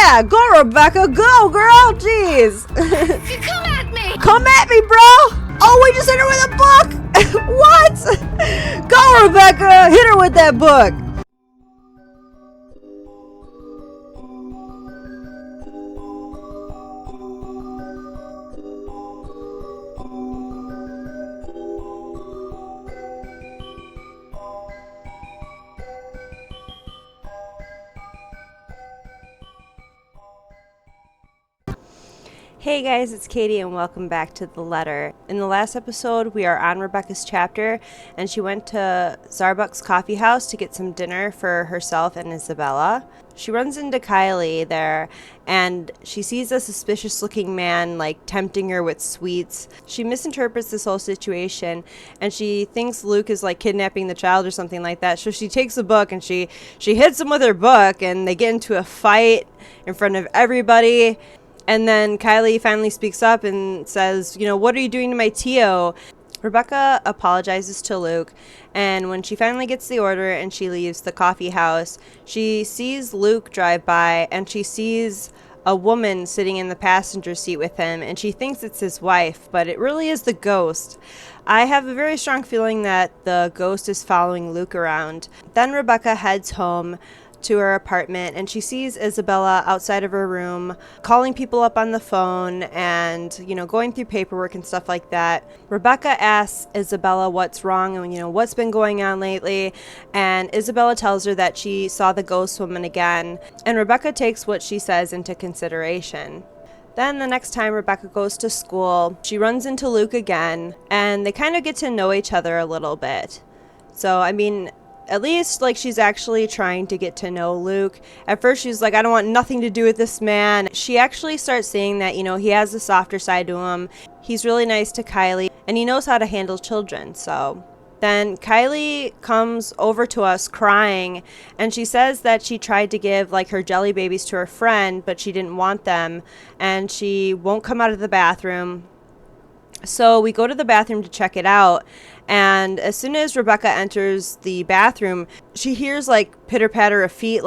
Yeah, go Rebecca, go girl, jeez. Come at me! Come at me, bro. Oh, we just hit her with a book. What? Go Rebecca, hit her with that book. Hey guys, it's Katie and welcome back to The Letter. In the last episode, we are on Rebecca's chapter and she went to Zarbuck's coffee house to get some dinner for herself and Isabella. She runs into Kylie there and she sees a suspicious looking man like tempting her with sweets. She misinterprets this whole situation and she thinks Luke is like kidnapping the child or something like that. So she takes the book and she hits him with her book and they get into a fight in front of everybody. And then Kylie finally speaks up and says, what are you doing to my Tio? Rebecca apologizes to Luke, and when she finally gets the order and she leaves the coffee house, she sees Luke drive by and she sees a woman sitting in the passenger seat with him, and she thinks it's his wife, but it really is the ghost. I have a very strong feeling that the ghost is following Luke around. Then Rebecca heads home to her apartment and she sees Isabella outside of her room calling people up on the phone and going through paperwork and stuff like that. Rebecca asks Isabella what's wrong and what's been going on lately, and Isabella tells her that she saw the ghost woman again, and Rebecca takes what she says into consideration. Then the next time Rebecca goes to school, she runs into Luke again and they kind of get to know each other a little bit. So at least, she's actually trying to get to know Luke. At first, she's like, I don't want nothing to do with this man. She actually starts saying that, he has a softer side to him. He's really nice to Kylie, and he knows how to handle children, so. Then Kylie comes over to us crying, and she says that she tried to give, her jelly babies to her friend, but she didn't want them, and she won't come out of the bathroom. So we go to the bathroom to check it out, and as soon as Rebecca enters the bathroom, she hears pitter patter of feet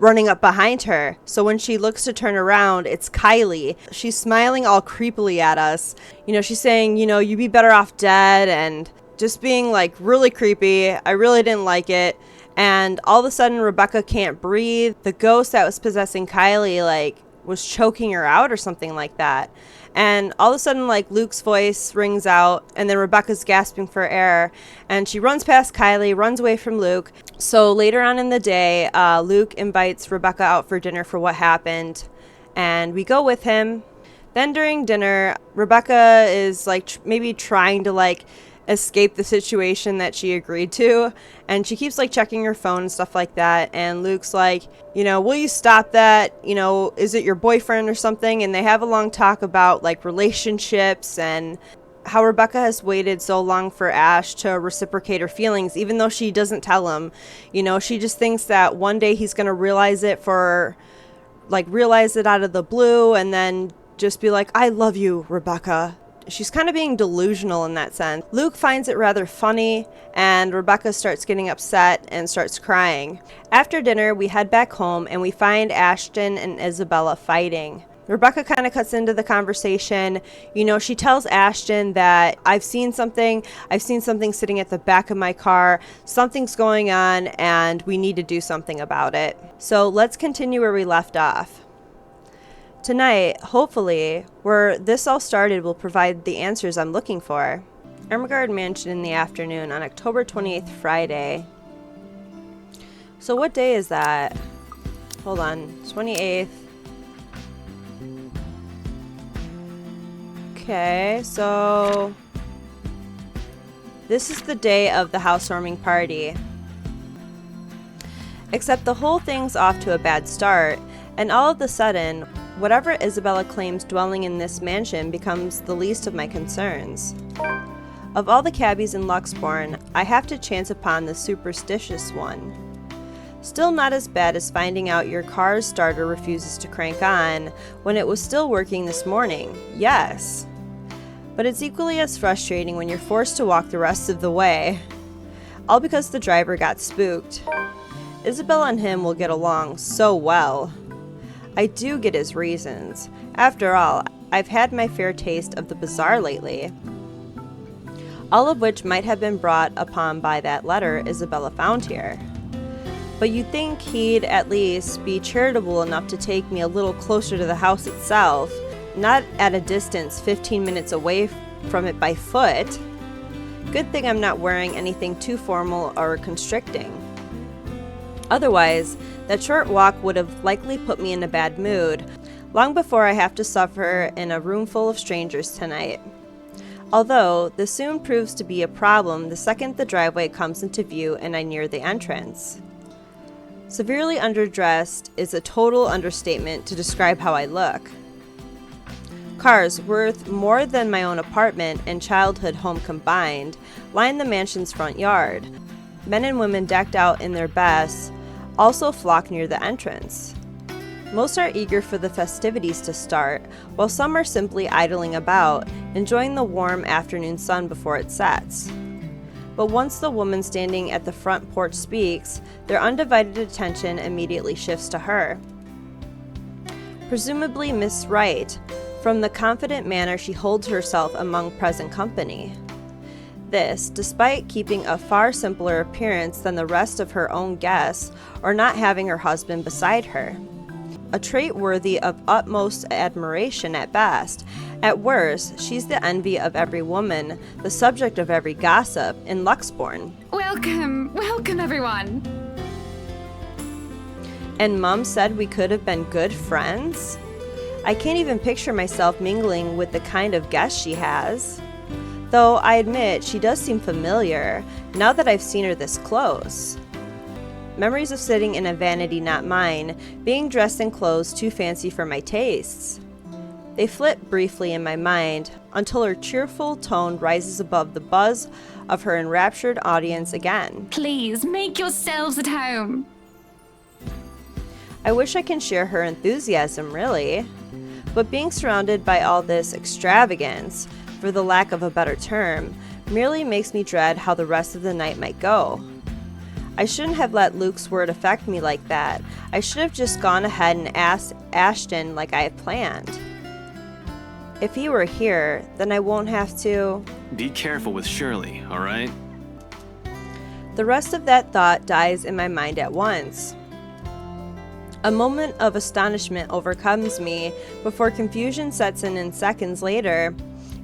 running up behind her. So when she looks to turn around, it's Kylie. She's smiling all creepily at us. She's saying, you'd be better off dead, and just being really creepy. I really didn't like it. And all of a sudden Rebecca can't breathe. The ghost that was possessing Kylie was choking her out or something like that. And all of a sudden, Luke's voice rings out, and then Rebecca's gasping for air, and she runs past Kylie, runs away from Luke. So later on in the day, Luke invites Rebecca out for dinner for what happened, and we go with him. Then during dinner, Rebecca is maybe trying to escape the situation that she agreed to, and she keeps checking her phone and stuff like that, and Luke's will you stop that, is it your boyfriend or something? And they have a long talk about relationships and how Rebecca has waited so long for Ash to reciprocate her feelings, even though she doesn't tell him. She just thinks that one day he's gonna realize it out of the blue, and then just be like, I love you, Rebecca. She's kind of being delusional in that sense. Luke finds it rather funny, and Rebecca starts getting upset and starts crying. After dinner, we head back home, and we find Ashton and Isabella fighting. Rebecca kind of cuts into the conversation. She tells Ashton that I've seen something sitting at the back of my car. Something's going on, and we need to do something about it. So let's continue where we left off. Tonight, hopefully, where this all started will provide the answers I'm looking for. Ermengarde Mansion in the afternoon on October 28th, Friday. So what day is that? Hold on, 28th. Okay, so this is the day of the housewarming party. Except the whole thing's off to a bad start, and all of a sudden, whatever Isabella claims dwelling in this mansion becomes the least of my concerns. Of all the cabbies in Luxbourne, I have to chance upon the superstitious one. Still not as bad as finding out your car's starter refuses to crank on when it was still working this morning, yes. But it's equally as frustrating when you're forced to walk the rest of the way. All because the driver got spooked. Isabella and him will get along so well. I do get his reasons. After all, I've had my fair taste of the bizarre lately. All of which might have been brought upon by that letter Isabella found here. But you'd think he'd at least be charitable enough to take me a little closer to the house itself, not at a distance 15 minutes away from it by foot. Good thing I'm not wearing anything too formal or constricting. Otherwise, that short walk would have likely put me in a bad mood, long before I have to suffer in a room full of strangers tonight. Although, this soon proves to be a problem the second the driveway comes into view and I near the entrance. Severely underdressed is a total understatement to describe how I look. Cars worth more than my own apartment and childhood home combined line the mansion's front yard. Men and women decked out in their best also flock near the entrance. Most are eager for the festivities to start, while some are simply idling about, enjoying the warm afternoon sun before it sets. But once the woman standing at the front porch speaks, their undivided attention immediately shifts to her. Presumably Miss Wright, from the confident manner she holds herself among present company. This, despite keeping a far simpler appearance than the rest of her own guests, or not having her husband beside her. A trait worthy of utmost admiration at best. At worst, she's the envy of every woman, the subject of every gossip in Luxbourne. Welcome everyone. And Mum said we could have been good friends? I can't even picture myself mingling with the kind of guests she has. Though I admit she does seem familiar, now that I've seen her this close. Memories of sitting in a vanity not mine, being dressed in clothes too fancy for my tastes. They flit briefly in my mind, until her cheerful tone rises above the buzz of her enraptured audience again. Please, make yourselves at home. I wish I can share her enthusiasm, really. But being surrounded by all this extravagance, for the lack of a better term, merely makes me dread how the rest of the night might go. I shouldn't have let Luke's word affect me like that. I should have just gone ahead and asked Ashton like I had planned. If he were here, then I won't have to... Be careful with Shirley, alright? The rest of that thought dies in my mind at once. A moment of astonishment overcomes me before confusion sets in seconds later.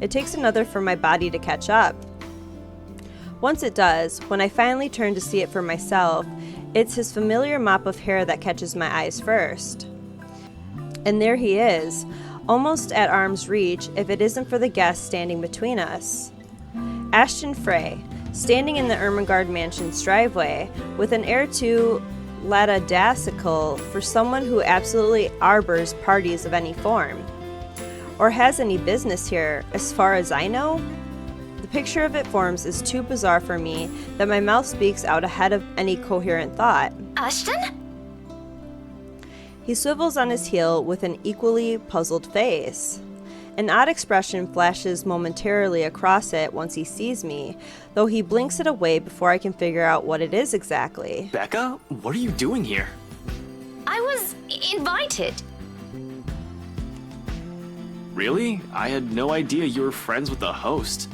It takes another for my body to catch up. Once it does, when I finally turn to see it for myself, it's his familiar mop of hair that catches my eyes first. And there he is, almost at arm's reach if it isn't for the guest standing between us. Ashton Frey, standing in the Ermengarde mansion's driveway, with an air too lackadaisical for someone who absolutely arbors parties of any form. Or has any business here, as far as I know? The picture of it forms is too bizarre for me that my mouth speaks out ahead of any coherent thought. Ashton? He swivels on his heel with an equally puzzled face. An odd expression flashes momentarily across it once he sees me, though he blinks it away before I can figure out what it is exactly. Becca, what are you doing here? I was invited. Really? I had no idea you were friends with the host.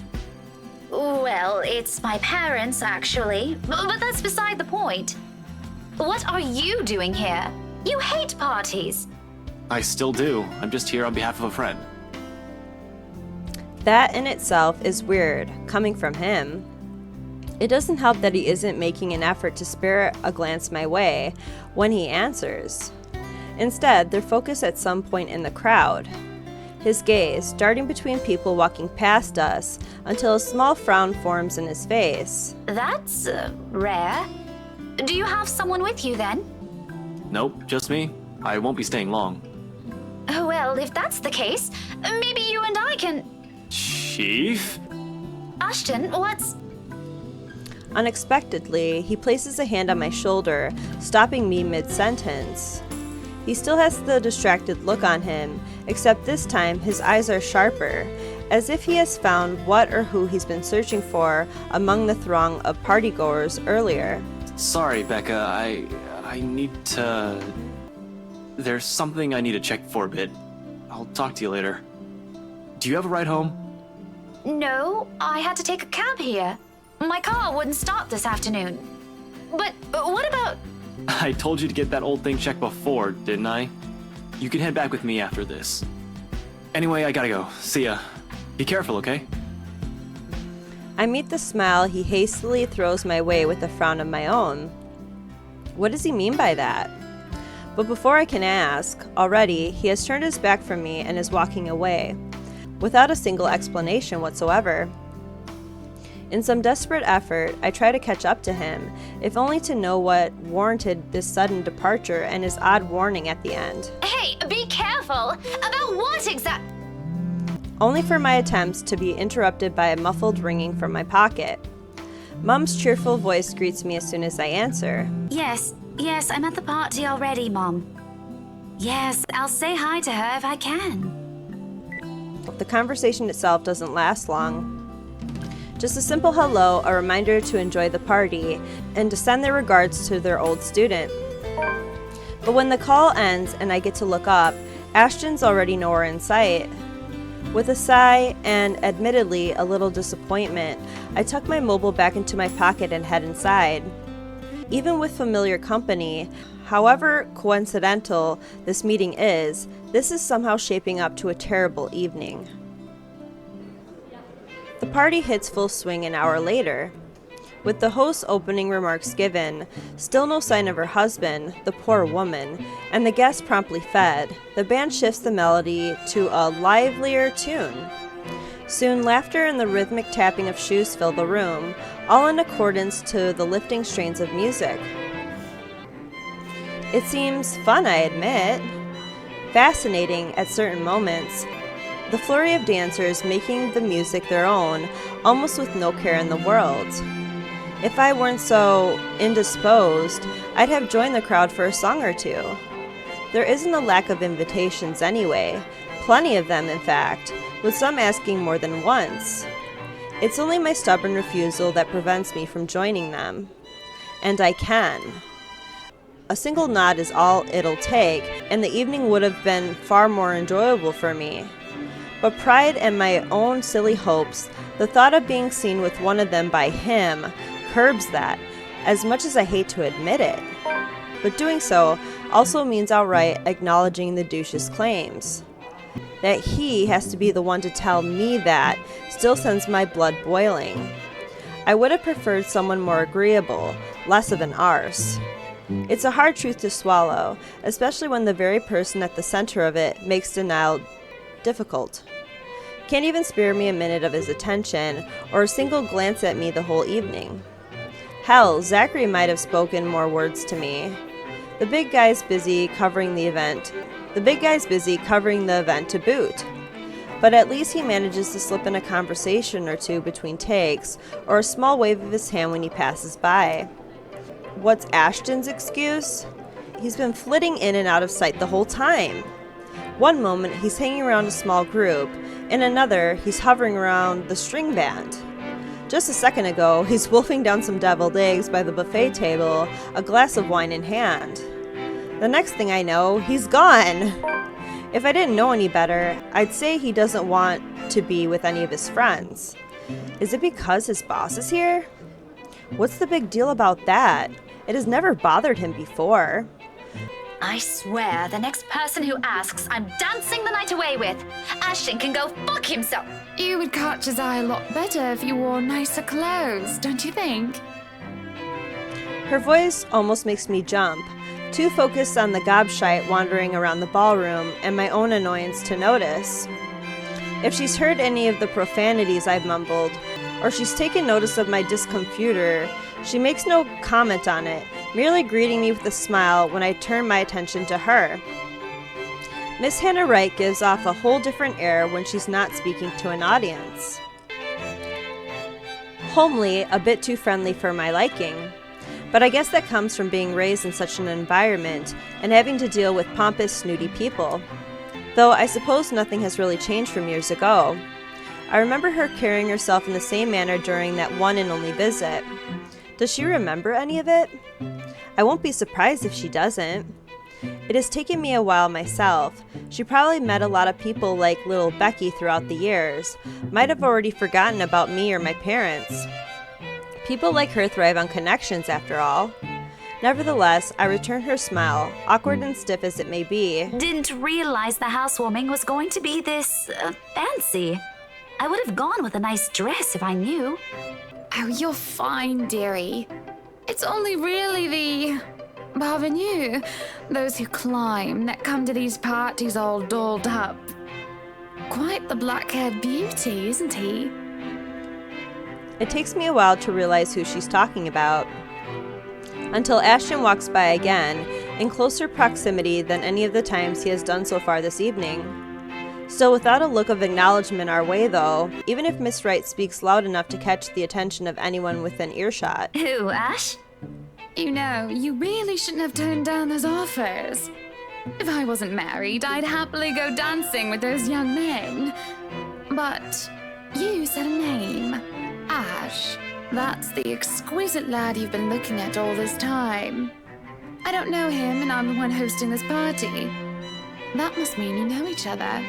Well, it's my parents, actually. But that's beside the point. What are you doing here? You hate parties. I still do. I'm just here on behalf of a friend. That in itself is weird, coming from him. It doesn't help that he isn't making an effort to spare a glance my way when he answers. Instead, they're focused at some point in the crowd. His gaze darting between people walking past us until a small frown forms in his face. That's rare. Do you have someone with you then? Nope, just me. I won't be staying long. Oh, well, if that's the case, maybe you and I can... Chief? Ashton, what's... Unexpectedly, he places a hand on my shoulder, stopping me mid-sentence. He still has the distracted look on him, except this time his eyes are sharper, as if he has found what or who he's been searching for among the throng of partygoers earlier. Sorry, Becca. I need to... There's something I need to check for a bit. I'll talk to you later. Do you have a ride home? No, I had to take a cab here. My car wouldn't start this afternoon. But what about... I told you to get that old thing checked before, didn't I? You can head back with me after this. Anyway, I gotta go. See ya. Be careful, okay? I meet the smile he hastily throws my way with a frown of my own. What does he mean by that? But before I can ask, already he has turned his back from me and is walking away, without a single explanation whatsoever. In some desperate effort, I try to catch up to him, if only to know what warranted this sudden departure and his odd warning at the end. Hey, be careful! About what exact... Only for my attempts to be interrupted by a muffled ringing from my pocket. Mom's cheerful voice greets me as soon as I answer. Yes, I'm at the party already, Mom. Yes, I'll say hi to her if I can. The conversation itself doesn't last long. Just a simple hello, a reminder to enjoy the party, and to send their regards to their old student. But when the call ends and I get to look up, Ashton's already nowhere in sight. With a sigh and, admittedly, a little disappointment, I tuck my mobile back into my pocket and head inside. Even with familiar company, however coincidental this meeting is, this is somehow shaping up to a terrible evening. The party hits full swing an hour later. With the host's opening remarks given, still no sign of her husband, the poor woman, and the guests promptly fed, the band shifts the melody to a livelier tune. Soon laughter and the rhythmic tapping of shoes fill the room, all in accordance to the lifting strains of music. It seems fun, I admit. Fascinating at certain moments. The flurry of dancers making the music their own, almost with no care in the world. If I weren't so indisposed, I'd have joined the crowd for a song or two. There isn't a lack of invitations anyway, plenty of them in fact, with some asking more than once. It's only my stubborn refusal that prevents me from joining them. And I can. A single nod is all it'll take, and the evening would have been far more enjoyable for me. But pride and my own silly hopes, the thought of being seen with one of them by him, curbs that, as much as I hate to admit it. But doing so also means outright acknowledging the douche's claims. That he has to be the one to tell me that still sends my blood boiling. I would have preferred someone more agreeable, less of an arse. It's a hard truth to swallow, especially when the very person at the center of it makes denial difficult. Can't even spare me a minute of his attention or a single glance at me the whole evening. Hell, Zachary might have spoken more words to me. The big guy's busy covering the event to boot. But at least he manages to slip in a conversation or two between takes, or a small wave of his hand when he passes by. What's Ashton's excuse? He's been flitting in and out of sight the whole time. One moment he's hanging around a small group, in another he's hovering around the string band. Just a second ago, he's wolfing down some deviled eggs by the buffet table, a glass of wine in hand. The next thing I know, he's gone. If I didn't know any better, I'd say he doesn't want to be with any of his friends. Is it because his boss is here? What's the big deal about that? It has never bothered him before. I swear, the next person who asks, I'm dancing the night away with. Ashton can go fuck himself. You would catch his eye a lot better if you wore nicer clothes, don't you think? Her voice almost makes me jump, too focused on the gobshite wandering around the ballroom and my own annoyance to notice. If she's heard any of the profanities I've mumbled, or she's taken notice of my discomfiture, she makes no comment on it, merely greeting me with a smile when I turn my attention to her. Miss Hannah Wright gives off a whole different air when she's not speaking to an audience. Homely, a bit too friendly for my liking. But I guess that comes from being raised in such an environment and having to deal with pompous, snooty people. Though I suppose nothing has really changed from years ago. I remember her carrying herself in the same manner during that one and only visit. Does she remember any of it? I won't be surprised if she doesn't. It has taken me a while myself. She probably met a lot of people like little Becky throughout the years. Might have already forgotten about me or my parents. People like her thrive on connections, after all. Nevertheless, I return her smile, awkward and stiff as it may be. Didn't realize the housewarming was going to be this fancy. I would have gone with a nice dress if I knew. Oh, you're fine, dearie. It's only really the parvenus, those who climb, that come to these parties all dolled up. Quite the black-haired beauty, isn't he? It takes me a while to realize who she's talking about, until Ashton walks by again, in closer proximity than any of the times he has done so far this evening. Still without a look of acknowledgement our way, though, even if Miss Wright speaks loud enough to catch the attention of anyone within earshot. Who, Ash? You know, you really shouldn't have turned down those offers. If I wasn't married, I'd happily go dancing with those young men. But you said a name. Ash. That's the exquisite lad you've been looking at all this time. I don't know him, and I'm the one hosting this party. That must mean you know each other.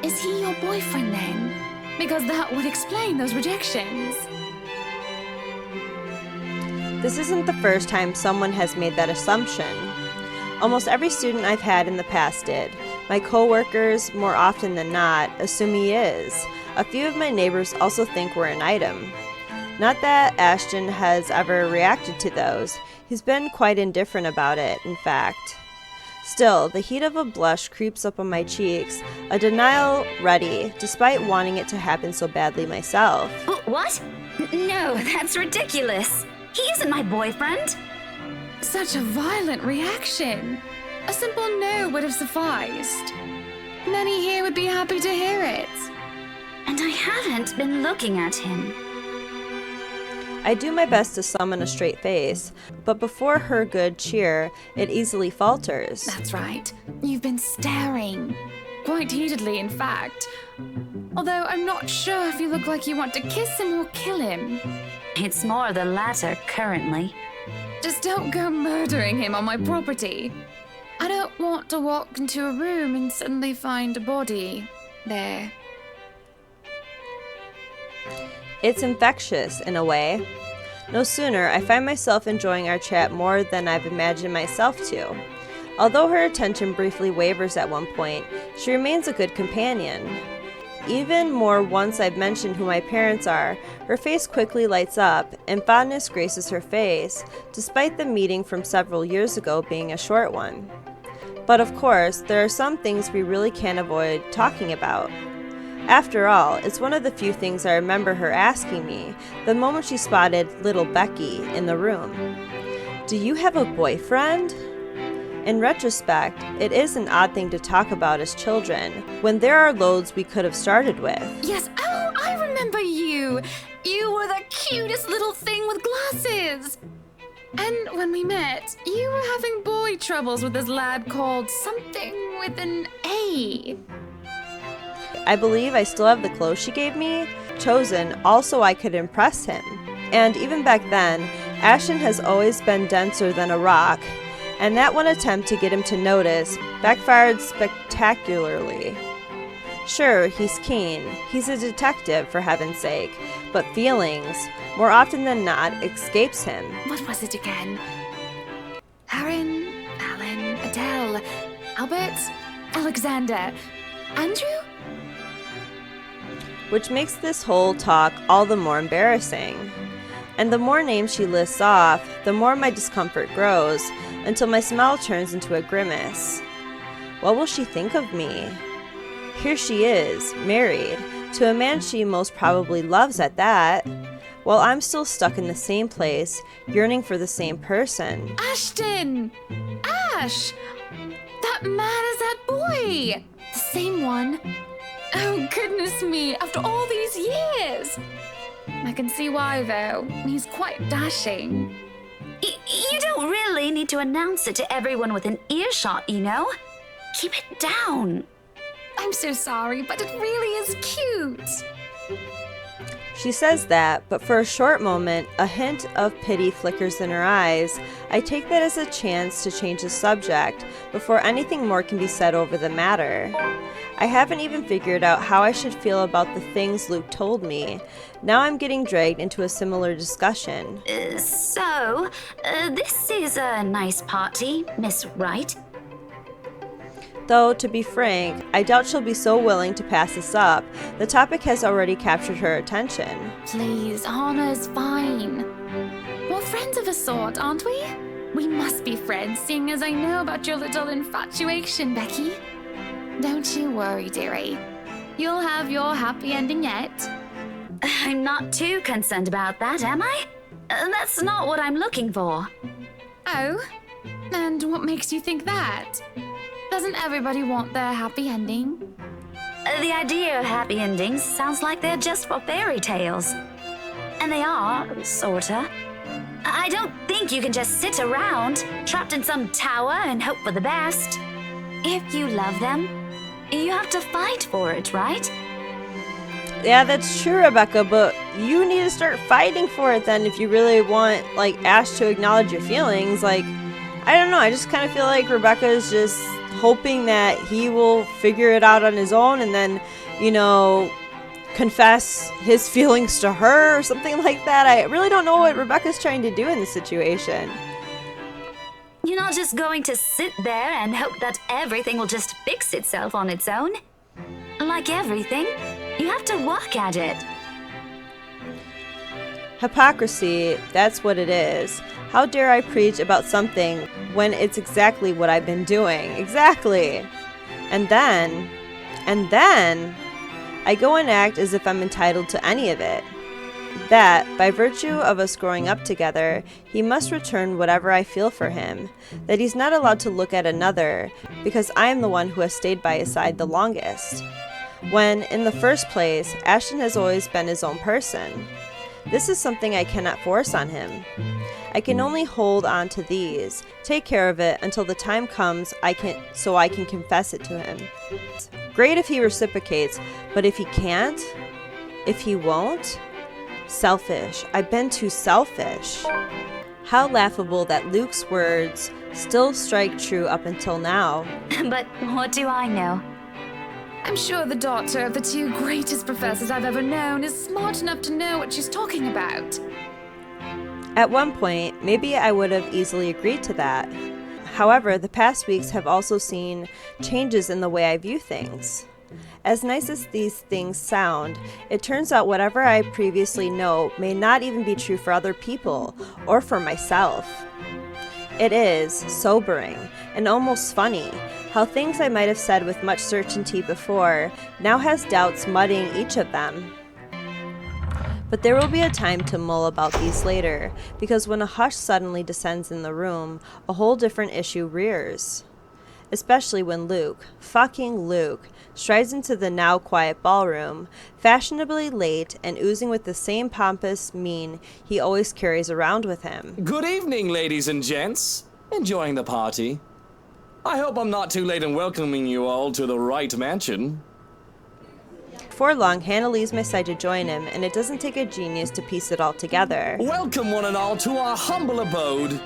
Is he your boyfriend then? Because that would explain those rejections. This isn't the first time someone has made that assumption. Almost every student I've had in the past did. My coworkers, more often than not, assume he is. A few of my neighbors also think we're an item. Not that Ashton has ever reacted to those. He's been quite indifferent about it, in fact. Still, the heat of a blush creeps up on my cheeks, a denial ready, despite wanting it to happen so badly myself. What? No, that's ridiculous. He isn't my boyfriend. Such a violent reaction. A simple no would have sufficed. Many here would be happy to hear it. And I haven't been looking at him. I do my best to summon a straight face, but before her good cheer, it easily falters. That's right. You've been staring. Quite heatedly, in fact. Although I'm not sure if you look like you want to kiss him or kill him. It's more the latter currently. Just don't go murdering him on my property. I don't want to walk into a room and suddenly find a body there. It's infectious, in a way. No sooner, I find myself enjoying our chat more than I've imagined myself to. Although her attention briefly wavers at one point, she remains a good companion. Even more once I've mentioned who my parents are, her face quickly lights up, and fondness graces her face, despite the meeting from several years ago being a short one. But of course, there are some things we really can't avoid talking about. After all, it's one of the few things I remember her asking me the moment she spotted little Becky in the room. Do you have a boyfriend? In retrospect, it is an odd thing to talk about as children, when there are loads we could have started with. Yes, oh, I remember you. You were the cutest little thing with glasses. And when we met, you were having boy troubles with this lad called something with an A. I believe I still have the clothes she gave me, chosen all so I could impress him. And even back then, Ashton has always been denser than a rock, and that one attempt to get him to notice backfired spectacularly. Sure, he's keen, he's a detective for heaven's sake, but feelings, more often than not, escapes him. What was it again? Aaron, Alan, Adele, Albert, Alexander, Andrew? Which makes this whole talk all the more embarrassing. And the more names she lists off, the more my discomfort grows, until my smile turns into a grimace. What will she think of me? Here she is, married, to a man she most probably loves at that, while I'm still stuck in the same place, yearning for the same person. Ashton! Ash! That man is that boy! The same one. Oh, goodness me, after all these years! I can see why, though. He's quite dashing. You don't really need to announce it to everyone within earshot, you know? Keep it down. I'm so sorry, but it really is cute. She says that, but for a short moment, a hint of pity flickers in her eyes. I take that as a chance to change the subject before anything more can be said over the matter. I haven't even figured out how I should feel about the things Luke told me. Now I'm getting dragged into a similar discussion. So, this is a nice party, Miss Wright. Though, to be frank, I doubt she'll be so willing to pass this up. The topic has already captured her attention. Please, Anna's fine. We're friends of a sort, aren't we? We must be friends, seeing as I know about your little infatuation, Becky. Don't you worry, dearie. You'll have your happy ending yet. I'm not too concerned about that, am I? That's not what I'm looking for. Oh? And what makes you think that? Doesn't everybody want their happy ending? The idea of happy endings sounds like they're just for fairy tales. And they are, sorta. I don't think you can just sit around, trapped in some tower and hope for the best. If you love them, you have to fight for it, right? Yeah, that's true, Rebecca, but you need to start fighting for it then if you really want, Ash to acknowledge your feelings. I don't know, I just kind of feel like Rebecca is just hoping that he will figure it out on his own and then, confess his feelings to her or something like that. I really don't know what Rebecca's trying to do in this situation. You're not just going to sit there and hope that everything will just fix itself on its own. Like everything, you have to work at it. Hypocrisy, that's what it is. How dare I preach about something when it's exactly what I've been doing? Exactly. And then, I go and act as if I'm entitled to any of it. That, by virtue of us growing up together, he must return whatever I feel for him. That he's not allowed to look at another, because I am the one who has stayed by his side the longest. When, in the first place, Ashton has always been his own person. This is something I cannot force on him. I can only hold on to these, take care of it until the time comes so I can confess it to him. Great if he reciprocates, but if he can't, if he won't, selfish. I've been too selfish. How laughable that Luke's words still strike true up until now. But what do I know? I'm sure the daughter of the two greatest professors I've ever known is smart enough to know what she's talking about. At one point, maybe I would have easily agreed to that. However, the past weeks have also seen changes in the way I view things. As nice as these things sound, it turns out whatever I previously know may not even be true for other people or for myself. It is sobering and almost funny how things I might have said with much certainty before now has doubts mudding each of them. But there will be a time to mull about these later, because when a hush suddenly descends in the room, a whole different issue rears. Especially when fucking Luke, strides into the now quiet ballroom, fashionably late and oozing with the same pompous mien he always carries around with him. Good evening, ladies and gents. Enjoying the party? I hope I'm not too late in welcoming you all to the Wright Mansion. Before long, Hannah leaves my side to join him, and it doesn't take a genius to piece it all together. Welcome, one and all, to our humble abode.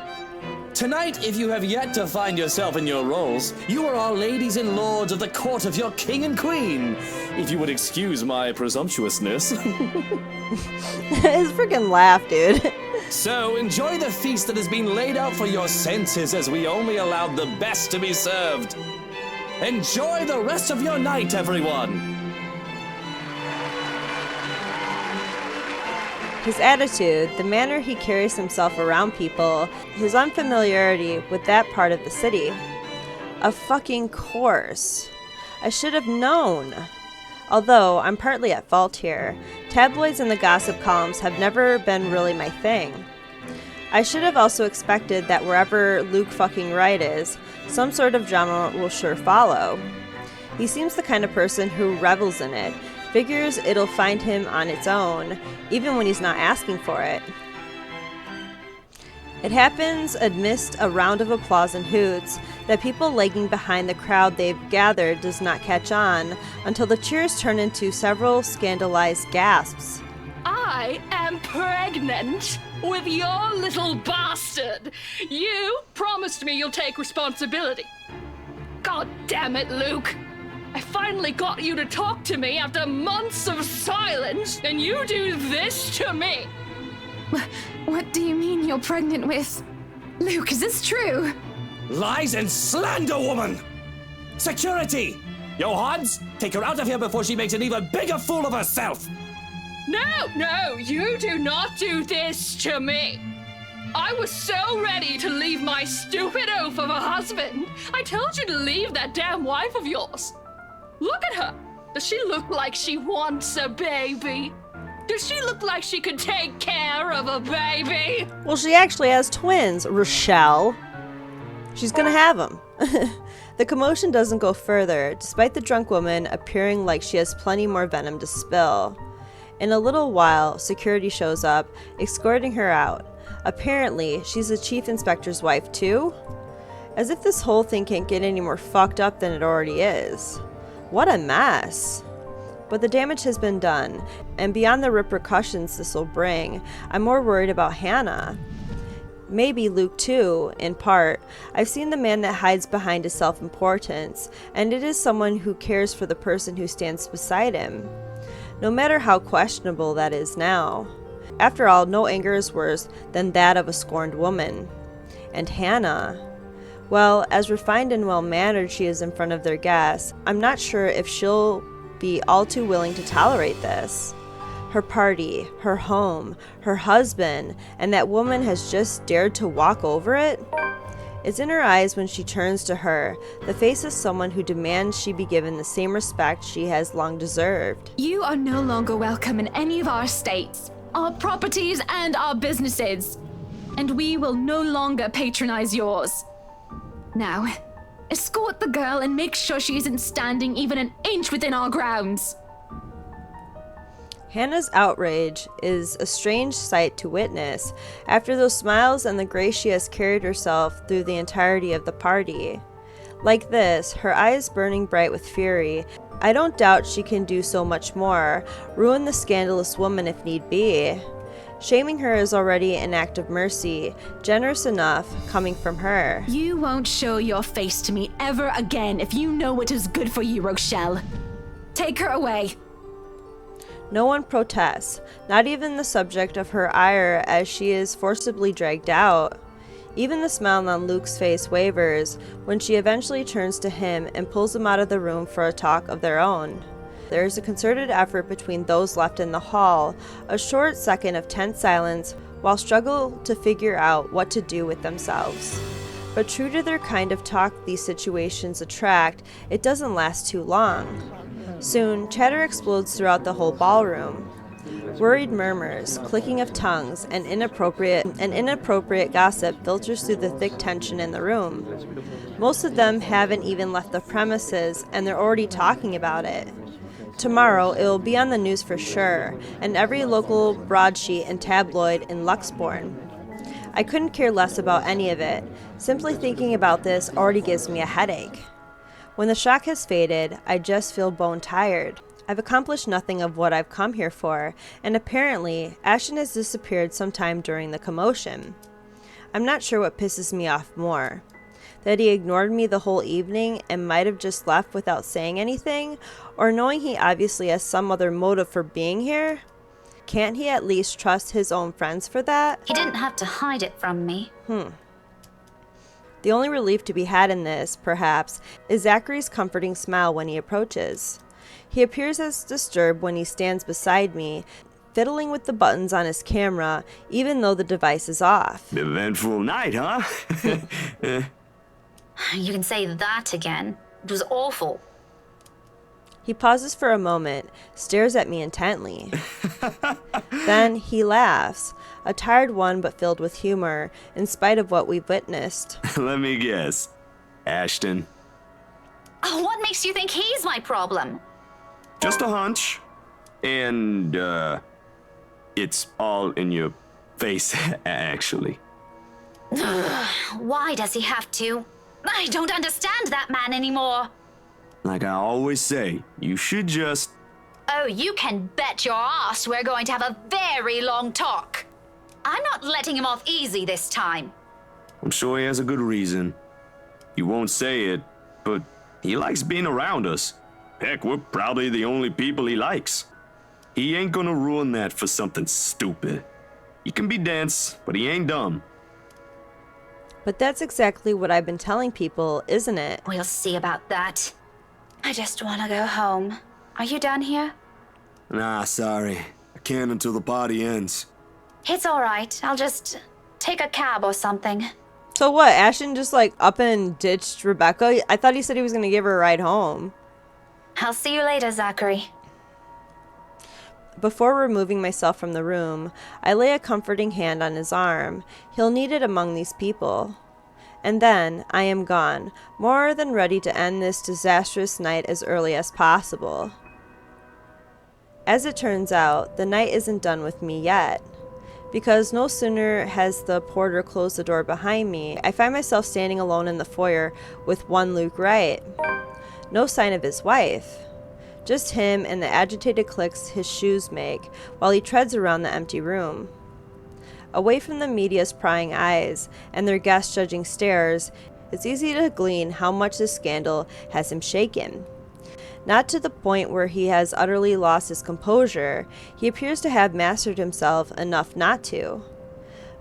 Tonight, if you have yet to find yourself in your roles, you are our ladies and lords of the court of your king and queen. If you would excuse my presumptuousness. His freaking laugh, dude. So, enjoy the feast that has been laid out for your senses as we only allowed the best to be served. Enjoy the rest of your night, everyone. His attitude, the manner he carries himself around people, his unfamiliarity with that part of the city. Of fucking course. I should have known. Although, I'm partly at fault here. Tabloids and the gossip columns have never been really my thing. I should have also expected that wherever Luke fucking Wright is, some sort of drama will sure follow. He seems the kind of person who revels in it, figures it'll find him on its own, even when he's not asking for it. It happens amidst a round of applause and hoots that people lagging behind the crowd they've gathered does not catch on until the cheers turn into several scandalized gasps. I am pregnant with your little bastard. You promised me you'll take responsibility. God damn it, Luke. I finally got you to talk to me after months of silence, and you do this to me. What do you mean you're pregnant with? Luke, is this true? Lies and slander, woman! Security! Johannes, take her out of here before she makes an even bigger fool of herself! No, you do not do this to me. I was so ready to leave my stupid oaf of a husband. I told you to leave that damn wife of yours. Look at her. Does she look like she wants a baby? Does she look like she could take care of a baby? Well, she actually has twins, Roshelle. She's gonna have them. The commotion doesn't go further, despite the drunk woman appearing like she has plenty more venom to spill. In a little while, security shows up, escorting her out. Apparently, she's the chief inspector's wife too? As if this whole thing can't get any more fucked up than it already is. What a mess. But the damage has been done, and beyond the repercussions this will bring, I'm more worried about Hannah. Maybe Luke too, in part. I've seen the man that hides behind his self-importance, and it is someone who cares for the person who stands beside him. No matter how questionable that is now. After all, no anger is worse than that of a scorned woman. And Hannah, well, as refined and well-mannered she is in front of their guests, I'm not sure if she'll be all too willing to tolerate this. Her party, her home, her husband, and that woman has just dared to walk over it? It's in her eyes when she turns to her, the face of someone who demands she be given the same respect she has long deserved. You are no longer welcome in any of our estates, our properties, and our businesses. And we will no longer patronize yours. Now, escort the girl and make sure she isn't standing even an inch within our grounds. Hannah's outrage is a strange sight to witness after those smiles and the grace she has carried herself through the entirety of the party. Like this, her eyes burning bright with fury, I don't doubt she can do so much more, ruin the scandalous woman if need be. Shaming her is already an act of mercy, generous enough coming from her. You won't show your face to me ever again if you know what is good for you, Roshelle. Take her away. No one protests, not even the subject of her ire as she is forcibly dragged out. Even the smile on Luke's face wavers when she eventually turns to him and pulls him out of the room for a talk of their own. There is a concerted effort between those left in the hall, a short second of tense silence while struggle to figure out what to do with themselves. But true to their kind of talk these situations attract, it doesn't last too long. Soon, chatter explodes throughout the whole ballroom. Worried murmurs, clicking of tongues, and inappropriate gossip filters through the thick tension in the room. Most of them haven't even left the premises, and they're already talking about it. Tomorrow, it will be on the news for sure, and every local broadsheet and tabloid in Luxbourne. I couldn't care less about any of it. Simply thinking about this already gives me a headache. When the shock has faded, I just feel bone tired. I've accomplished nothing of what I've come here for, and apparently, Ashton has disappeared sometime during the commotion. I'm not sure what pisses me off more. That he ignored me the whole evening and might have just left without saying anything, or knowing he obviously has some other motive for being here? Can't he at least trust his own friends for that? He didn't have to hide it from me. The only relief to be had in this, perhaps, is Zachary's comforting smile when he approaches. He appears as disturbed when he stands beside me, fiddling with the buttons on his camera, even though the device is off. Eventful night, huh? You can say that again. It was awful. He pauses for a moment, stares at me intently. Then he laughs, a tired one but filled with humor, in spite of what we've witnessed. Let me guess. Ashton. Oh, what makes you think he's my problem? Just a hunch. And, it's all in your face, actually. Why does he have to? I don't understand that man anymore. Like I always say, you should just... Oh, you can bet your ass we're going to have a very long talk. I'm not letting him off easy this time. I'm sure he has a good reason. He won't say it, but he likes being around us. Heck, we're probably the only people he likes. He ain't gonna ruin that for something stupid. He can be dense, but he ain't dumb. But that's exactly what I've been telling people, isn't it? We'll see about that. I just want to go home. Are you done here? Nah, sorry. I can't until the party ends. It's all right. I'll just take a cab or something. So what, Ashton just like up and ditched Rebecca? I thought he said he was going to give her a ride home. I'll see you later, Zachary. Before removing myself from the room, I lay a comforting hand on his arm. He'll need it among these people. And then I am gone, more than ready to end this disastrous night as early as possible. As it turns out, the night isn't done with me yet, because no sooner has the porter closed the door behind me, I find myself standing alone in the foyer with one Luke Wright. No sign of his wife. Just him and the agitated clicks his shoes make while he treads around the empty room. Away from the media's prying eyes and their guest-judging stares, it's easy to glean how much this scandal has him shaken. Not to the point where he has utterly lost his composure, he appears to have mastered himself enough not to.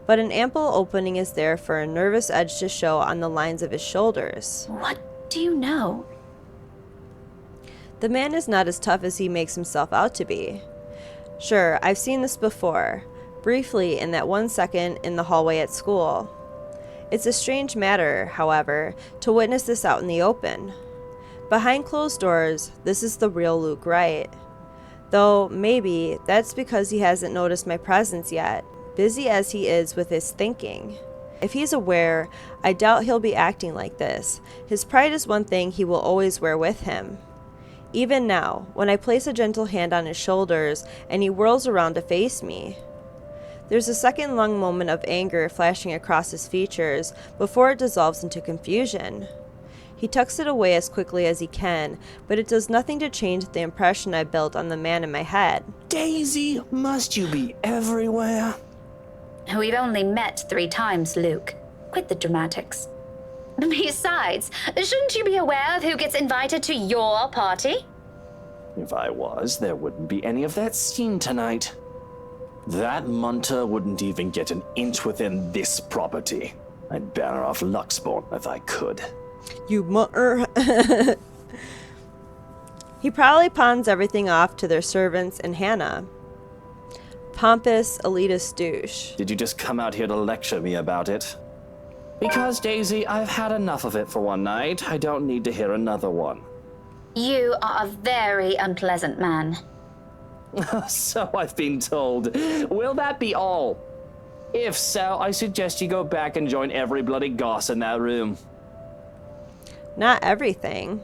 But an ample opening is there for a nervous edge to show on the lines of his shoulders. What do you know? The man is not as tough as he makes himself out to be. Sure, I've seen this before, briefly in that 1 second in the hallway at school. It's a strange matter, however, to witness this out in the open. Behind closed doors, this is the real Luke Wright. Though, maybe, that's because he hasn't noticed my presence yet, busy as he is with his thinking. If he's aware, I doubt he'll be acting like this. His pride is one thing he will always wear with him. Even now, when I place a gentle hand on his shoulders and he whirls around to face me. There's a second-long moment of anger flashing across his features before it dissolves into confusion. He tucks it away as quickly as he can, but it does nothing to change the impression I built on the man in my head. Daisy, must you be everywhere? We've only met 3 times, Luke. Quit the dramatics. Besides, shouldn't you be aware of who gets invited to your party? If I was, there wouldn't be any of that scene tonight. That munter wouldn't even get an inch within this property. I'd ban her off Luxbourne if I could. You mutter. He probably pawns everything off to their servants and Hannah. Pompous, elitist douche. Did you just come out here to lecture me about it? Because, Daisy, I've had enough of it for one night. I don't need to hear another one. You are a very unpleasant man. So I've been told. Will that be all? If so, I suggest you go back and join every bloody goss in that room. Not everything.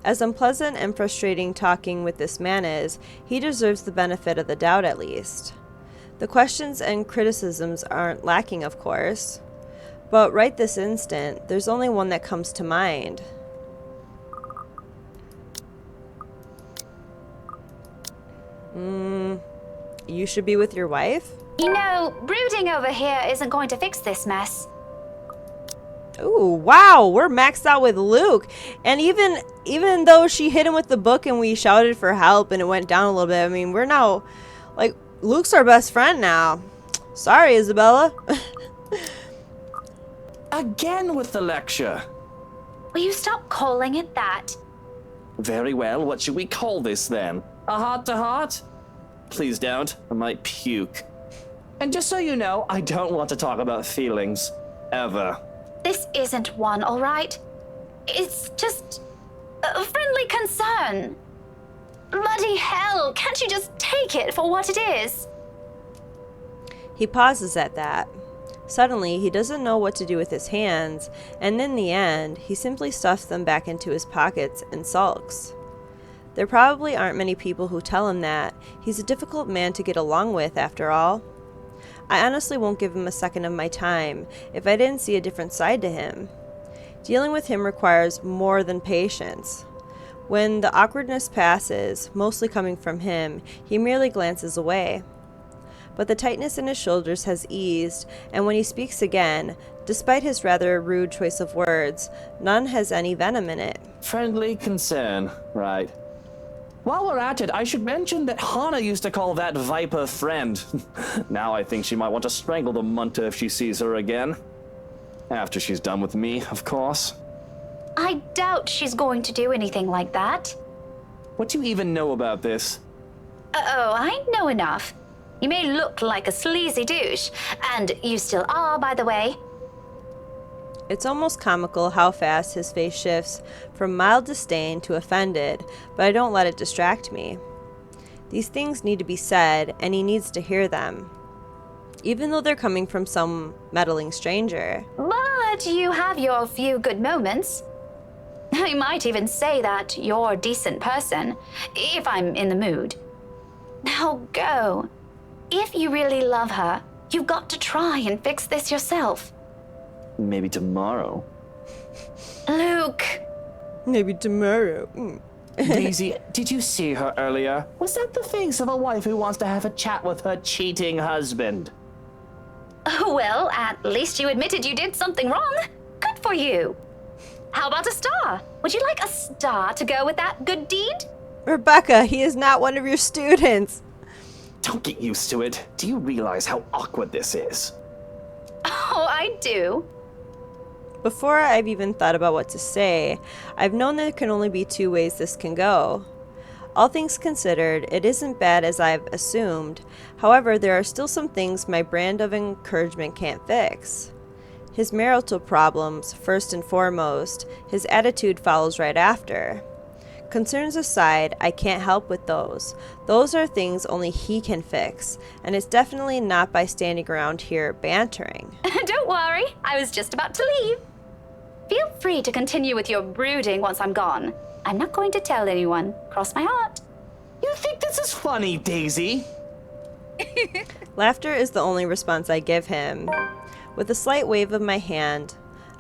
As unpleasant and frustrating talking with this man is, he deserves the benefit of the doubt at least. The questions and criticisms aren't lacking, of course. But right this instant, there's only one that comes to mind. You should be with your wife? You know, brooding over here isn't going to fix this mess. Ooh, wow, we're maxed out with Luke. And even though she hit him with the book and we shouted for help and it went down a little bit, I mean, we're now, like, Luke's our best friend now. Sorry, Isabella. Again with the lecture. Will you stop calling it that? Very well, what should we call this then? A heart-to-heart? Please don't, I might puke. And just so you know, I don't want to talk about feelings. Ever. This isn't one, all right? It's just a friendly concern. Bloody hell, can't you just take it for what it is? He pauses at that. Suddenly, he doesn't know what to do with his hands, and in the end, he simply stuffs them back into his pockets and sulks. There probably aren't many people who tell him that. He's a difficult man to get along with, after all. I honestly won't give him a second of my time if I didn't see a different side to him. Dealing with him requires more than patience. When the awkwardness passes, mostly coming from him, he merely glances away. But the tightness in his shoulders has eased, and when he speaks again, despite his rather rude choice of words, none has any venom in it. Friendly concern, right. While we're at it, I should mention that Hana used to call that viper friend. Now I think she might want to strangle the munter if she sees her again. After she's done with me, of course. I doubt she's going to do anything like that. What do you even know about this? Oh, I know enough. You may look like a sleazy douche, and you still are, by the way. It's almost comical how fast his face shifts from mild disdain to offended, but I don't let it distract me. These things need to be said, and he needs to hear them, even though they're coming from some meddling stranger. But you have your few good moments. I might even say that you're a decent person, if I'm in the mood. Now go. If you really love her, you've got to try and fix this yourself. Maybe tomorrow. Luke! Maybe tomorrow. Daisy, did you see her earlier? Was that the face of a wife who wants to have a chat with her cheating husband? Oh, well, at least you admitted you did something wrong. Good for you. How about a star? Would you like a star to go with that good deed? Rebecca, he is not one of your students. Don't get used to it. Do you realize how awkward this is? Oh, I do. Before I've even thought about what to say, I've known there can only be two ways this can go. All things considered, it isn't bad as I've assumed. However, there are still some things my brand of encouragement can't fix. His marital problems, first and foremost, his attitude follows right after. Concerns aside, I can't help with those. Those are things only he can fix, and it's definitely not by standing around here bantering. Don't worry, I was just about to leave. Feel free to continue with your brooding once I'm gone. I'm not going to tell anyone. Cross my heart. You think this is funny, Daisy? Laughter is the only response I give him. With a slight wave of my hand,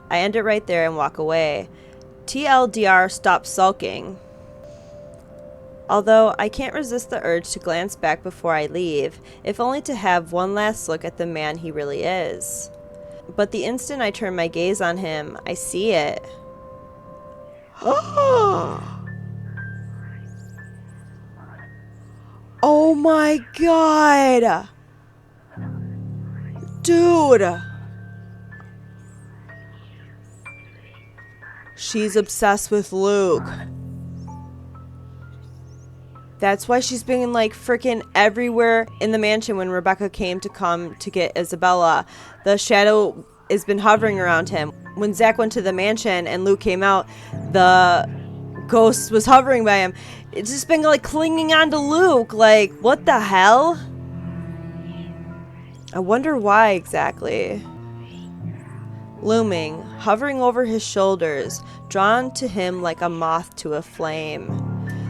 I end it right there and walk away. TLDR, stop sulking. Although I can't resist the urge to glance back before I leave, if only to have one last look at the man he really is. But the instant I turn my gaze on him, I see it. Oh my god! Dude! She's obsessed with Luke. That's why she's been like freaking everywhere in the mansion when Rebecca came to get Isabella. The shadow has been hovering around him. When Zach went to the mansion and Luke came out, the ghost was hovering by him. It's just been like clinging on to Luke. Like, what the hell? I wonder why exactly. Looming, hovering over his shoulders, drawn to him like a moth to a flame.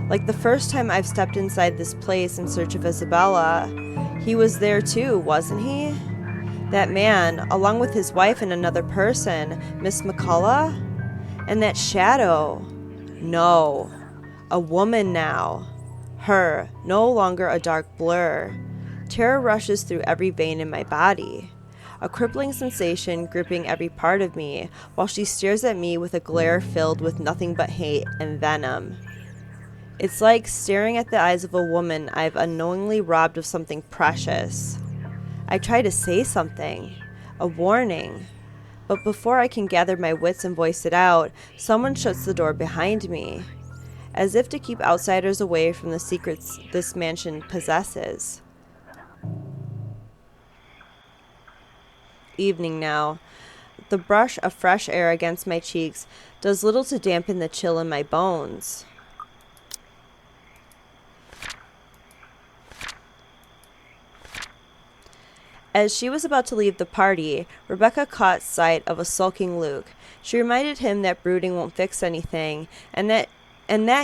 Like the first time I've stepped inside this place in search of Isabella, he was there too, wasn't he? That man, along with his wife and another person, Miss McCullough? And that shadow. No, a woman now. Her, no longer a dark blur. Terror rushes through every vein in my body. A crippling sensation gripping every part of me, while she stares at me with a glare filled with nothing but hate and venom. It's like staring at the eyes of a woman I've unknowingly robbed of something precious. I try to say something, a warning, but before I can gather my wits and voice it out, someone shuts the door behind me, as if to keep outsiders away from the secrets this mansion possesses. Evening now. The brush of fresh air against my cheeks does little to dampen the chill in my bones. As she was about to leave the party, Rebecca caught sight of a sulking Luke. She reminded him that brooding won't fix anything, and that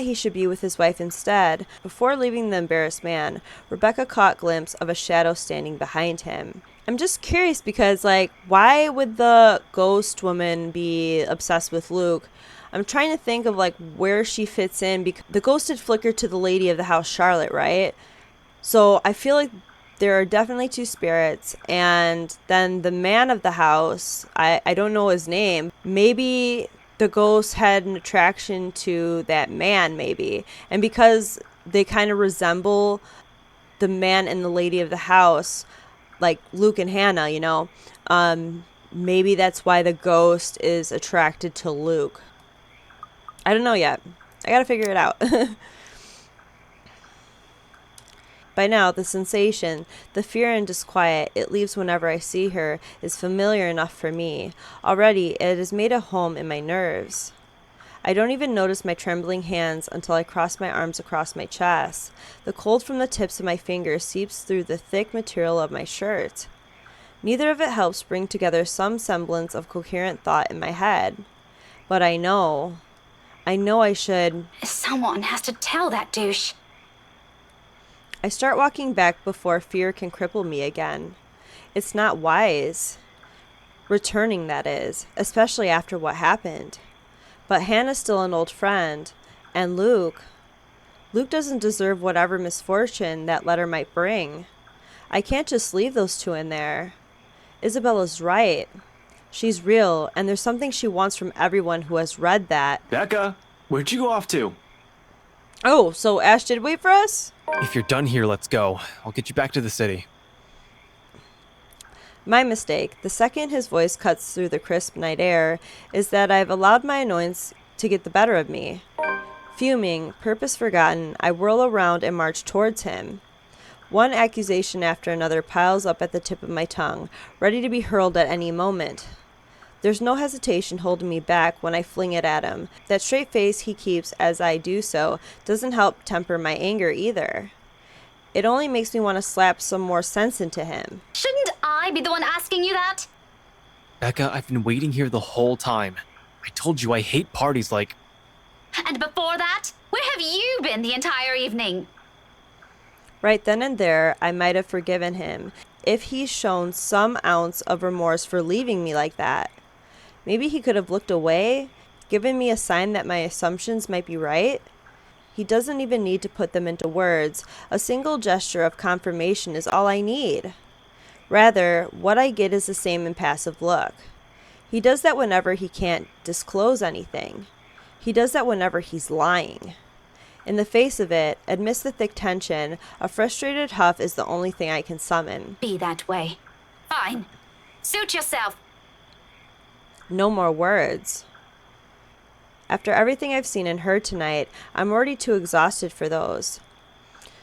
he should be with his wife instead. Before leaving the embarrassed man, Rebecca caught a glimpse of a shadow standing behind him. I'm just curious because, like, why would the ghost woman be obsessed with Luke? I'm trying to think of like where she fits in, because the ghost had flickered to the lady of the house, Charlotte, right? So I feel like there are definitely two spirits, and then the man of the house, I don't know his name. Maybe the ghost had an attraction to that man, maybe. And because they kind of resemble the man and the lady of the house, like Luke and Hannah, maybe that's why the ghost is attracted to Luke. I don't know yet. I gotta figure it out. By now, the sensation, the fear and disquiet it leaves whenever I see her is familiar enough for me. Already, it has made a home in my nerves. I don't even notice my trembling hands until I cross my arms across my chest. The cold from the tips of my fingers seeps through the thick material of my shirt. Neither of it helps bring together some semblance of coherent thought in my head. But I know I should. Someone has to tell that douche. I start walking back before fear can cripple me again. It's not wise. Returning, that is, especially after what happened. But Hannah's still an old friend, and Luke doesn't deserve whatever misfortune that letter might bring. I can't just leave those two in there. Isabella's right. She's real, and there's something she wants from everyone who has read that. Becca, where'd you go off to? Oh, so Ash did wait for us? If you're done here, let's go. I'll get you back to the city. My mistake, the second his voice cuts through the crisp night air, is that I've allowed my annoyance to get the better of me. Fuming, purpose forgotten, I whirl around and march towards him. One accusation after another piles up at the tip of my tongue, ready to be hurled at any moment. There's no hesitation holding me back when I fling it at him. That straight face he keeps as I do so doesn't help temper my anger either. It only makes me want to slap some more sense into him. Shouldn't I be the one asking you that? Becca, I've been waiting here the whole time. I told you I hate parties like... And before that, where have you been the entire evening? Right then and there, I might have forgiven him if he's shown some ounce of remorse for leaving me like that. Maybe he could have looked away, given me a sign that my assumptions might be right. He doesn't even need to put them into words. A single gesture of confirmation is all I need. Rather, what I get is the same impassive look. He does that whenever he can't disclose anything. He does that whenever he's lying. In the face of it, amidst the thick tension, a frustrated huff is the only thing I can summon. Be that way. Fine. Suit yourself. No more words. After everything I've seen and heard tonight, I'm already too exhausted for those.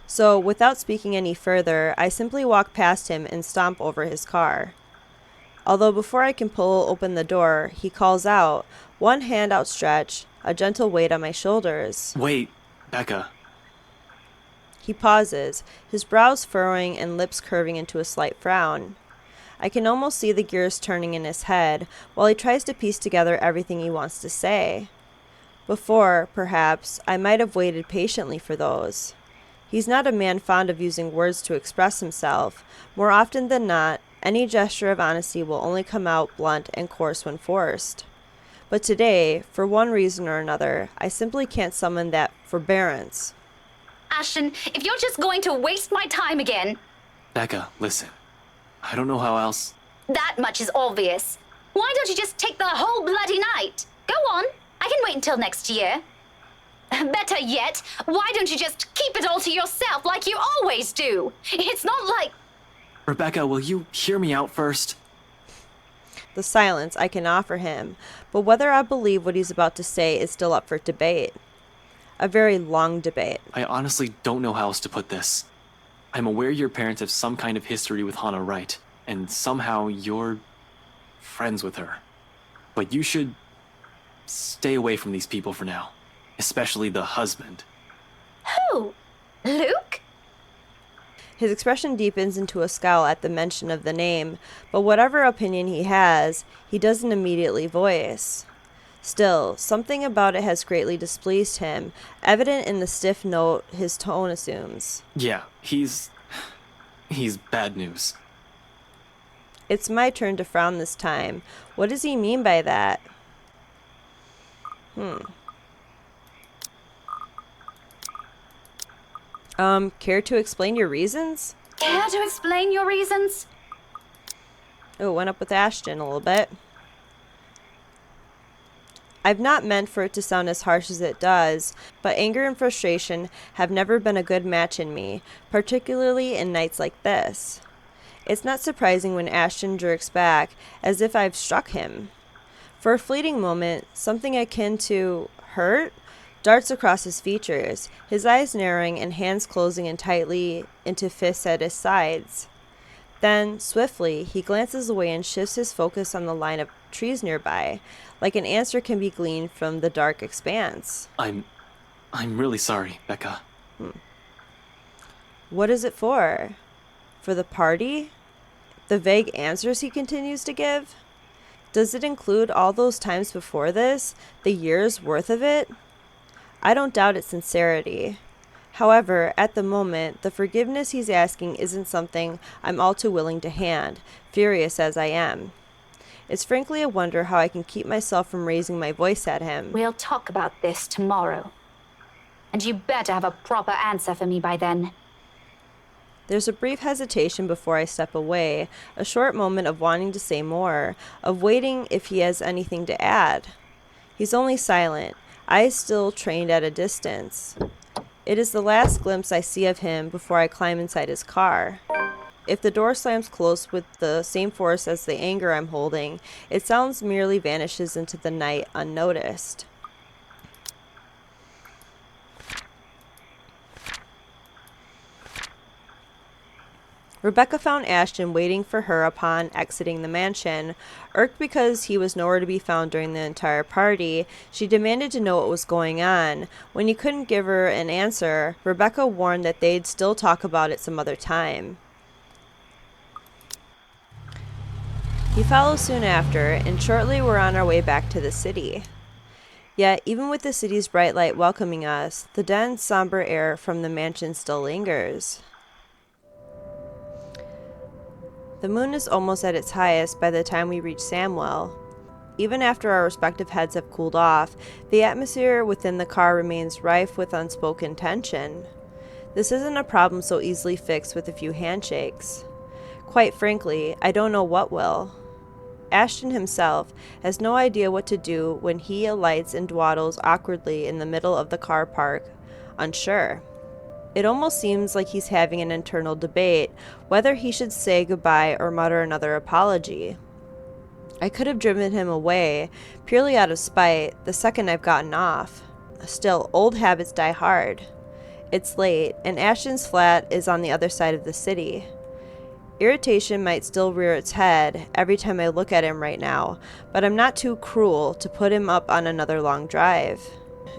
So, without speaking any further, I simply walk past him and stomp over his car. Although before I can pull open the door, he calls out, one hand outstretched, a gentle weight on my shoulders. Wait, Becca. He pauses, his brows furrowing and lips curving into a slight frown. I can almost see the gears turning in his head while he tries to piece together everything he wants to say. Before, perhaps, I might have waited patiently for those. He's not a man fond of using words to express himself. More often than not, any gesture of honesty will only come out blunt and coarse when forced. But today, for one reason or another, I simply can't summon that forbearance. Ashton, if you're just going to waste my time again... Becca, listen. I don't know how else. That much is obvious. Why don't you just take the whole bloody night? Go on. I can wait until next year. Better yet, why don't you just keep it all to yourself like you always do? It's not like... Rebecca, will you hear me out first? The silence I can offer him, but whether I believe what he's about to say is still up for debate. A very long debate. I honestly don't know how else to put this. I'm aware your parents have some kind of history with Hannah Wright, and somehow you're friends with her. But you should stay away from these people for now, especially the husband. Who? Luke? His expression deepens into a scowl at the mention of the name, but whatever opinion he has, he doesn't immediately voice. Still, something about it has greatly displeased him, evident in the stiff note his tone assumes. Yeah, he's bad news. It's my turn to frown this time. What does he mean by that? Care to explain your reasons? Care to explain your reasons? Oh, went up with Ashton a little bit. I've not meant for it to sound as harsh as it does, but anger and frustration have never been a good match in me, particularly in nights like this. It's not surprising when Ashton jerks back, as if I've struck him. For a fleeting moment, something akin to hurt darts across his features, his eyes narrowing and hands closing in tightly into fists at his sides. Then, swiftly, he glances away and shifts his focus on the line of trees nearby, like an answer can be gleaned from the dark expanse. I'm really sorry, Becca. What is it for? For the party? The vague answers he continues to give? Does it include all those times before this? The years worth of it? I don't doubt its sincerity. However, at the moment, the forgiveness he's asking isn't something I'm all too willing to hand, furious as I am. It's frankly a wonder how I can keep myself from raising my voice at him. We'll talk about this tomorrow. And you better have a proper answer for me by then. There's a brief hesitation before I step away, a short moment of wanting to say more, of waiting if he has anything to add. He's only silent, eyes still trained at a distance. It is the last glimpse I see of him before I climb inside his car. If the door slams close with the same force as the anger I'm holding, its sounds merely vanishes into the night unnoticed. Rebecca found Ashton waiting for her upon exiting the mansion. Irked because he was nowhere to be found during the entire party, she demanded to know what was going on. When he couldn't give her an answer, Rebecca warned that they'd still talk about it some other time. He follows soon after, and shortly we're on our way back to the city. Yet, even with the city's bright light welcoming us, the dense, somber air from the mansion still lingers. The moon is almost at its highest by the time we reach Samwell. Even after our respective heads have cooled off, the atmosphere within the car remains rife with unspoken tension. This isn't a problem so easily fixed with a few handshakes. Quite frankly, I don't know what will. Ashton himself has no idea what to do when he alights and dawdles awkwardly in the middle of the car park, unsure. It almost seems like he's having an internal debate whether he should say goodbye or mutter another apology. I could have driven him away, purely out of spite, the second I've gotten off. Still, old habits die hard. It's late, and Ashton's flat is on the other side of the city. Irritation might still rear its head every time I look at him right now, but I'm not too cruel to put him up on another long drive.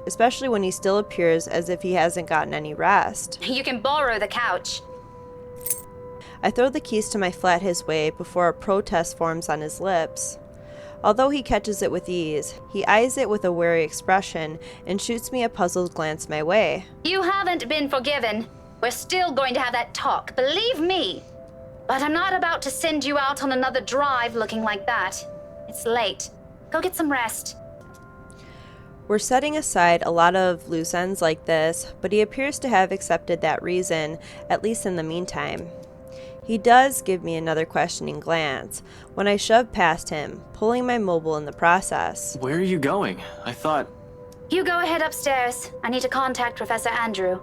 Especially when he still appears as if he hasn't gotten any rest. You can borrow the couch. I throw the keys to my flat his way before a protest forms on his lips. Although he catches it with ease, he eyes it with a wary expression and shoots me a puzzled glance my way. You haven't been forgiven. We're still going to have that talk, believe me. But I'm not about to send you out on another drive looking like that. It's late. Go get some rest. We're setting aside a lot of loose ends like this, but he appears to have accepted that reason, at least in the meantime. He does give me another questioning glance when I shove past him, pulling my mobile in the process. Where are you going? I thought... You go ahead upstairs. I need to contact Professor Andrew.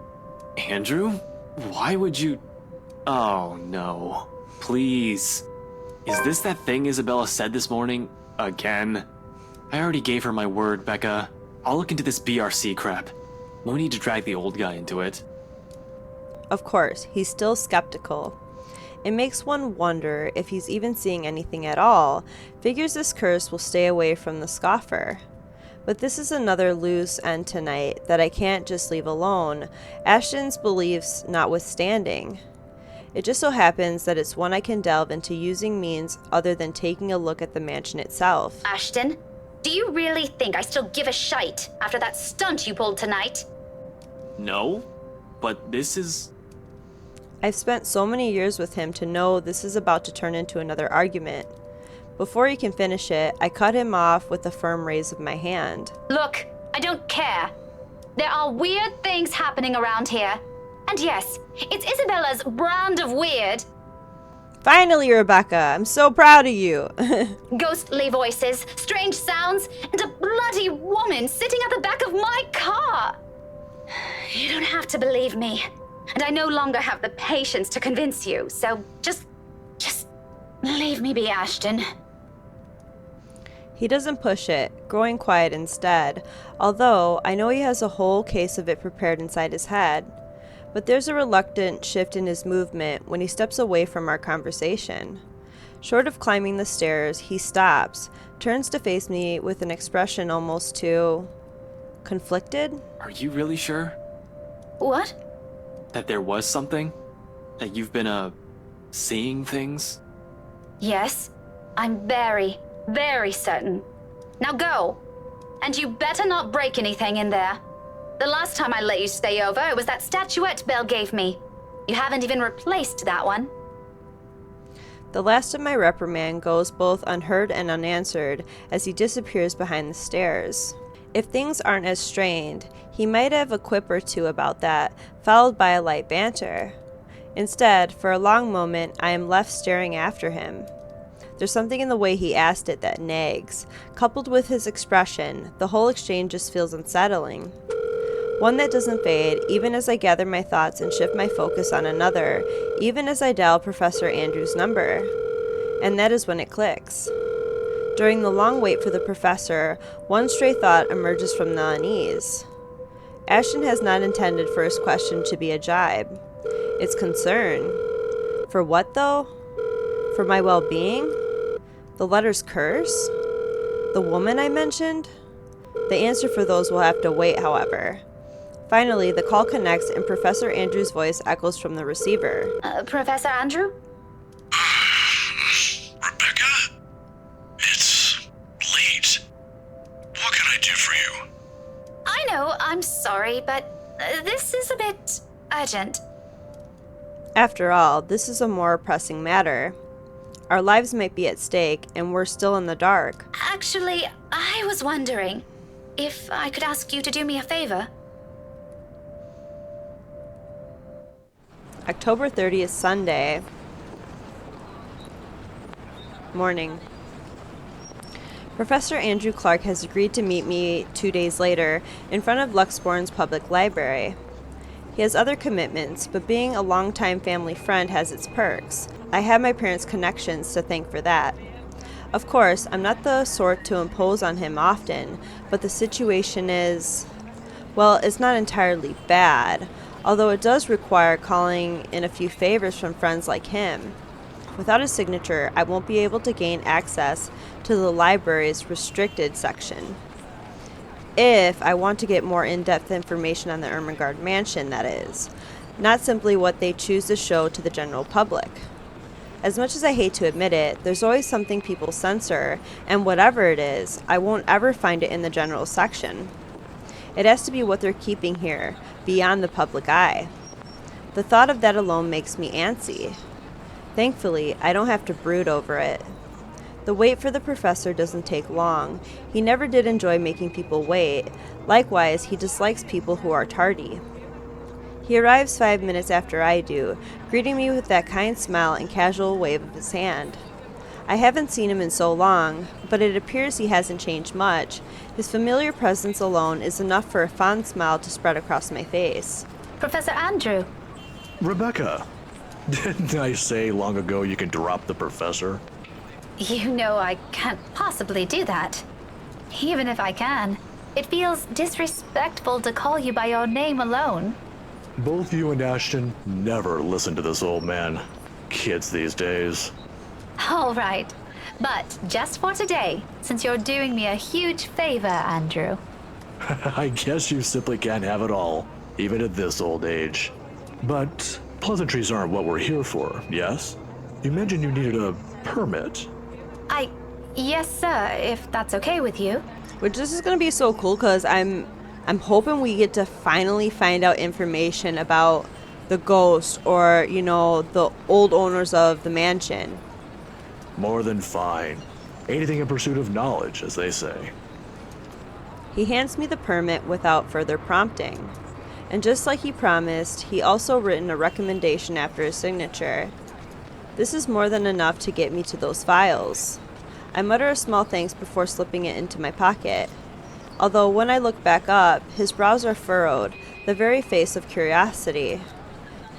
Andrew? Why would you... Oh, no. Please. Is this that thing Isabella said this morning? Again? I already gave her my word, Becca. I'll look into this BRC crap. No need to drag the old guy into it. Of course, he's still skeptical. It makes one wonder if he's even seeing anything at all, figures this curse will stay away from the scoffer. But this is another loose end tonight that I can't just leave alone, Ashton's beliefs notwithstanding. It just so happens that it's one I can delve into using means other than taking a look at the mansion itself. Ashton, do you really think I still give a shite after that stunt you pulled tonight? No, but this is... I've spent so many years with him to know this is about to turn into another argument. Before he can finish it, I cut him off with a firm raise of my hand. Look, I don't care. There are weird things happening around here. And yes, it's Isabella's brand of weird. Finally, Rebecca, I'm so proud of you. Ghostly voices, strange sounds, and a bloody woman sitting at the back of my car. You don't have to believe me. And I no longer have the patience to convince you, so just leave me be, Ashton. He doesn't push it, growing quiet instead, although I know he has a whole case of it prepared inside his head. But there's a reluctant shift in his movement when he steps away from our conversation. Short of climbing the stairs, he stops, turns to face me with an expression almost too conflicted. Are you really sure What? that there was something? That you've been, seeing things? Yes, I'm very, very certain. Now go. And you better not break anything in there. The last time I let you stay over, it was that statuette Belle gave me. You haven't even replaced that one. The last of my reprimand goes both unheard and unanswered as he disappears behind the stairs. If things aren't as strained, he might have a quip or two about that, followed by a light banter. Instead, for a long moment, I am left staring after him. There's something in the way he asked it that nags. Coupled with his expression, the whole exchange just feels unsettling. One that doesn't fade, even as I gather my thoughts and shift my focus on another, even as I dial Professor Andrews' number. And that is when it clicks. During the long wait for the professor, one stray thought emerges from the unease. Ashton has not intended for his question to be a jibe. It's concern. For what, though? For my well-being? The letter's curse? The woman I mentioned? The answer for those will have to wait, however. Finally, the call connects and Professor Andrews' voice echoes from the receiver. Professor Andrew? Rebecca? It's late. What can I do for you? I know, I'm sorry, but this is a bit urgent. After all, this is a more pressing matter. Our lives might be at stake, and we're still in the dark. Actually, I was wondering if I could ask you to do me a favor. October 30th, Sunday. Morning. Professor Andrew Clark has agreed to meet me 2 days later in front of Luxbourne's public library. He has other commitments, but being a longtime family friend has its perks. I have my parents' connections to thank for that. Of course, I'm not the sort to impose on him often, but the situation is, well, it's not entirely bad, although it does require calling in a few favors from friends like him. Without a signature, I won't be able to gain access to the library's restricted section. If I want to get more in-depth information on the Ermengarde mansion, that is. Not simply what they choose to show to the general public. As much as I hate to admit it, there's always something people censor, and whatever it is, I won't ever find it in the general section. It has to be what they're keeping here, beyond the public eye. The thought of that alone makes me antsy. Thankfully, I don't have to brood over it. The wait for the professor doesn't take long. He never did enjoy making people wait. Likewise, he dislikes people who are tardy. He arrives 5 minutes after I do, greeting me with that kind smile and casual wave of his hand. I haven't seen him in so long, but it appears he hasn't changed much. His familiar presence alone is enough for a fond smile to spread across my face. Professor Andrew. Rebecca, didn't I say long ago you can drop the professor? You know I can't possibly do that. Even if I can, it feels disrespectful to call you by your name alone. Both you and Ashton never listen to this old man. Kids these days. All right, but just for today, since you're doing me a huge favor, Andrew. I guess you simply can't have it all, even at this old age. But pleasantries aren't what we're here for, yes? You mentioned you needed a permit. Yes, sir, if that's okay with you. Which this is going to be so cool because I'm hoping we get to finally find out information about the ghost or, the old owners of the mansion. More than fine. Anything in pursuit of knowledge, as they say. He hands me the permit without further prompting. And just like he promised, he also written a recommendation after his signature. This is more than enough to get me to those files. I mutter a small thanks before slipping it into my pocket. Although when I look back up, his brows are furrowed, the very face of curiosity.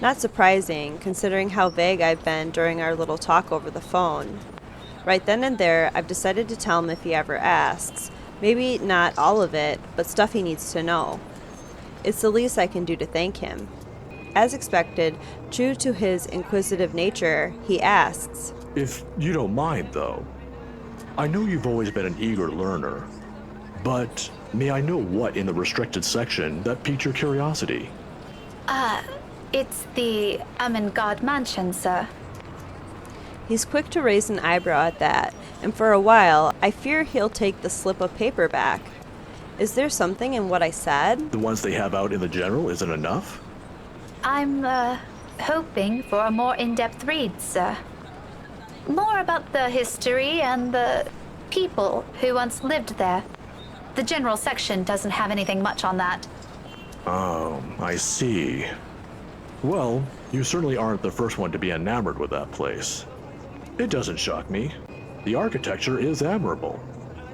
Not surprising, considering how vague I've been during our little talk over the phone. Right then and there, I've decided to tell him if he ever asks. Maybe not all of it, but stuff he needs to know. It's the least I can do to thank him. As expected, true to his inquisitive nature, he asks, If you don't mind, though, I know you've always been an eager learner, but may I know what in the restricted section that piqued your curiosity? It's the God Mansion, sir. He's quick to raise an eyebrow at that, and for a while, I fear he'll take the slip of paper back. Is there something in what I said? The ones they have out in the general isn't enough? I'm, hoping for a more in-depth read, sir. More about the history and the people who once lived there. The general section doesn't have anything much on that. Oh, I see. Well, you certainly aren't the first one to be enamored with that place. It doesn't shock me. The architecture is admirable,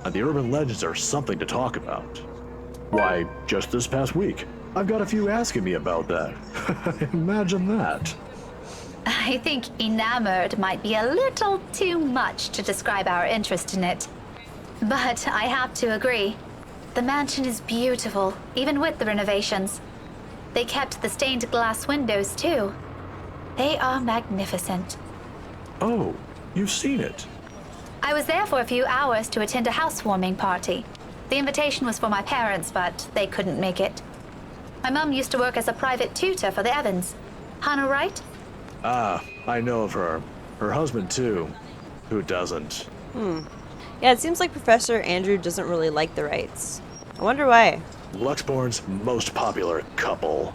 and the urban legends are something to talk about. Why, just this past week, I've got a few asking me about that. Imagine that. I think enamored might be a little too much to describe our interest in it. But I have to agree. The mansion is beautiful, even with the renovations. They kept the stained glass windows, too. They are magnificent. Oh, you've seen it. I was there for a few hours to attend a housewarming party. The invitation was for my parents, but they couldn't make it. My mum used to work as a private tutor for the Evans. Hannah Wright? Ah, I know of her. Her husband, too. Who doesn't? Yeah, it seems like Professor Andrew doesn't really like the Wrights. I wonder why. Luxborn's most popular couple.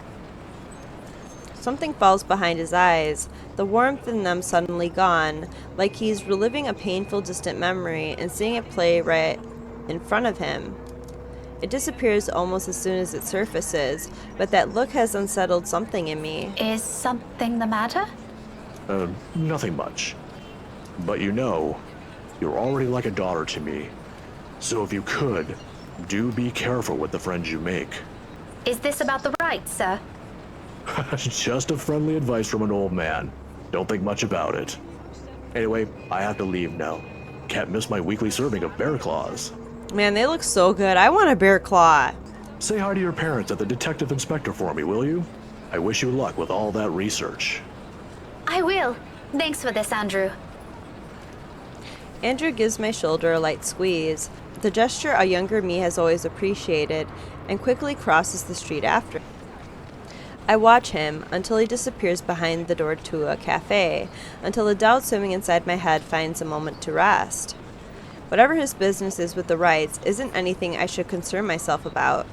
Something falls behind his eyes, the warmth in them suddenly gone, like he's reliving a painful distant memory and seeing it play right in front of him. It disappears almost as soon as it surfaces, but that look has unsettled something in me. Is something the matter? Nothing much. But you know, you're already like a daughter to me. So if you could, do be careful with the friends you make. Is this about the Wrights, sir? Just a friendly advice from an old man. Don't think much about it. Anyway, I have to leave now. Can't miss my weekly serving of bear claws. Man, they look so good. I want a bear claw. Say hi to your parents at the detective inspector for me, will you? I wish you luck with all that research. I will. Thanks for this, Andrew. Andrew gives my shoulder a light squeeze, the gesture a younger me has always appreciated, and quickly crosses the street after. I watch him until he disappears behind the door to a cafe, until the doubt swimming inside my head finds a moment to rest. Whatever his business is with the Wrights isn't anything I should concern myself about.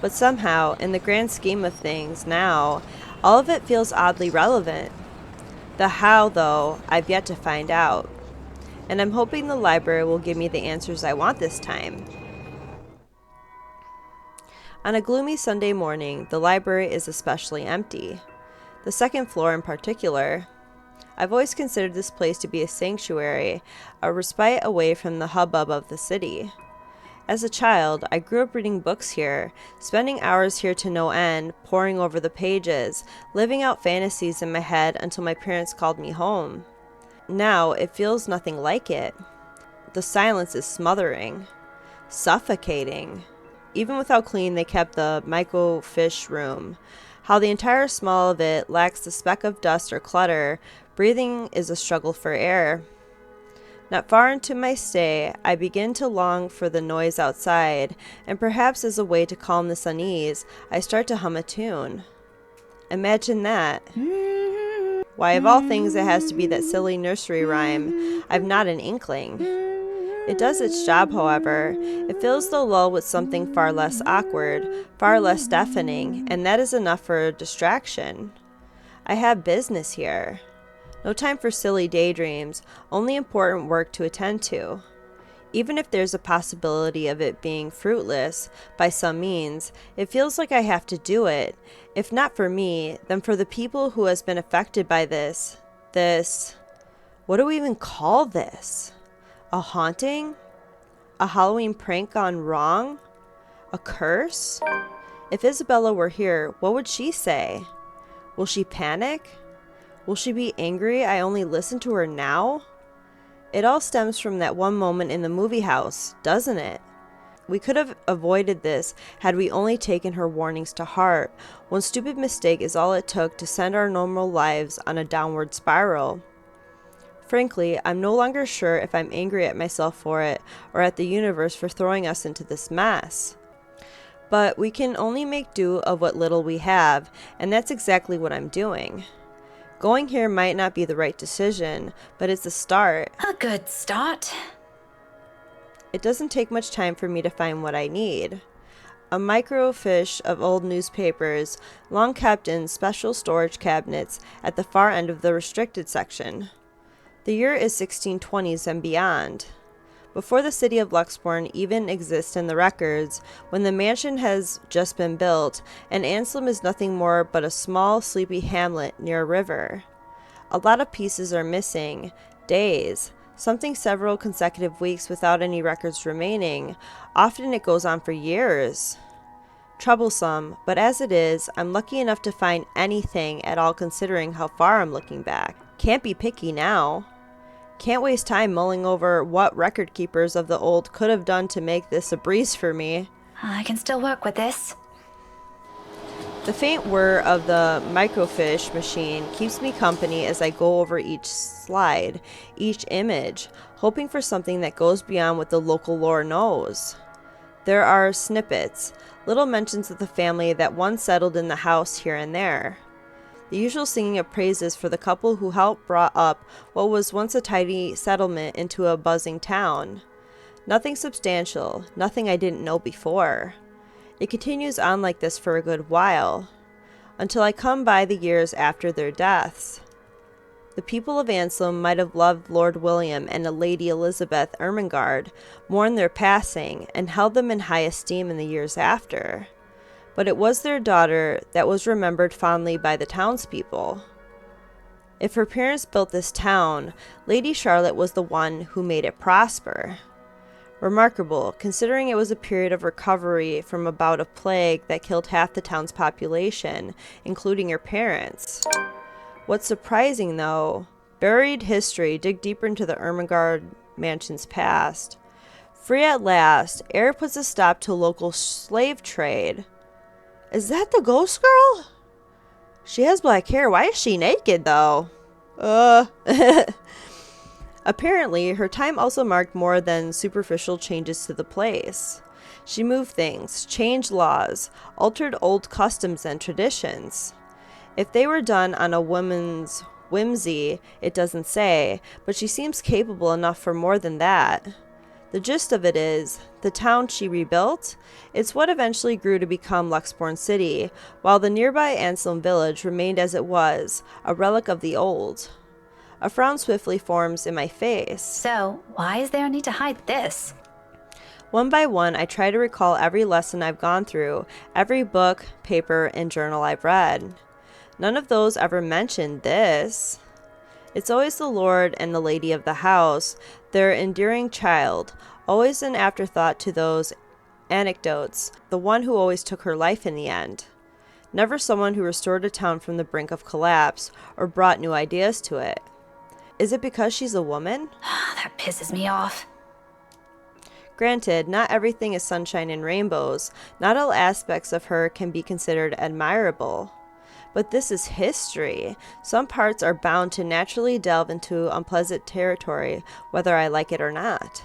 But somehow, in the grand scheme of things now, all of it feels oddly relevant. The how, though, I've yet to find out. And I'm hoping the library will give me the answers I want this time. On a gloomy Sunday morning, the library is especially empty. The second floor in particular. I've always considered this place to be a sanctuary, a respite away from the hubbub of the city. As a child, I grew up reading books here, spending hours here to no end, poring over the pages, living out fantasies in my head until my parents called me home. Now, it feels nothing like it. The silence is smothering, suffocating. Even with how clean they kept the microfiche room, how the entire smell of it lacks a speck of dust or clutter, breathing is a struggle for air. Not far into my stay, I begin to long for the noise outside, and perhaps as a way to calm this unease, I start to hum a tune. Imagine that. Why, of all things, it has to be that silly nursery rhyme. I've not an inkling. It does its job, however. It fills the lull with something far less awkward, far less deafening, and that is enough for a distraction. I have business here. No time for silly daydreams, only important work to attend to. Even if there's a possibility of it being fruitless by some means, it feels like I have to do it. If not for me, then for the people who has been affected by this, what do we even call this? A haunting? A Halloween prank gone wrong? A curse? If Isabella were here, what would she say? Will she panic? Will she be angry I only listen to her now? It all stems from that one moment in the movie house, doesn't it? We could have avoided this had we only taken her warnings to heart. One stupid mistake is all it took to send our normal lives on a downward spiral. Frankly, I'm no longer sure if I'm angry at myself for it or at the universe for throwing us into this mess. But we can only make do of what little we have, and that's exactly what I'm doing. Going here might not be the right decision, but it's a start. A good start. It doesn't take much time for me to find what I need. A microfiche of old newspapers, long kept in special storage cabinets at the far end of the restricted section. The year is 1620s and beyond. Before the city of Luxbourne even exists in the records, when the mansion has just been built, and Anselm is nothing more but a small, sleepy hamlet near a river. A lot of pieces are missing, days, something several consecutive weeks without any records remaining. Often it goes on for years. Troublesome, but as it is, I'm lucky enough to find anything at all considering how far I'm looking back. Can't be picky now. Can't waste time mulling over what record keepers of the old could have done to make this a breeze for me. I can still work with this. The faint whir of the microfiche machine keeps me company as I go over each slide, each image, hoping for something that goes beyond what the local lore knows. There are snippets, little mentions of the family that once settled in the house here and there. The usual singing of praises for the couple who helped brought up what was once a tidy settlement into a buzzing town. Nothing substantial, nothing I didn't know before. It continues on like this for a good while, until I come by the years after their deaths. The people of Anselm might have loved Lord William and a Lady Elizabeth Ermengarde, mourned their passing, and held them in high esteem in the years after. But it was their daughter that was remembered fondly by the townspeople. If her parents built this town, Lady Charlotte was the one who made it prosper. Remarkable, considering it was a period of recovery from a bout of plague that killed half the town's population, including her parents. What's surprising, though, buried history dig deeper into the Ermengarde mansion's past. Free at last, heir puts a stop to local slave trade. Is that the ghost girl? She has black hair. Why is she naked, though? Apparently, her time also marked more than superficial changes to the place. She moved things, changed laws, altered old customs and traditions. If they were done on a woman's whimsy, it doesn't say, but she seems capable enough for more than that. The gist of it is, the town she rebuilt, it's what eventually grew to become Luxbourne City, while the nearby Anselm village remained as it was, a relic of the old. A frown swiftly forms in my face. So, why is there a need to hide this? One by one, I try to recall every lesson I've gone through, every book, paper, and journal I've read. None of those ever mentioned this. It's always the lord and the lady of the house, their endearing child, always an afterthought to those anecdotes, the one who always took her life in the end. Never someone who restored a town from the brink of collapse or brought new ideas to it. Is it because she's a woman? That pisses me off. Granted, not everything is sunshine and rainbows. Not all aspects of her can be considered admirable. But this is history. Some parts are bound to naturally delve into unpleasant territory, whether I like it or not.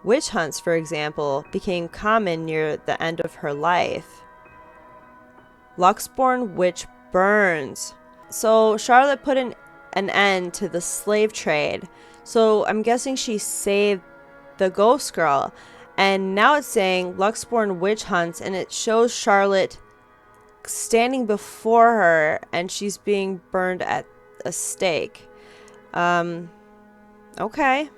Witch hunts, for example, became common near the end of her life. Luxbourne witch burns. So Charlotte put an end to the slave trade. So I'm guessing she saved the ghost girl. And now it's saying Luxbourne witch hunts, and it shows Charlotte standing before her and she's being burned at a stake. Okay.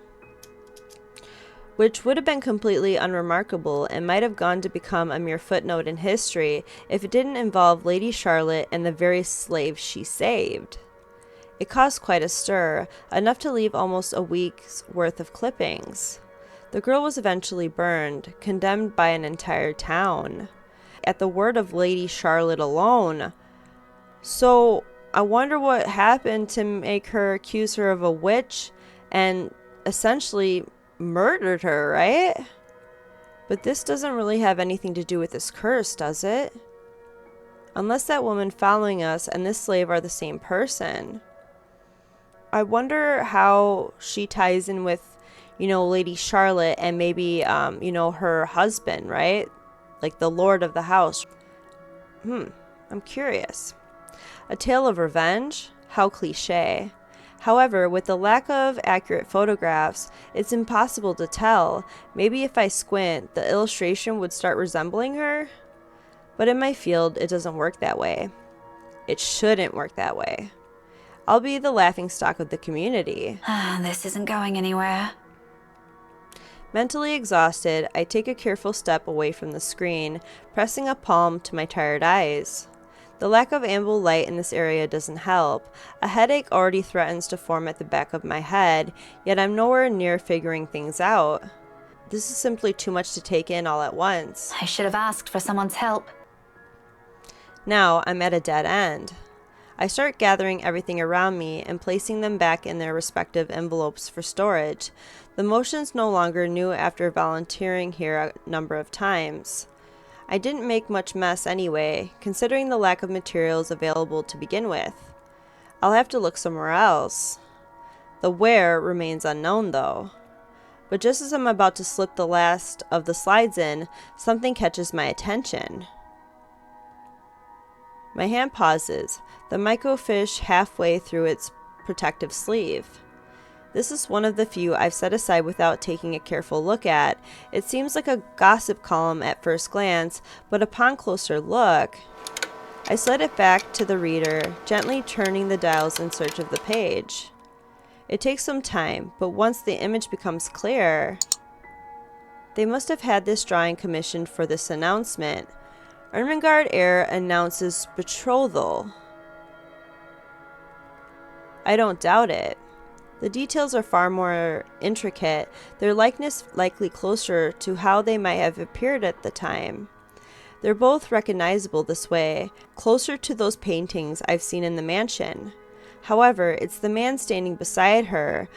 which would have been completely unremarkable and might have gone to become a mere footnote in history if it didn't involve Lady Charlotte and the very slaves she saved. It caused quite a stir, enough to leave almost a week's worth of clippings. The girl was eventually burned, condemned by an entire town. At the word of Lady Charlotte alone. So, I wonder what happened to make her accuse her of a witch and essentially murdered her, right? But this doesn't really have anything to do with this curse, does it? Unless that woman following us and this slave are the same person. I wonder how she ties in with, Lady Charlotte and maybe, her husband, right? Like the lord of the house. I'm curious. A tale of revenge? How cliche. However, with the lack of accurate photographs, it's impossible to tell. Maybe if I squint, the illustration would start resembling her? But in my field, it doesn't work that way. It shouldn't work that way. I'll be the laughingstock of the community. This isn't going anywhere. Mentally exhausted, I take a careful step away from the screen, pressing a palm to my tired eyes. The lack of ample light in this area doesn't help. A headache already threatens to form at the back of my head, yet I'm nowhere near figuring things out. This is simply too much to take in all at once. I should have asked for someone's help. Now I'm at a dead end. I start gathering everything around me and placing them back in their respective envelopes for storage. The motion's no longer new after volunteering here a number of times. I didn't make much mess anyway, considering the lack of materials available to begin with. I'll have to look somewhere else. The where remains unknown though. But just as I'm about to slip the last of the slides in, something catches my attention. My hand pauses, the microfiche halfway through its protective sleeve. This is one of the few I've set aside without taking a careful look at. It seems like a gossip column at first glance, but upon closer look, I slid it back to the reader, gently turning the dials in search of the page. It takes some time, but once the image becomes clear, they must have had this drawing commissioned for this announcement. Ermengarde heir announces betrothal. I don't doubt it. The details are far more intricate, their likeness likely closer to how they might have appeared at the time. They're both recognizable this way, closer to those paintings I've seen in the mansion. However, it's the man standing beside her,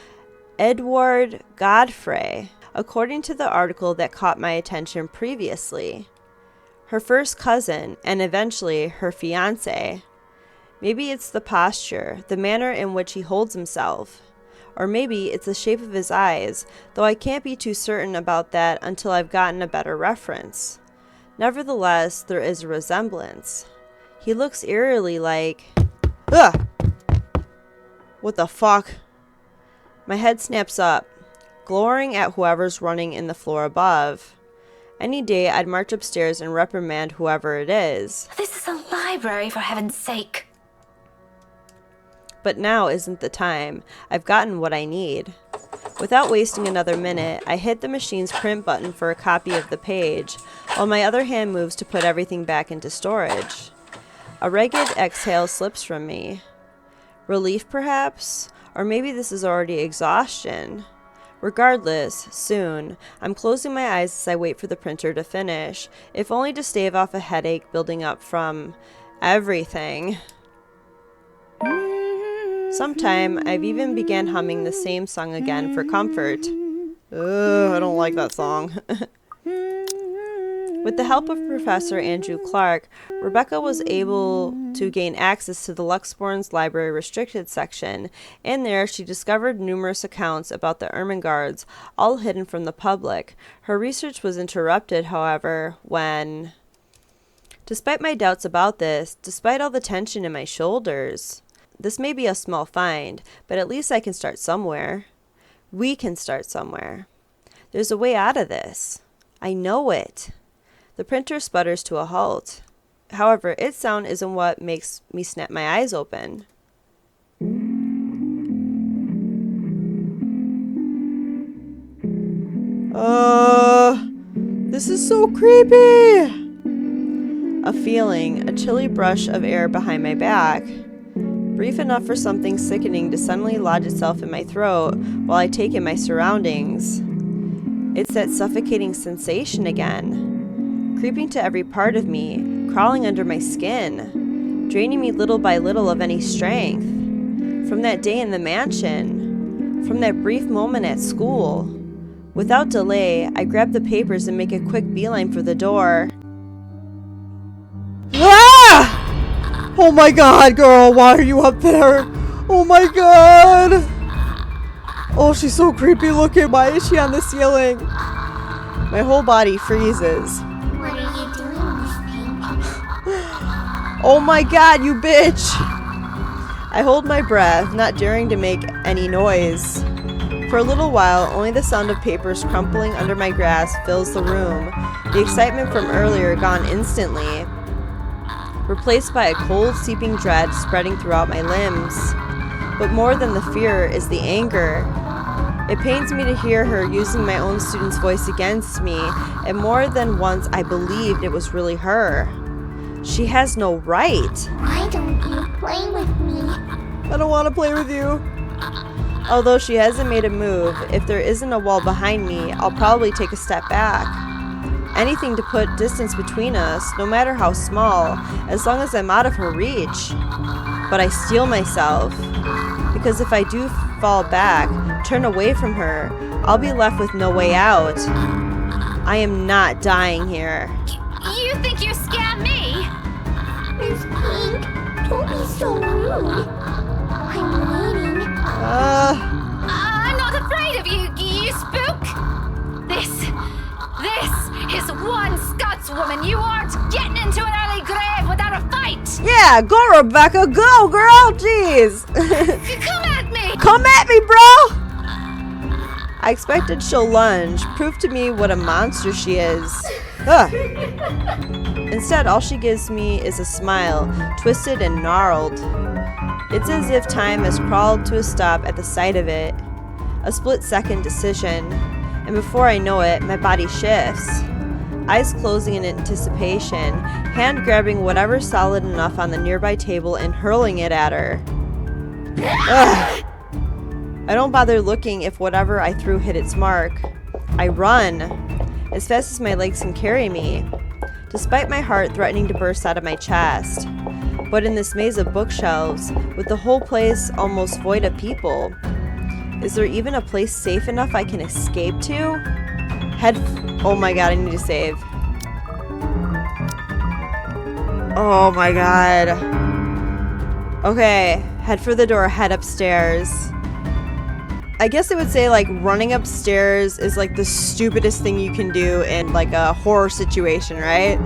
Edward Godfrey, according to the article that caught my attention previously. Her first cousin, and eventually her fiancé. Maybe it's the posture, the manner in which he holds himself. Or maybe it's the shape of his eyes, though I can't be too certain about that until I've gotten a better reference. Nevertheless, there is a resemblance. He looks eerily like... Ugh! What the fuck? My head snaps up, glowering at whoever's running in the floor above. Any day I'd march upstairs and reprimand whoever it is. This is a library, for heaven's sake. But now isn't the time. I've gotten what I need. Without wasting another minute, I hit the machine's print button for a copy of the page, while my other hand moves to put everything back into storage. A ragged exhale slips from me. Relief, perhaps? Or maybe this is already exhaustion. Regardless, soon, I'm closing my eyes as I wait for the printer to finish, if only to stave off a headache building up from everything. Sometime, I've even began humming the same song again for comfort. Ugh, I don't like that song. With the help of Professor Andrew Clark, Rebecca was able to gain access to the Luxborn's library restricted section, and there she discovered numerous accounts about the Ermengardes, all hidden from the public. Her research was interrupted, however, when... Despite my doubts about this, despite all the tension in my shoulders... This may be a small find, but at least I can start somewhere. We can start somewhere. There's a way out of this. I know it. The printer sputters to a halt. However, its sound isn't what makes me snap my eyes open. This is so creepy. A feeling, a chilly brush of air behind my back. Brief enough for something sickening to suddenly lodge itself in my throat while I take in my surroundings. It's that suffocating sensation again, creeping to every part of me, crawling under my skin, draining me little by little of any strength. From that day in the mansion, from that brief moment at school. Without delay, I grab the papers and make a quick beeline for the door. Ah! Oh my god, girl, why are you up there? Oh my god! Oh, she's so creepy looking. Why is she on the ceiling? My whole body freezes. What are you doing, Miss Pink? Oh my god, you bitch! I hold my breath, not daring to make any noise. For a little while, only the sound of papers crumpling under my grasp fills the room, the excitement from earlier gone instantly, replaced by a cold, seeping dread spreading throughout my limbs. But more than the fear is the anger. It pains me to hear her using my own student's voice against me, and more than once I believed it was really her. She has no right. Why don't you play with me? I don't want to play with you. Although she hasn't made a move, if there isn't a wall behind me, I'll probably take a step back. Anything to put distance between us, no matter how small, as long as I'm out of her reach. But I steel myself, because if I do fall back, turn away from her, I'll be left with no way out. I am not dying here. You think you scam me? Miss Pink, don't be so rude. I'm waiting. I'm not afraid of you, you spook. This is one Scotswoman. You aren't getting into an early grave without a fight. Yeah, go Rebecca, go girl, jeez. Come at me. Come at me, bro. I expected she'll lunge, prove to me what a monster she is. Ugh. Instead, all she gives me is a smile, twisted and gnarled. It's as if time has crawled to a stop at the sight of it. A split-second decision, and before I know it, my body shifts. Eyes closing in anticipation, hand grabbing whatever's solid enough on the nearby table and hurling it at her. Ugh. I don't bother looking if whatever I threw hit its mark. I run, as fast as my legs can carry me, despite my heart threatening to burst out of my chest. But in this maze of bookshelves, with the whole place almost void of people, is there even a place safe enough I can escape to? Oh my god, I need to save. Oh my god. Okay, head for the door, head upstairs. I guess I would say like running upstairs is like the stupidest thing you can do in like a horror situation, right?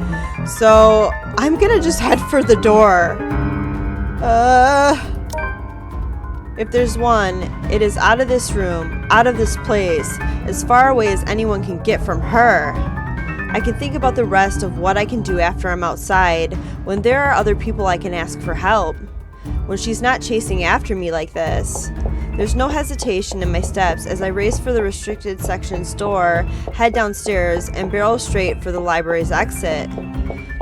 So I'm gonna just head for the door. If there's one, it is out of this room, out of this place, as far away as anyone can get from her. I can think about the rest of what I can do after I'm outside, when there are other people I can ask for help. When she's not chasing after me like this. There's no hesitation in my steps as I race for the restricted section's door, head downstairs, and barrel straight for the library's exit.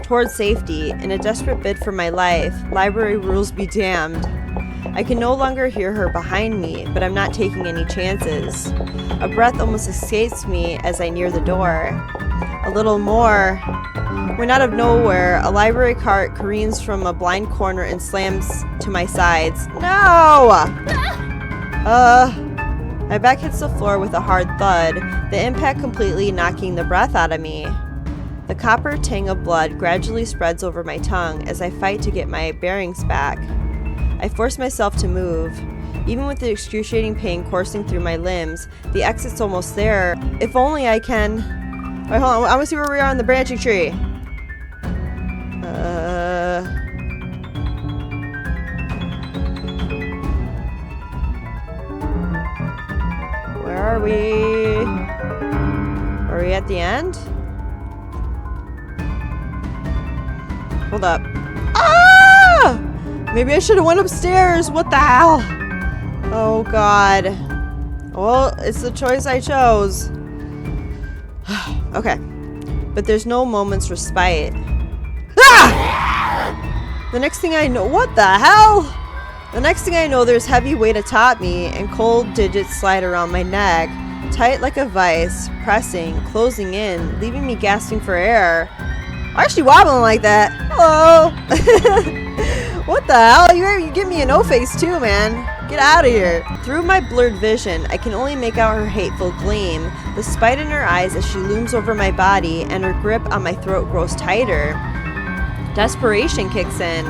Towards safety, in a desperate bid for my life, library rules be damned. I can no longer hear her behind me, but I'm not taking any chances. A breath almost escapes me as I near the door. A little more. When out of nowhere, a library cart careens from a blind corner and slams to my sides. No! My back hits the floor with a hard thud, the impact completely knocking the breath out of me. The copper tang of blood gradually spreads over my tongue as I fight to get my bearings back. I force myself to move. Even with the excruciating pain coursing through my limbs, the exit's almost there. If only I can... Alright, hold on. I want to see where we are on the branching tree. Where are we? Are we at the end? Hold up. Ah! Maybe I should have went upstairs. What the hell? Oh, God. Well, it's the choice I chose. Okay. But there's no moment's respite. Ah! The next thing I know, what the hell? The next thing I know, there's heavy weight atop me and cold digits slide around my neck, tight like a vice, pressing, closing in, leaving me gasping for air. Why is she wobbling like that? Hello? What the hell? You give me an O-face too, man. Get out of here. Through my blurred vision, I can only make out her hateful gleam, the spite in her eyes as she looms over my body, and her grip on my throat grows tighter. Desperation kicks in.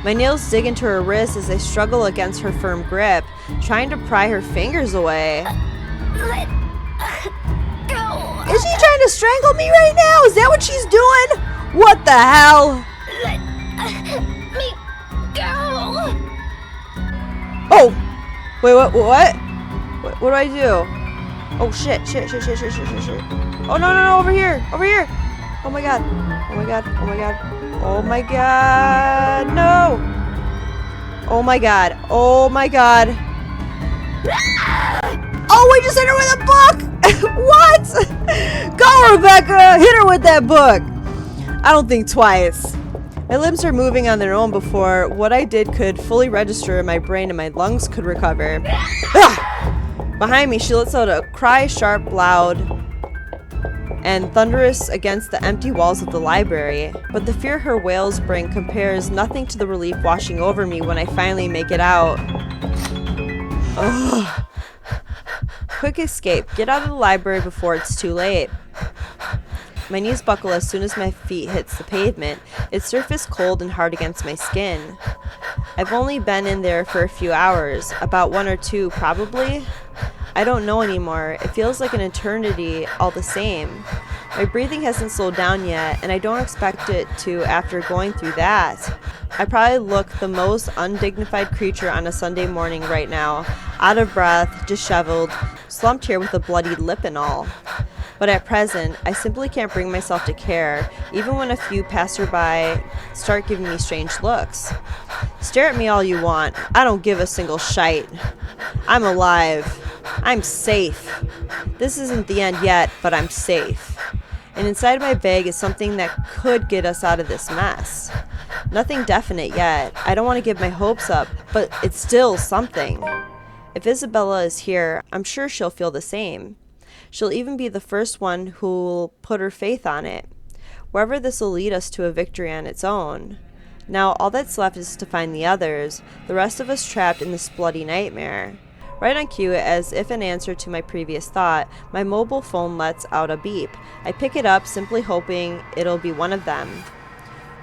My nails dig into her wrist as I struggle against her firm grip, trying to pry her fingers away. Let go. Is she trying to strangle me right now? Is that what she's doing? What the hell? Let me go. Oh! Wait, what? What do I do? Oh, shit. Oh, no, over here. Oh my god. No! Oh my god. Oh, I just hit her with a book! What? Go, Rebecca! Hit her with that book! I don't think twice. My limbs are moving on their own before what I did could fully register in my brain and my lungs could recover. Behind me, she lets out a cry, sharp, loud, and thunderous against the empty walls of the library. But the fear her wails bring compares nothing to the relief washing over me when I finally make it out. Ugh. Quick escape. Get out of the library before it's too late. My knees buckle as soon as my feet hits the pavement, its surface cold and hard against my skin. I've only been in there for a few hours, about 1 or 2 probably. I don't know anymore. It feels like an eternity all the same. My breathing hasn't slowed down yet, and I don't expect it to after going through that. I probably look the most undignified creature on a Sunday morning right now, out of breath, disheveled, slumped here with a bloodied lip and all. But at present, I simply can't bring myself to care, even when a few passerby start giving me strange looks. Stare at me all you want. I don't give a single shite. I'm alive. I'm safe. This isn't the end yet, but I'm safe. And inside my bag is something that could get us out of this mess. Nothing definite yet. I don't want to give my hopes up, but it's still something. If Isabella is here, I'm sure she'll feel the same. She'll even be the first one who'll put her faith on it. Wherever this will lead us to a victory on its own. Now all that's left is to find the others, the rest of us trapped in this bloody nightmare. Right on cue, as if in answer to my previous thought, my mobile phone lets out a beep. I pick it up, simply hoping it'll be one of them.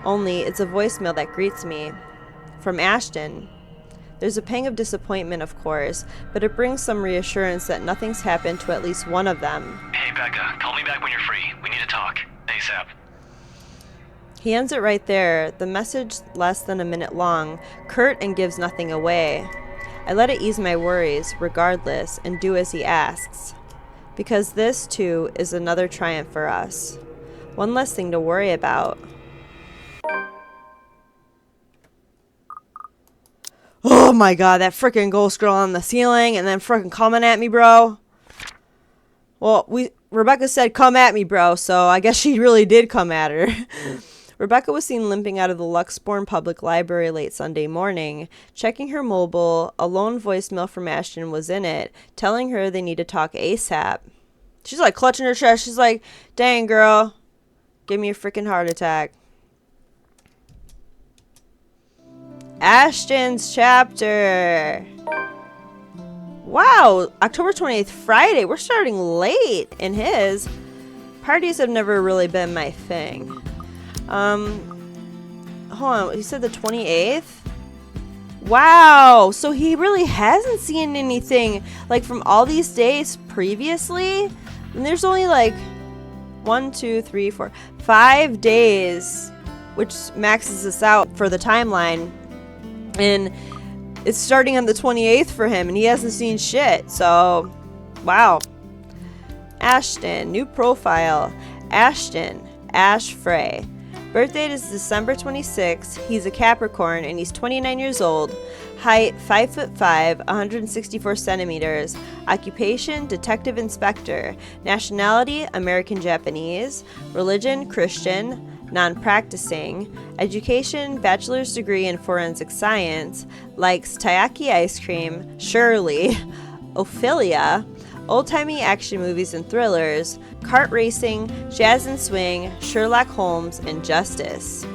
Only it's a voicemail that greets me. From Ashton. There's a pang of disappointment, of course, but it brings some reassurance that nothing's happened to at least one of them. Hey, Becca, call me back when you're free. We need to talk. ASAP. He ends it right there, the message less than a minute long, curt and gives nothing away. I let it ease my worries, regardless, and do as he asks. Because this, too, is another triumph for us. One less thing to worry about. Oh my god, that frickin' ghost girl on the ceiling and then frickin' coming at me, bro. Well, Rebecca said come at me, bro, so I guess she really did come at her. Rebecca was seen limping out of the Luxbourne Public Library late Sunday morning. Checking her mobile, a lone voicemail from Ashton was in it, telling her they need to talk ASAP. She's like clutching her chest. She's like, dang, girl, give me a freaking heart attack. Ashton's chapter. Wow, October 28th, Friday. We're starting late in his. Parties have never really been my thing. Hold on, he said the 28th? Wow, so he really hasn't seen anything like from all these days previously? And there's only like 1, 2, 3, 4, 5 days, which maxes us out for the timeline. And it's starting on the 28th for him, and he hasn't seen shit. So, wow. Ashton, new profile. Ashton, Ash Frey. Birth date is December 26th. He's a Capricorn, and he's 29 years old. Height 5'5", 164 centimeters. Occupation detective inspector. Nationality American Japanese. Religion Christian. Non-practicing. Education bachelor's degree in forensic science. Likes taiyaki ice cream. Shirley. Ophelia. Old-timey action movies and thrillers. Kart racing. Jazz and swing. Sherlock Holmes and justice.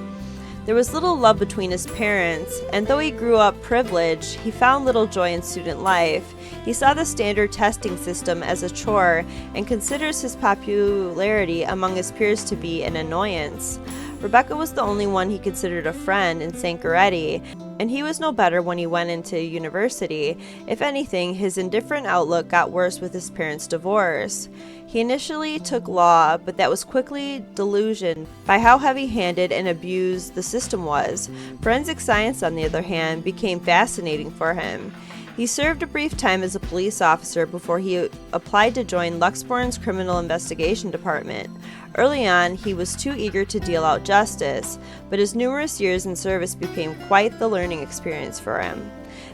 There was little love between his parents, and though he grew up privileged, he found little joy in student life. He saw the standard testing system as a chore and considers his popularity among his peers to be an annoyance. Rebecca was the only one he considered a friend in Sankaretti, and he was no better when he went into university. If anything, his indifferent outlook got worse with his parents' divorce. He initially took law, but that was quickly delusioned by how heavy-handed and abused the system was. Forensic science, on the other hand, became fascinating for him. He served a brief time as a police officer before he applied to join Luxborn's Criminal Investigation Department. Early on, he was too eager to deal out justice, but his numerous years in service became quite the learning experience for him.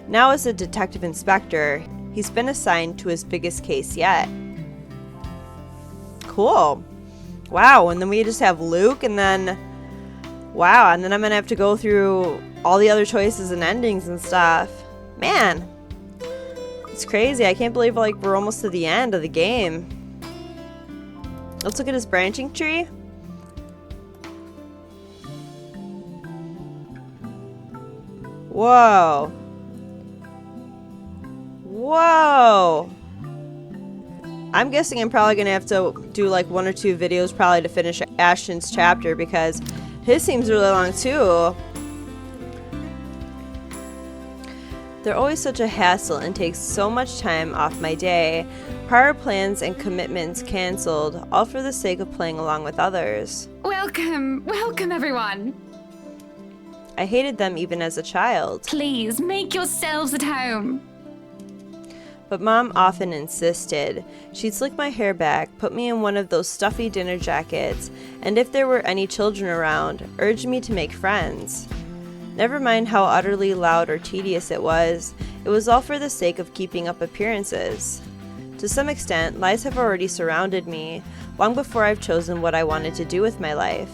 Now as a detective inspector, he's been assigned to his biggest case yet. Cool. Wow, and then we just have Luke, and then... Wow, and then I'm gonna have to go through all the other choices and endings and stuff. Man, it's crazy. I can't believe we're almost to the end of the game. Let's look at his branching tree. Whoa. Whoa. I'm guessing I'm probably gonna have to do like 1 or 2 videos probably to finish Ashton's chapter because his seems really long too. They're always such a hassle and takes so much time off my day. Prior plans and commitments canceled, all for the sake of playing along with others. Welcome everyone. I hated them even as a child. Please, make yourselves at home. But Mom often insisted. She'd slick my hair back, put me in one of those stuffy dinner jackets, and if there were any children around, urged me to make friends. Never mind how utterly loud or tedious it was all for the sake of keeping up appearances. To some extent, lies have already surrounded me, long before I've chosen what I wanted to do with my life.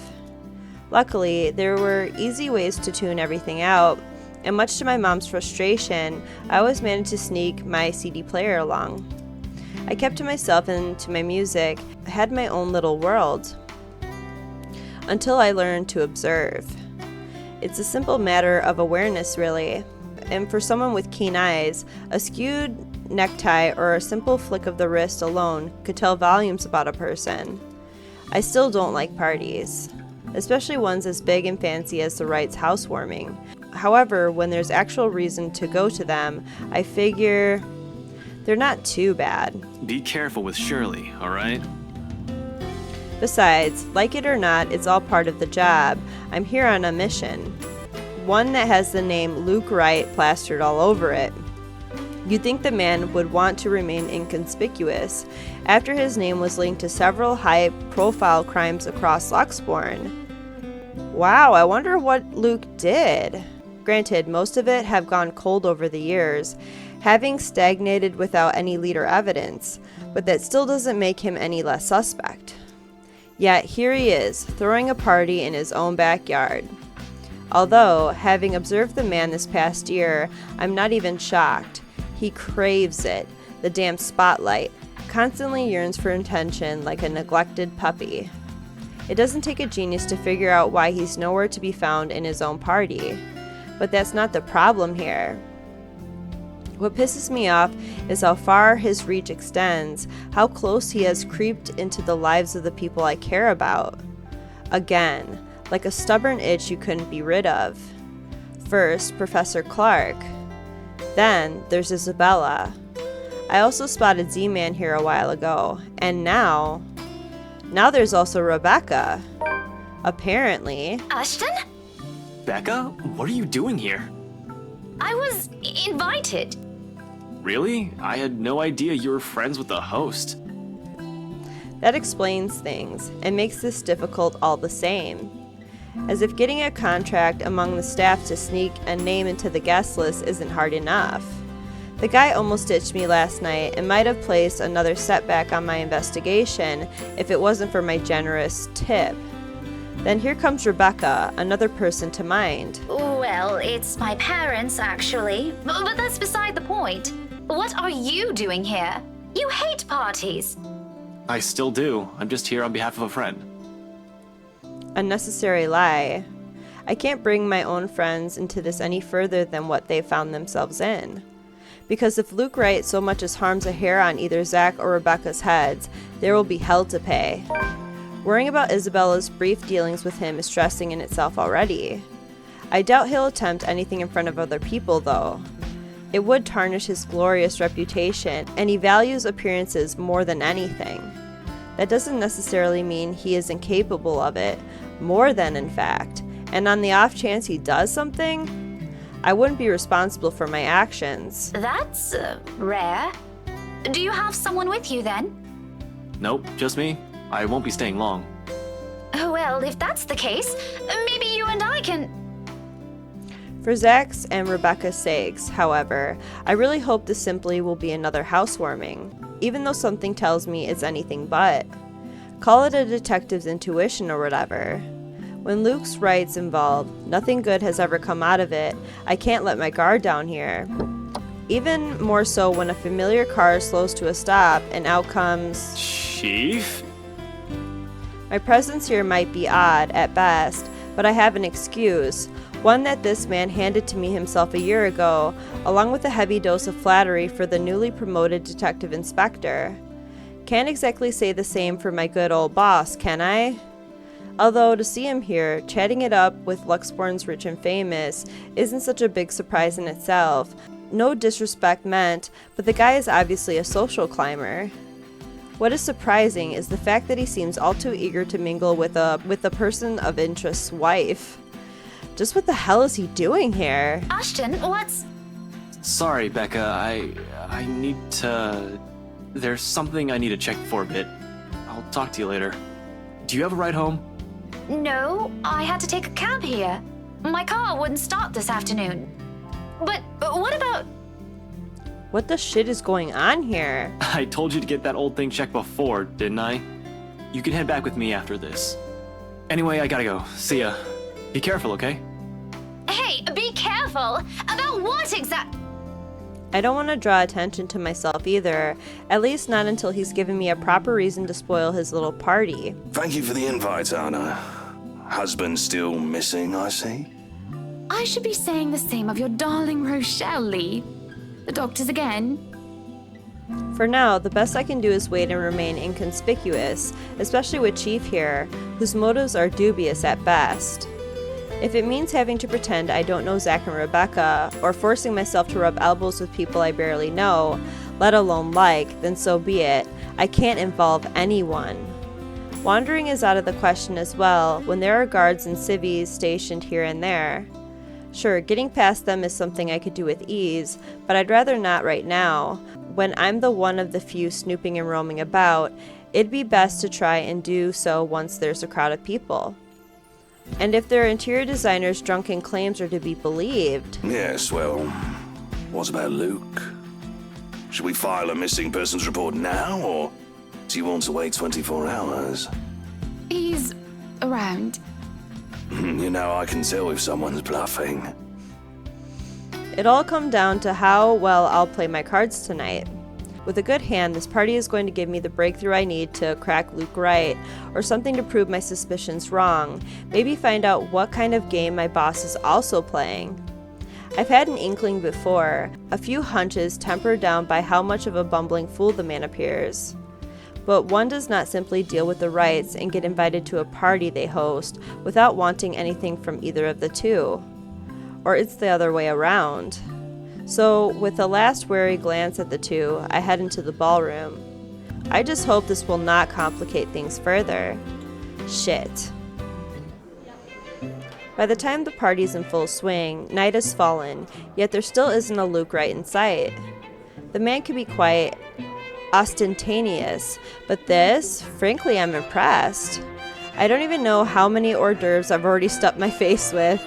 Luckily, there were easy ways to tune everything out, and much to my mom's frustration, I always managed to sneak my CD player along. I kept to myself and to my music. I had my own little world. Until I learned to observe. It's a simple matter of awareness, really. And for someone with keen eyes, a skewed necktie or a simple flick of the wrist alone could tell volumes about a person. I still don't like parties, especially ones as big and fancy as the Wrights' housewarming. However, when there's actual reason to go to them, I figure they're not too bad. Be careful with Shirley, alright? Besides, like it or not, it's all part of the job. I'm here on a mission. One that has the name Luke Wright plastered all over it. You'd think the man would want to remain inconspicuous, after his name was linked to several high-profile crimes across Luxborn. Wow, I wonder what Luke did. Granted, most of it have gone cold over the years, having stagnated without any lead or evidence, but that still doesn't make him any less suspect. Yet here he is, throwing a party in his own backyard. Although, having observed the man this past year, I'm not even shocked. He craves it, the damn spotlight, constantly yearns for attention like a neglected puppy. It doesn't take a genius to figure out why he's nowhere to be found in his own party. But that's not the problem here. What pisses me off is how far his reach extends, how close he has creeped into the lives of the people I care about. Again, like a stubborn itch you couldn't be rid of. First, Professor Clark. Then, there's Isabella. I also spotted Z-Man here a while ago, and now there's also Rebecca. Apparently. Ashton? Becca, what are you doing here? I was invited. Really? I had no idea you were friends with the host. That explains things, and makes this difficult all the same. As if getting a contract among the staff to sneak a name into the guest list isn't hard enough. The guy almost ditched me last night and might have placed another setback on my investigation if it wasn't for my generous tip. Then here comes Rebecca, another person to mind. Well, it's my parents, actually. But that's beside the point. What are you doing here? You hate parties. I still do. I'm just here on behalf of a friend. Unnecessary lie. I can't bring my own friends into this any further than what they found themselves in. Because if Luke Wright so much as harms a hair on either Zach or Rebecca's heads, there will be hell to pay. Worrying about Isabella's brief dealings with him is stressing in itself already. I doubt he'll attempt anything in front of other people, though. It would tarnish his glorious reputation, and he values appearances more than anything. That doesn't necessarily mean he is incapable of it, more than in fact, and on the off chance he does something, I wouldn't be responsible for my actions. That's rare. Do you have someone with you then? Nope, just me. I won't be staying long. Well, if that's the case, maybe you and I can... For Zach's and Rebecca's sakes, however, I really hope this simply will be another housewarming, even though something tells me it's anything but. Call it a detective's intuition or whatever. When Luke Wright's involved, nothing good has ever come out of it. I can't let my guard down here. Even more so when a familiar car slows to a stop and out comes... Chief? My presence here might be odd at best, but I have an excuse. One that this man handed to me himself a year ago, along with a heavy dose of flattery for the newly promoted detective inspector. Can't exactly say the same for my good old boss, can I? Although to see him here, chatting it up with Luxborn's rich and famous, isn't such a big surprise in itself. No disrespect meant, but the guy is obviously a social climber. What is surprising is the fact that he seems all too eager to mingle with a person of interest's wife. Just what the hell is he doing here? Ashton, what's... Sorry, Becca. I need to... There's something I need to check for a bit. I'll talk to you later. Do you have a ride home? No, I had to take a cab here. My car wouldn't start this afternoon. But what about... What the shit is going on here? I told you to get that old thing checked before, didn't I? You can head back with me after this. Anyway, I gotta go. See ya. Be careful, okay? Hey, be careful! About what exact... I don't want to draw attention to myself either, at least not until he's given me a proper reason to spoil his little party. Thank you for the invite, Anna. Husband still missing, I see? I should be saying the same of your darling Roshelle, Lee. The doctors again? For now, the best I can do is wait and remain inconspicuous, especially with Chief here, whose motives are dubious at best. If it means having to pretend I don't know Zach and Rebecca, or forcing myself to rub elbows with people I barely know, let alone like, then so be it. I can't involve anyone. Wandering is out of the question as well, when there are guards and civvies stationed here and there. Sure, getting past them is something I could do with ease, but I'd rather not right now. When I'm the one of the few snooping and roaming about, it'd be best to try and do so once there's a crowd of people. And if their interior designer's drunken claims are to be believed... Yes, well, what about Luke? Should we file a missing persons report now, or do you want to wait 24 hours? He's around. You know, I can tell if someone's bluffing. It all come down to how well I'll play my cards tonight. With a good hand, this party is going to give me the breakthrough I need to crack Luke Wright, or something to prove my suspicions wrong, maybe find out what kind of game my boss is also playing. I've had an inkling before, a few hunches tempered down by how much of a bumbling fool the man appears. But one does not simply deal with the Wrights and get invited to a party they host without wanting anything from either of the two. Or it's the other way around. So, with a last wary glance at the two, I head into the ballroom. I just hope this will not complicate things further. Shit. By the time the party's in full swing, night has fallen, yet there still isn't a Luke Wright in sight. The man could be quite ostentatious, but this, frankly, I'm impressed. I don't even know how many hors d'oeuvres I've already stuffed my face with.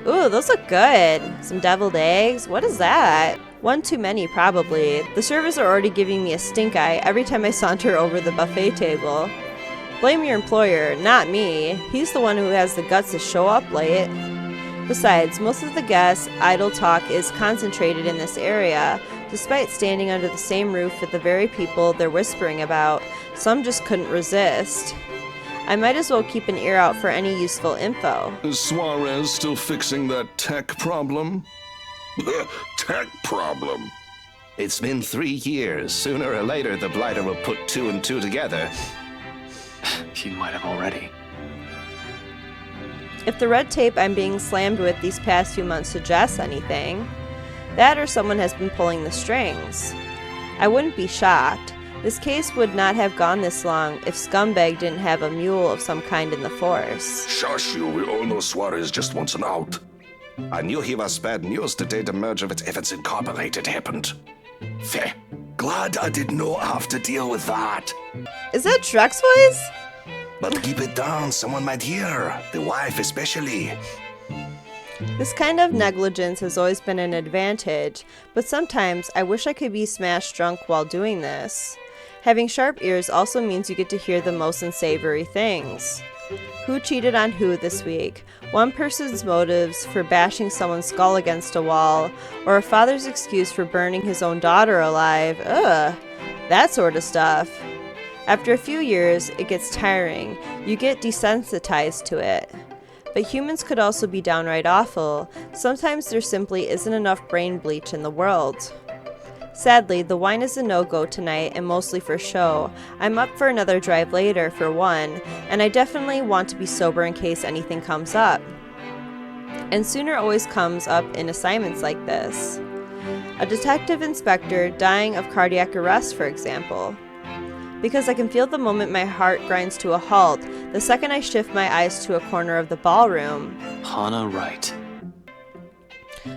Ooh, those look good. Some deviled eggs. What is that? One too many, probably. The servers are already giving me a stink eye every time I saunter over the buffet table. Blame your employer, not me. He's the one who has the guts to show up late. Besides, most of the guests' idle talk is concentrated in this area. Despite standing under the same roof with the very people they're whispering about, some just couldn't resist. I might as well keep an ear out for any useful info. Is Suarez still fixing that tech problem? Tech problem? It's been 3 years. Sooner or later, the Blighter will put 2 and 2 together. He might have already. If the red tape I'm being slammed with these past few months suggests anything, that or someone has been pulling the strings. I wouldn't be shocked. This case would not have gone this long if Scumbag didn't have a mule of some kind in the force. Shush you, we all know Suarez just wants an out. I knew he was bad news the day the merger with Evans Incorporated happened. Feh, glad I did not have to deal with that. Is that Shrek's voice? But keep it down, someone might hear. The wife especially. This kind of negligence has always been an advantage, but sometimes I wish I could be smashed drunk while doing this. Having sharp ears also means you get to hear the most unsavory things. Who cheated on who this week? One person's motives for bashing someone's skull against a wall, or a father's excuse for burning his own daughter alive. Ugh, that sort of stuff. After a few years, it gets tiring. You get desensitized to it. But humans could also be downright awful. Sometimes there simply isn't enough brain bleach in the world. Sadly, the wine is a no-go tonight and mostly for show. I'm up for another drive later, for one, and I definitely want to be sober in case anything comes up. And sooner always comes up in assignments like this. A detective inspector dying of cardiac arrest, for example. Because I can feel the moment my heart grinds to a halt, the second I shift my eyes to a corner of the ballroom. Hannah Wright.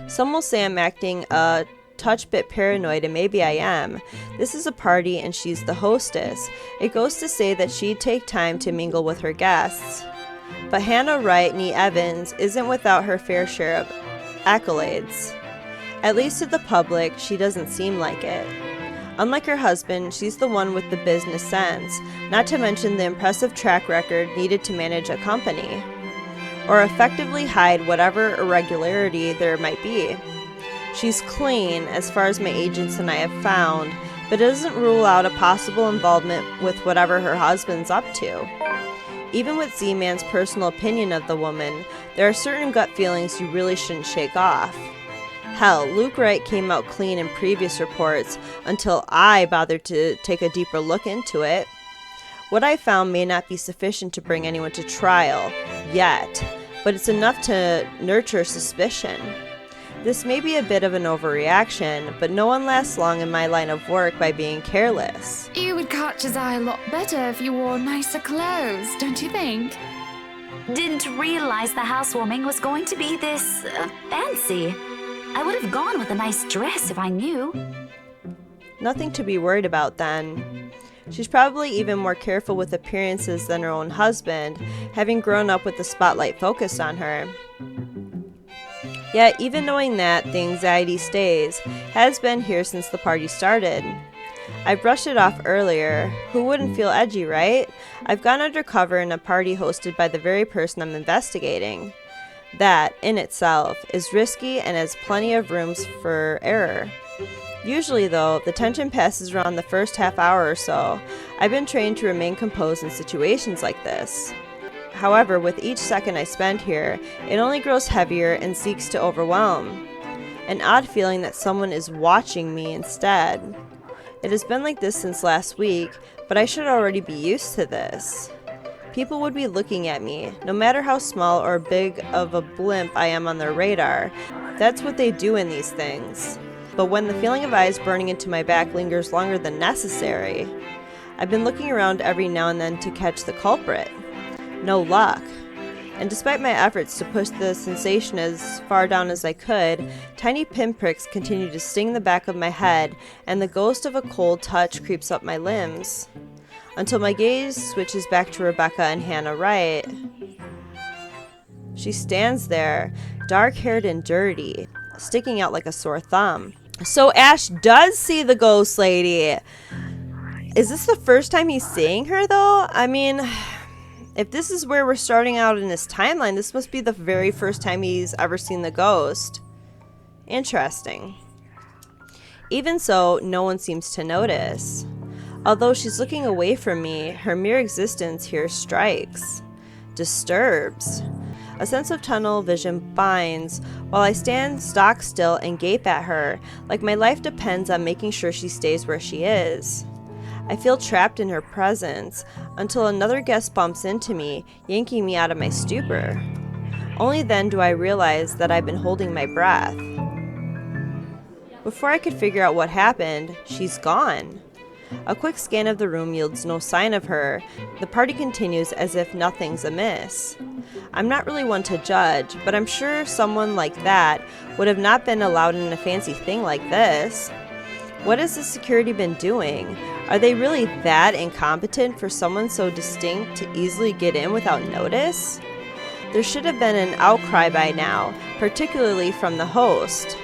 Some will say I'm acting a touch bit paranoid, and maybe I am. This is a party and she's the hostess. It goes to say that she'd take time to mingle with her guests. But Hannah Wright, nee Evans, isn't without her fair share of accolades. At least to the public, she doesn't seem like it. Unlike her husband, she's the one with the business sense, not to mention the impressive track record needed to manage a company, or effectively hide whatever irregularity there might be. She's clean, as far as my agents and I have found, but it doesn't rule out a possible involvement with whatever her husband's up to. Even with Z-Man's personal opinion of the woman, there are certain gut feelings you really shouldn't shake off. Hell, Luke Wright came out clean in previous reports until I bothered to take a deeper look into it. What I found may not be sufficient to bring anyone to trial, yet, but it's enough to nurture suspicion. This may be a bit of an overreaction, but no one lasts long in my line of work by being careless. You would catch his eye a lot better if you wore nicer clothes, don't you think? Didn't realize the housewarming was going to be this fancy. I would have gone with a nice dress if I knew. Nothing to be worried about then. She's probably even more careful with appearances than her own husband, having grown up with the spotlight focused on her. Yet, even knowing that, the anxiety stays, has been here since the party started. I brushed it off earlier. Who wouldn't feel edgy, right? I've gone undercover in a party hosted by the very person I'm investigating. That, in itself, is risky and has plenty of rooms for error. Usually, though, the tension passes around the first half hour or so. I've been trained to remain composed in situations like this. However, with each second I spend here, it only grows heavier and seeks to overwhelm. An odd feeling that someone is watching me instead. It has been like this since last week, but I should already be used to this. People would be looking at me, no matter how small or big of a blimp I am on their radar. That's what they do in these things. But when the feeling of eyes burning into my back lingers longer than necessary, I've been looking around every now and then to catch the culprit. No luck. And despite my efforts to push the sensation as far down as I could, tiny pinpricks continue to sting the back of my head, and the ghost of a cold touch creeps up my limbs. until my gaze switches back to Rebecca and Hannah Wright. She stands there, dark-haired and dirty, sticking out like a sore thumb. So Ash does see the ghost lady. Is this the first time he's seeing her, though? I mean, if this is where we're starting out in his timeline, this must be the very first time he's ever seen the ghost. Interesting. Even so, no one seems to notice. Although she's looking away from me, her mere existence here strikes, disturbs. A sense of tunnel vision binds while I stand stock still and gape at her, like my life depends on making sure she stays where she is. I feel trapped in her presence until another guest bumps into me, yanking me out of my stupor. Only then do I realize that I've been holding my breath. Before I could figure out what happened, she's gone. A quick scan of the room yields no sign of her. The party continues as if nothing's amiss. I'm not really one to judge, but I'm sure someone like that would have not been allowed in a fancy thing like this. What has the security been doing? Are they really that incompetent for someone so distinct to easily get in without notice? There should have been an outcry by now, particularly from the host.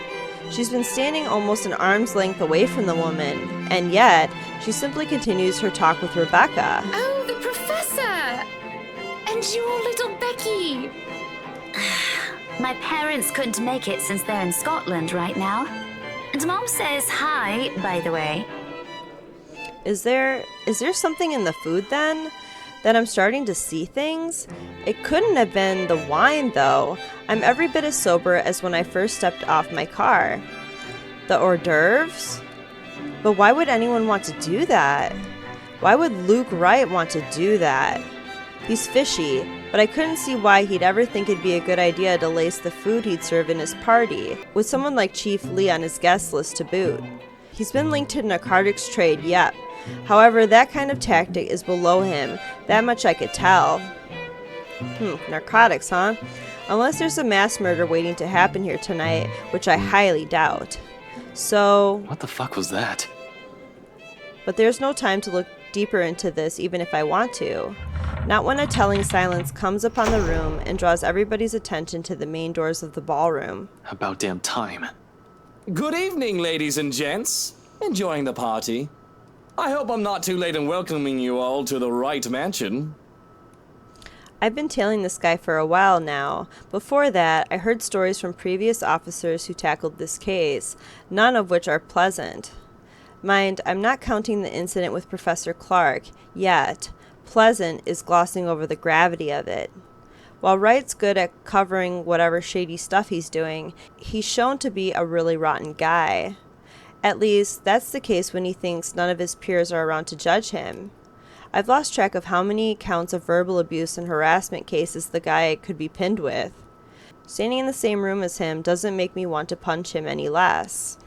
She's been standing almost an arm's length away from the woman, and yet she simply continues her talk with Rebecca. Oh, the professor! And your little Becky! My parents couldn't make it since they're in Scotland right now. And Mom says hi, by the way. Is there something in the food then? That I'm starting to see things? It couldn't have been the wine though. I'm every bit as sober as when I first stepped off my car. The hors d'oeuvres? But why would anyone want to do that? Why would Luke Wright want to do that? He's fishy, but I couldn't see why he'd ever think it'd be a good idea to lace the food he'd serve in his party, with someone like Chief Lee on his guest list to boot. He's been linked to narcotics trade, yep. However, that kind of tactic is below him, that much I could tell. Narcotics, huh? Unless there's a mass murder waiting to happen here tonight, which I highly doubt. So... What the fuck was that? But there's no time to look deeper into this even if I want to. Not when a telling silence comes upon the room and draws everybody's attention to the main doors of the ballroom. About damn time. Good evening, ladies and gents. Enjoying the party? I hope I'm not too late in welcoming you all to the Wright Mansion. I've been tailing this guy for a while now. Before that, I heard stories from previous officers who tackled this case, none of which are pleasant. Mind, I'm not counting the incident with Professor Clark, yet. Pleasant is glossing over the gravity of it. While Wright's good at covering whatever shady stuff he's doing, he's shown to be a really rotten guy. At least, that's the case when he thinks none of his peers are around to judge him. I've lost track of how many counts of verbal abuse and harassment cases the guy could be pinned with. Standing in the same room as him doesn't make me want to punch him any less.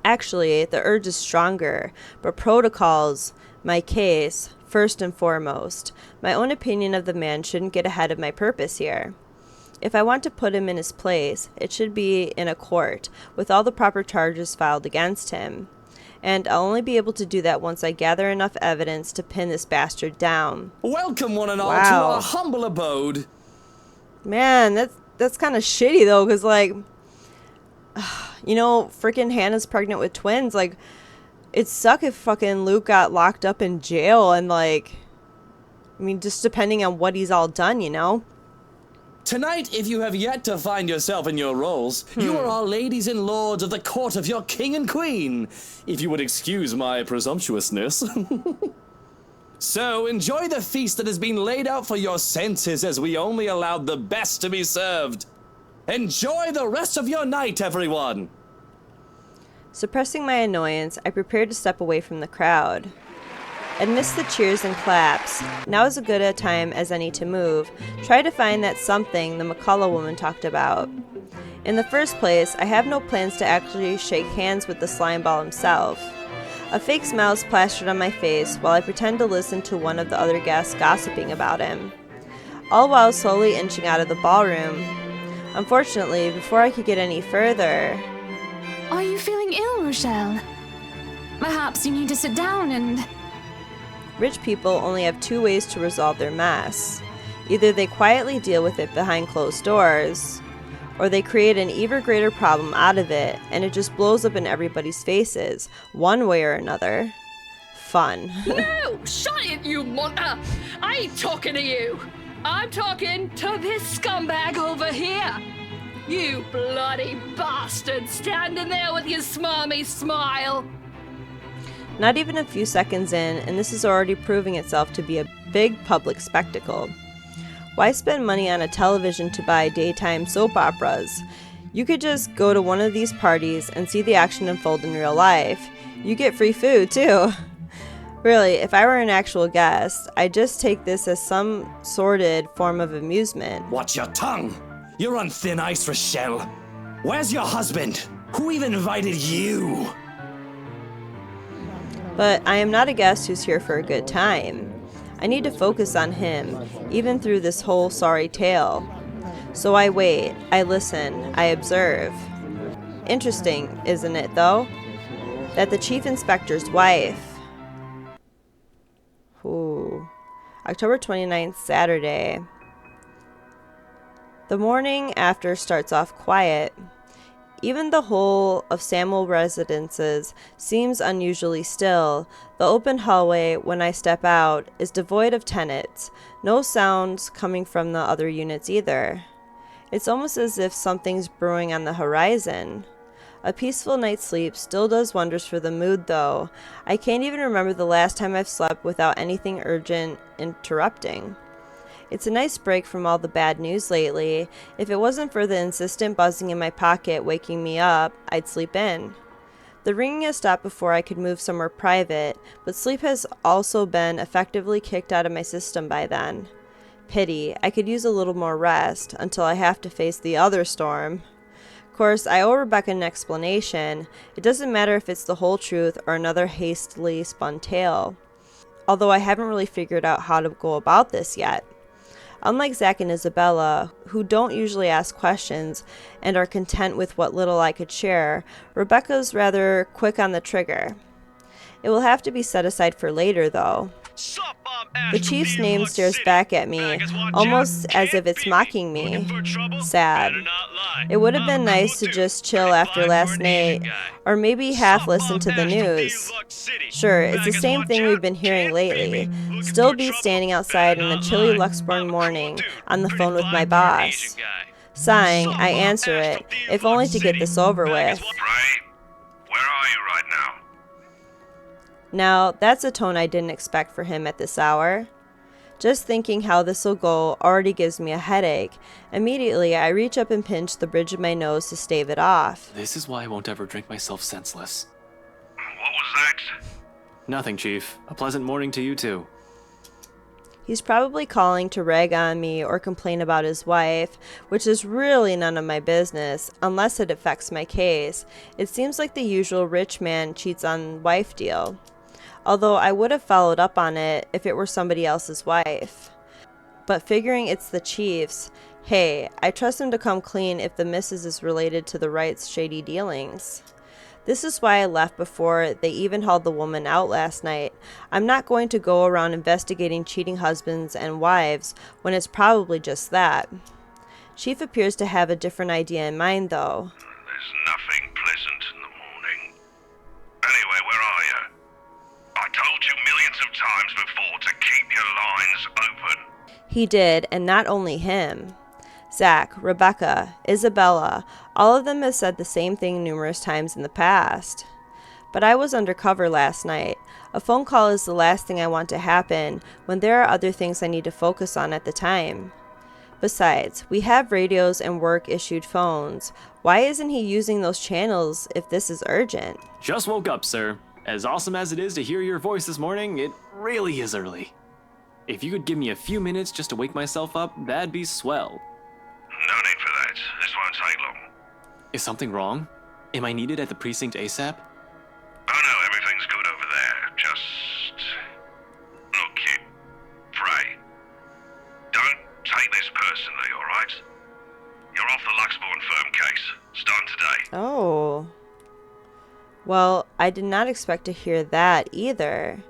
Actually, the urge is stronger, but protocols, my case, first and foremost. My own opinion of the man shouldn't get ahead of my purpose here. If I want to put him in his place, it should be in a court, with all the proper charges filed against him. And I'll only be able to do that once I gather enough evidence to pin this bastard down. Welcome one and all Wow. to our humble abode. Man, that's kind of shitty though, because like, you know, freaking Hannah's pregnant with twins. Like, it'd suck if fucking Luke got locked up in jail and like, I mean, just depending on what he's all done, you know? Tonight, if you have yet to find yourself in your roles, you are all ladies and lords of the court of your king and queen, if you would excuse my presumptuousness. So, enjoy the feast that has been laid out for your senses as we only allowed the best to be served. Enjoy the rest of your night, everyone! Suppressing my annoyance, I prepared to step away from the crowd. Amidst the cheers and claps, now is as good a time as any to move. Try to find that something the McCullough woman talked about. In the first place, I have no plans to actually shake hands with the slimeball himself. A fake smile is plastered on my face while I pretend to listen to one of the other guests gossiping about him, all while slowly inching out of the ballroom. Unfortunately, before I could get any further... Are you feeling ill, Roshelle? Perhaps you need to sit down and... Rich people only have two ways to resolve their mess. Either they quietly deal with it behind closed doors, or they create an even greater problem out of it, and it just blows up in everybody's faces, one way or another. Fun. No! Shut it, you monster! I ain't talking to you! I'm talking to this scumbag over here! You bloody bastard standing there with your smarmy smile! Not even a few seconds in, and this is already proving itself to be a big public spectacle. Why spend money on a television to buy daytime soap operas? You could just go to one of these parties and see the action unfold in real life. You get free food, too. Really, if I were an actual guest, I'd just take this as some sordid form of amusement. Watch your tongue! You're on thin ice, Roshelle. Where's your husband? Who even invited you? But I am not a guest who's here for a good time. I need to focus on him, even through this whole sorry tale. So I wait, I listen, I observe. Interesting, isn't it, though? That the chief inspector's wife... Ooh. October 29th, Saturday. The morning after starts off quiet. Even the whole of Samuel Residences seems unusually still. The open hallway, when I step out, is devoid of tenants. No sounds coming from the other units either. It's almost as if something's brewing on the horizon. A peaceful night's sleep still does wonders for the mood, though. I can't even remember the last time I've slept without anything urgent interrupting. It's a nice break from all the bad news lately. If it wasn't for the insistent buzzing in my pocket waking me up, I'd sleep in. The ringing has stopped before I could move somewhere private, but sleep has also been effectively kicked out of my system by then. Pity, I could use a little more rest until I have to face the other storm. Of course, I owe Rebecca an explanation. It doesn't matter if it's the whole truth or another hastily spun tale. Although I haven't really figured out how to go about this yet. Unlike Zach and Isabella, who don't usually ask questions and are content with what little I could share, Rebecca's rather quick on the trigger. It will have to be set aside for later, though. The chief's name stares back at me, almost as if it's mocking me. Sad. It would have been nice to just chill after last night, or maybe half listen to the news. Sure, it's the same thing we've been hearing lately. Still be standing outside in a chilly Luxembourg morning, on the phone with my boss. Sighing, I answer it, if only to get this over with. Where are you right now? Now, that's a tone I didn't expect for him at this hour. Just thinking how this'll go already gives me a headache. Immediately, I reach up and pinch the bridge of my nose to stave it off. This is why I won't ever drink myself senseless. What was that? Nothing, Chief. A pleasant morning to you, too. He's probably calling to rag on me or complain about his wife, which is really none of my business, unless it affects my case. It seems like the usual rich man cheats on wife deal. Although I would have followed up on it if it were somebody else's wife. But figuring it's the chief's, hey, I trust him to come clean if the missus is related to the Wright's shady dealings. This is why I left before they even hauled the woman out last night. I'm not going to go around investigating cheating husbands and wives when it's probably just that. Chief appears to have a different idea in mind, though. There's nothing pleasant in the morning. Anyway, where are you? I told you millions of times before to keep your lines open. He did, and not only him. Zach, Rebecca, Isabella, all of them have said the same thing numerous times in the past. But I was undercover last night. A phone call is the last thing I want to happen when there are other things I need to focus on at the time. Besides, we have radios and work-issued phones. Why isn't he using those channels if this is urgent? Just woke up, sir. As awesome as it is to hear your voice this morning, it really is early. If you could give me a few minutes just to wake myself up, that'd be swell. No need for that. This won't take long. Is something wrong? Am I needed at the precinct ASAP? Oh no, everything's good over there. Just... Look, kid. Pray. Don't take this personally, alright? You're off the Luxembourg firm case. Starting today. Oh. Well, I did not expect to hear that either.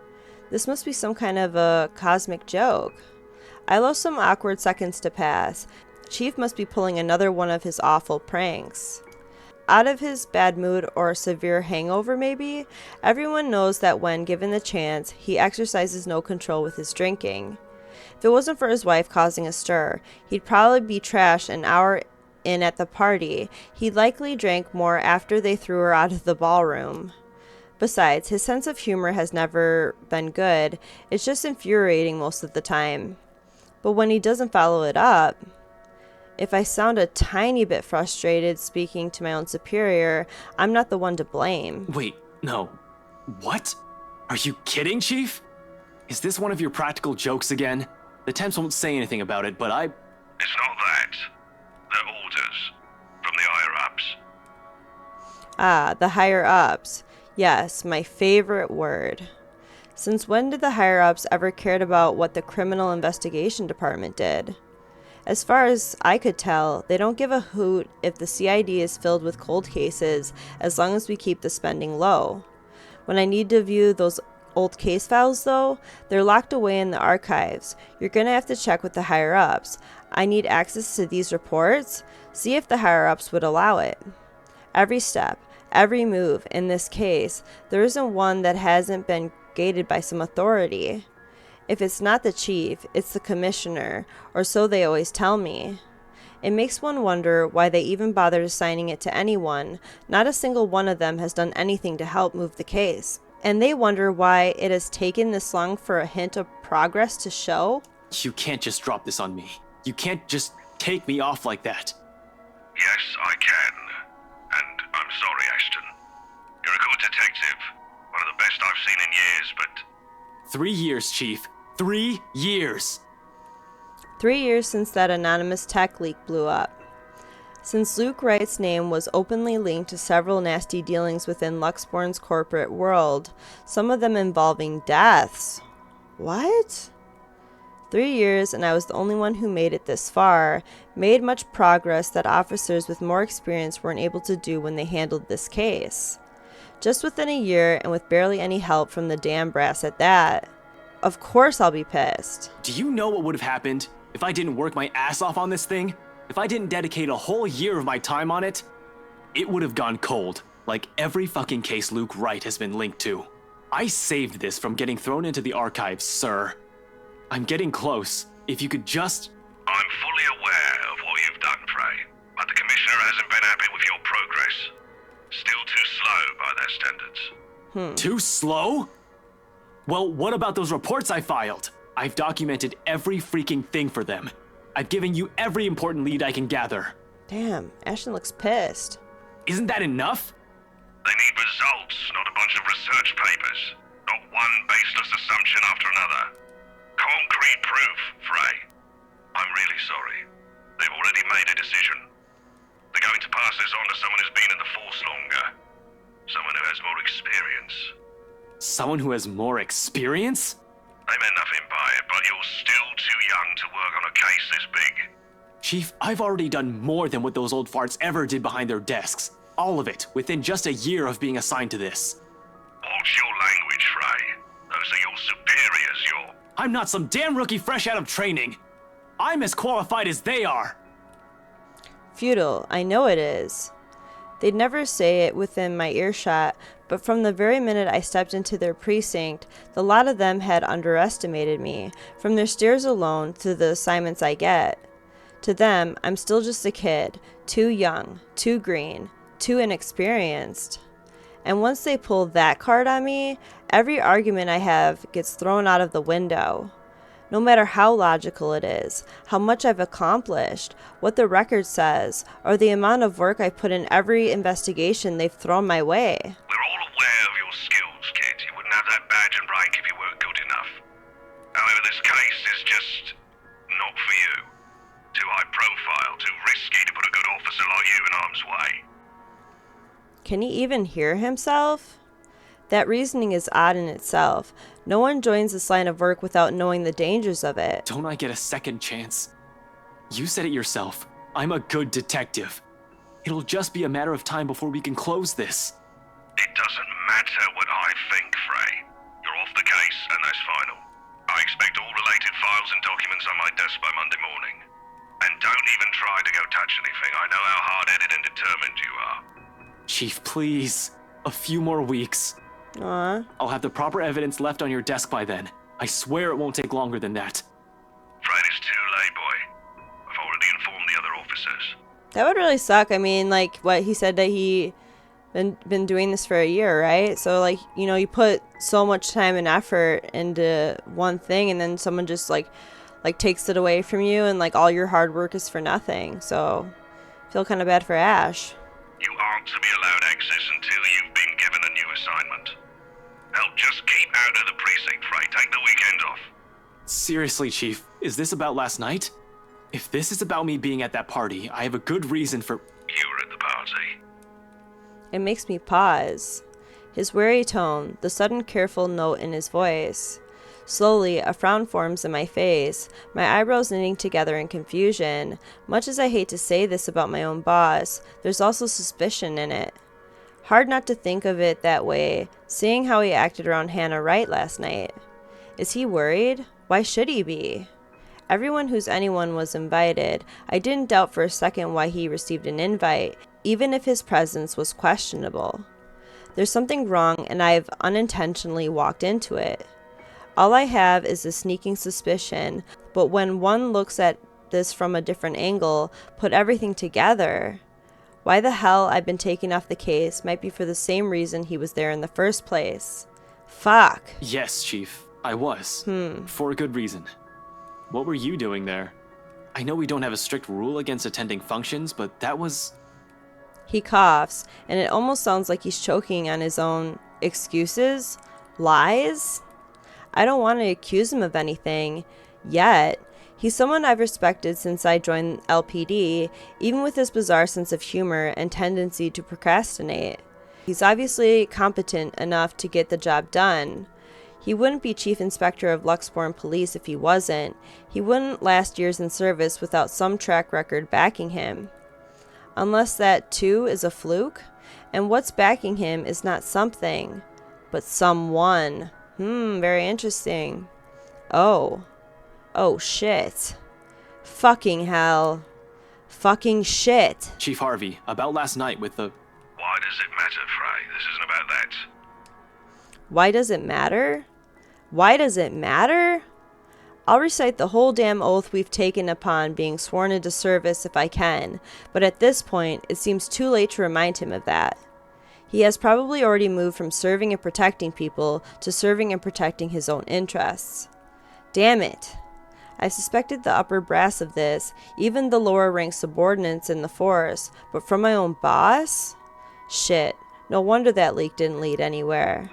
This must be some kind of a cosmic joke. I allow some awkward seconds to pass. Chief must be pulling another one of his awful pranks. Out of his bad mood or a severe hangover maybe, everyone knows that when given the chance, he exercises no control with his drinking. If it wasn't for his wife causing a stir, he'd probably be trashed an hour in at the party. He likely drank more after they threw her out of the ballroom. Besides, his sense of humor has never been good. It's just infuriating most of the time. But when he doesn't follow it up, if I sound a tiny bit frustrated speaking to my own superior, I'm not the one to blame. Wait, no. What? Are you kidding, Chief? Is this one of your practical jokes again? The temps won't say anything about it, but It's not that. They're orders. From the higher-ups. Ah, the higher-ups. Yes, my favorite word. Since when did the higher-ups ever cared about what the criminal investigation department did? As far as I could tell, they don't give a hoot if the CID is filled with cold cases as long as we keep the spending low. When I need to view those old case files though, they're locked away in the archives. You're gonna have to check with the higher-ups. I need access to these reports. See if the higher-ups would allow it. Every step, every move in this case, there isn't one that hasn't been gated by some authority. If it's not the chief, it's the commissioner, or so they always tell me. It makes one wonder why they even bothered assigning it to anyone. Not a single one of them has done anything to help move the case. And they wonder why it has taken this long for a hint of progress to show. you can't just drop this on me. You can't just take me off like that. Yes, I can. And I'm sorry, Ashton. You're a good detective. One of the best I've seen in years, but... 3 years, Chief. 3 years! 3 years since that anonymous tech leak blew up. Since Luke Wright's name was openly linked to several nasty dealings within Luxborn's corporate world, some of them involving deaths. What? 3 years, and I was the only one who made it this far, made much progress that officers with more experience weren't able to do when they handled this case. Just within a year, and with barely any help from the damn brass at that. Of course I'll be pissed. Do you know what would have happened if I didn't work my ass off on this thing? If I didn't dedicate a whole year of my time on it? It would have gone cold, like every fucking case Luke Wright has been linked to. I saved this from getting thrown into the archives, sir. I'm getting close. If you could just... I'm fully aware of what you've done, Frey, but the Commissioner hasn't been happy with your progress. Still too slow by their standards. Too slow? Well, what about those reports I filed? I've documented every freaking thing for them. I've given you every important lead I can gather. Damn, Ashton looks pissed. Isn't that enough? They need results, not a bunch of research papers. Not one baseless assumption after another. Concrete proof, Frey. I'm really sorry. They've already made a decision. They're going to pass this on to someone who's been in the force longer. Someone who has more experience. Someone who has more experience? They meant nothing by it, but you're still too young to work on a case this big. Chief, I've already done more than what those old farts ever did behind their desks. All of it, within just a year of being assigned to this. Watch your language, Frey. Those are your superiors, I'm not some damn rookie fresh out of training. I'm as qualified as they are. Futile, I know it is. They'd never say it within my earshot, but from the very minute I stepped into their precinct, the lot of them had underestimated me, from their stares alone to the assignments I get. To them, I'm still just a kid, too young, too green, too inexperienced. And once they pull that card on me, every argument I have gets thrown out of the window. No matter how logical it is, how much I've accomplished, what the record says, or the amount of work I've put in every investigation they've thrown my way. We're all aware of your skills, kid. You wouldn't have that badge and rank if you weren't good enough. However, this case is just not for you. Too high profile, too risky to put a good officer like you in harm's way. Can he even hear himself? That reasoning is odd in itself. No one joins this line of work without knowing the dangers of it. Don't I get a second chance? You said it yourself. I'm a good detective. It'll just be a matter of time before we can close this. It doesn't matter what I think, Frey. You're off the case, and that's final. I expect all related files and documents on my desk by Monday morning. And don't even try to go touch anything. I know how hard-headed and determined you are. Chief, please. A few more weeks. Aw. I'll have the proper evidence left on your desk by then. I swear it won't take longer than that. Afraid it's too late, boy. I've already informed the other officers. That would really suck. I mean, like, what he said that he been doing this for a year, right? So, like, you know, you put so much time and effort into one thing, and then someone just, like takes it away from you, and, like, all your hard work is for nothing. So, I feel kind of bad for Ash. You aren't to be allowed access until you've been given a new assignment. Hell, just keep out of the precinct, Frey. Take the weekend off. Seriously, Chief, is this about last night? If this is about me being at that party, I have a good reason for... You were at the party. It makes me pause. His wary tone, the sudden careful note in his voice. Slowly, a frown forms in my face, my eyebrows knitting together in confusion. Much as I hate to say this about my own boss, there's also suspicion in it. Hard not to think of it that way, seeing how he acted around Hannah Wright last night. Is he worried? Why should he be? Everyone who's anyone was invited. I didn't doubt for a second why he received an invite, even if his presence was questionable. There's something wrong, and I've unintentionally walked into it. All I have is a sneaking suspicion, but when one looks at this from a different angle, put everything together, why the hell I've been taken off the case might be for the same reason he was there in the first place. Fuck. Yes, Chief, I was. For a good reason. What were you doing there? I know we don't have a strict rule against attending functions, but that was... He coughs, and it almost sounds like he's choking on his own excuses, lies. I don't want to accuse him of anything, yet. He's someone I've respected since I joined LPD, even with his bizarre sense of humor and tendency to procrastinate. He's obviously competent enough to get the job done. He wouldn't be Chief Inspector of Luxbourne Police if he wasn't. He wouldn't last years in service without some track record backing him. Unless that, too, is a fluke, and what's backing him is not something, but someone. Very interesting. Oh, shit. Fucking hell. Fucking shit. Chief Harvey, about last night with the... Why does it matter, Frey? This isn't about that. Why does it matter? Why does it matter? I'll recite the whole damn oath we've taken upon being sworn into service if I can, but at this point, it seems too late to remind him of that. He has probably already moved from serving and protecting people to serving and protecting his own interests. Damn it. I suspected the upper brass of this, even the lower ranked subordinates in the force, but from my own boss? Shit, no wonder that leak didn't lead anywhere.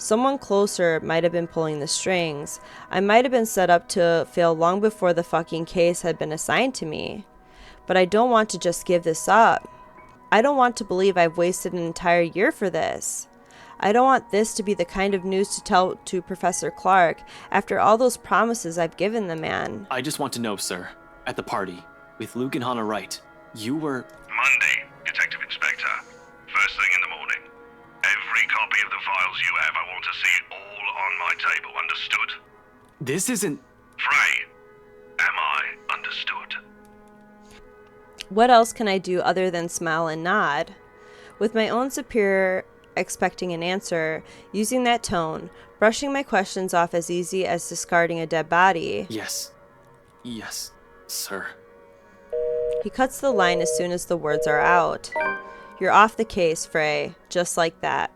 Someone closer might have been pulling the strings. I might have been set up to fail long before the fucking case had been assigned to me. But I don't want to just give this up. I don't want to believe I've wasted an entire year for this. I don't want this to be the kind of news to tell to Professor Clark after all those promises I've given the man. I just want to know, sir, at the party, with Luke and Hannah Wright, you were... Monday, Detective Inspector. First thing in the morning. Every copy of the files you have, I want to see it all on my table, understood? This isn't... Frey, am I understood? What else can I do other than smile and nod? With my own superior expecting an answer, using that tone, brushing my questions off as easy as discarding a dead body. Yes. Yes, sir. He cuts the line as soon as the words are out. You're off the case, Frey. Just like that.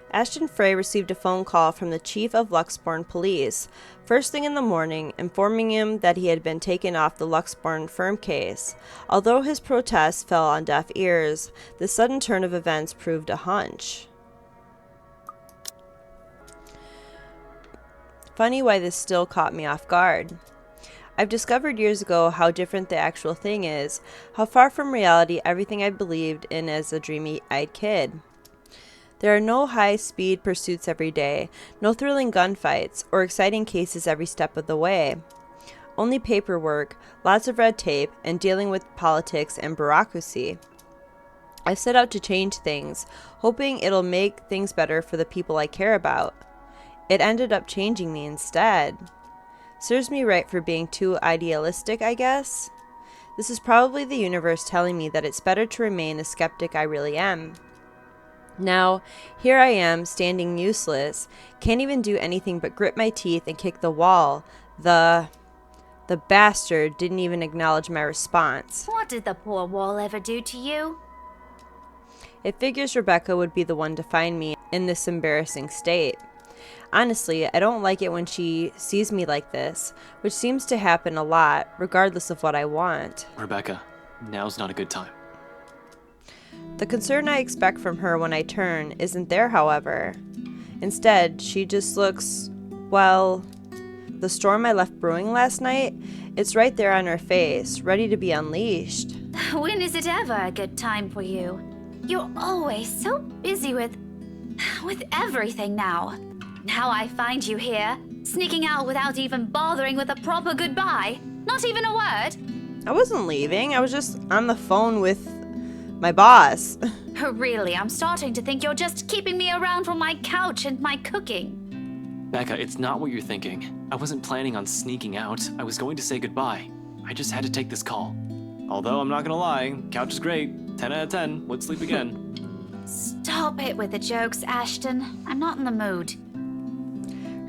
Ashton Frey received a phone call from the Chief of Luxbourne Police, first thing in the morning, informing him that he had been taken off the Luxbourne firm case. Although his protests fell on deaf ears, the sudden turn of events proved a hunch. Funny why this still caught me off guard. I've discovered years ago how different the actual thing is, how far from reality everything I believed in as a dreamy-eyed kid. There are no high-speed pursuits every day, no thrilling gunfights, or exciting cases every step of the way. Only paperwork, lots of red tape, and dealing with politics and bureaucracy. I set out to change things, hoping it'll make things better for the people I care about. It ended up changing me instead. Serves me right for being too idealistic, I guess. This is probably the universe telling me that it's better to remain the skeptic I really am. Now, here I am, standing useless, can't even do anything but grit my teeth and kick the wall. The bastard didn't even acknowledge my response. What did the poor wall ever do to you? It figures Rebecca would be the one to find me in this embarrassing state. Honestly, I don't like it when she sees me like this, which seems to happen a lot, regardless of what I want. Rebecca, now's not a good time. The concern I expect from her when I turn isn't there, however. Instead, she just looks, well, the storm I left brewing last night, it's right there on her face, ready to be unleashed. When is it ever a good time for you? You're always so busy with everything now. Now I find you here, sneaking out without even bothering with a proper goodbye. Not even a word. I wasn't leaving, I was just on the phone with my boss. Really, I'm starting to think you're just keeping me around from my couch and my cooking. Becca, it's not what you're thinking. I wasn't planning on sneaking out. I was going to say goodbye. I just had to take this call. Although I'm not gonna lie, couch is great. 10 out of 10, would sleep again. Stop it with the jokes, Ashton. I'm not in the mood.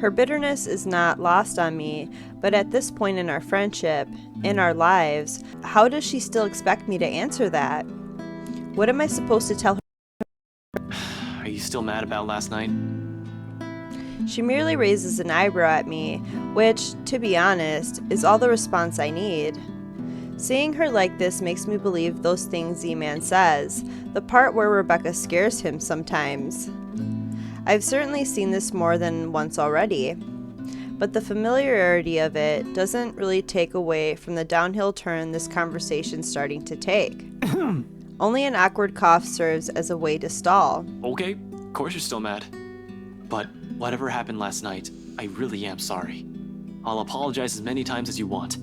Her bitterness is not lost on me, but at this point in our friendship, in our lives, how does she still expect me to answer that? What am I supposed to tell her? Are you still mad about last night? She merely raises an eyebrow at me, which, to be honest, is all the response I need. Seeing her like this makes me believe those things Z-Man says, the part where Rebecca scares him sometimes. I've certainly seen this more than once already, but the familiarity of it doesn't really take away from the downhill turn this conversation's starting to take. Only an awkward cough serves as a way to stall. Okay, of course you're still mad. But whatever happened last night, I really am sorry. I'll apologize as many times as you want.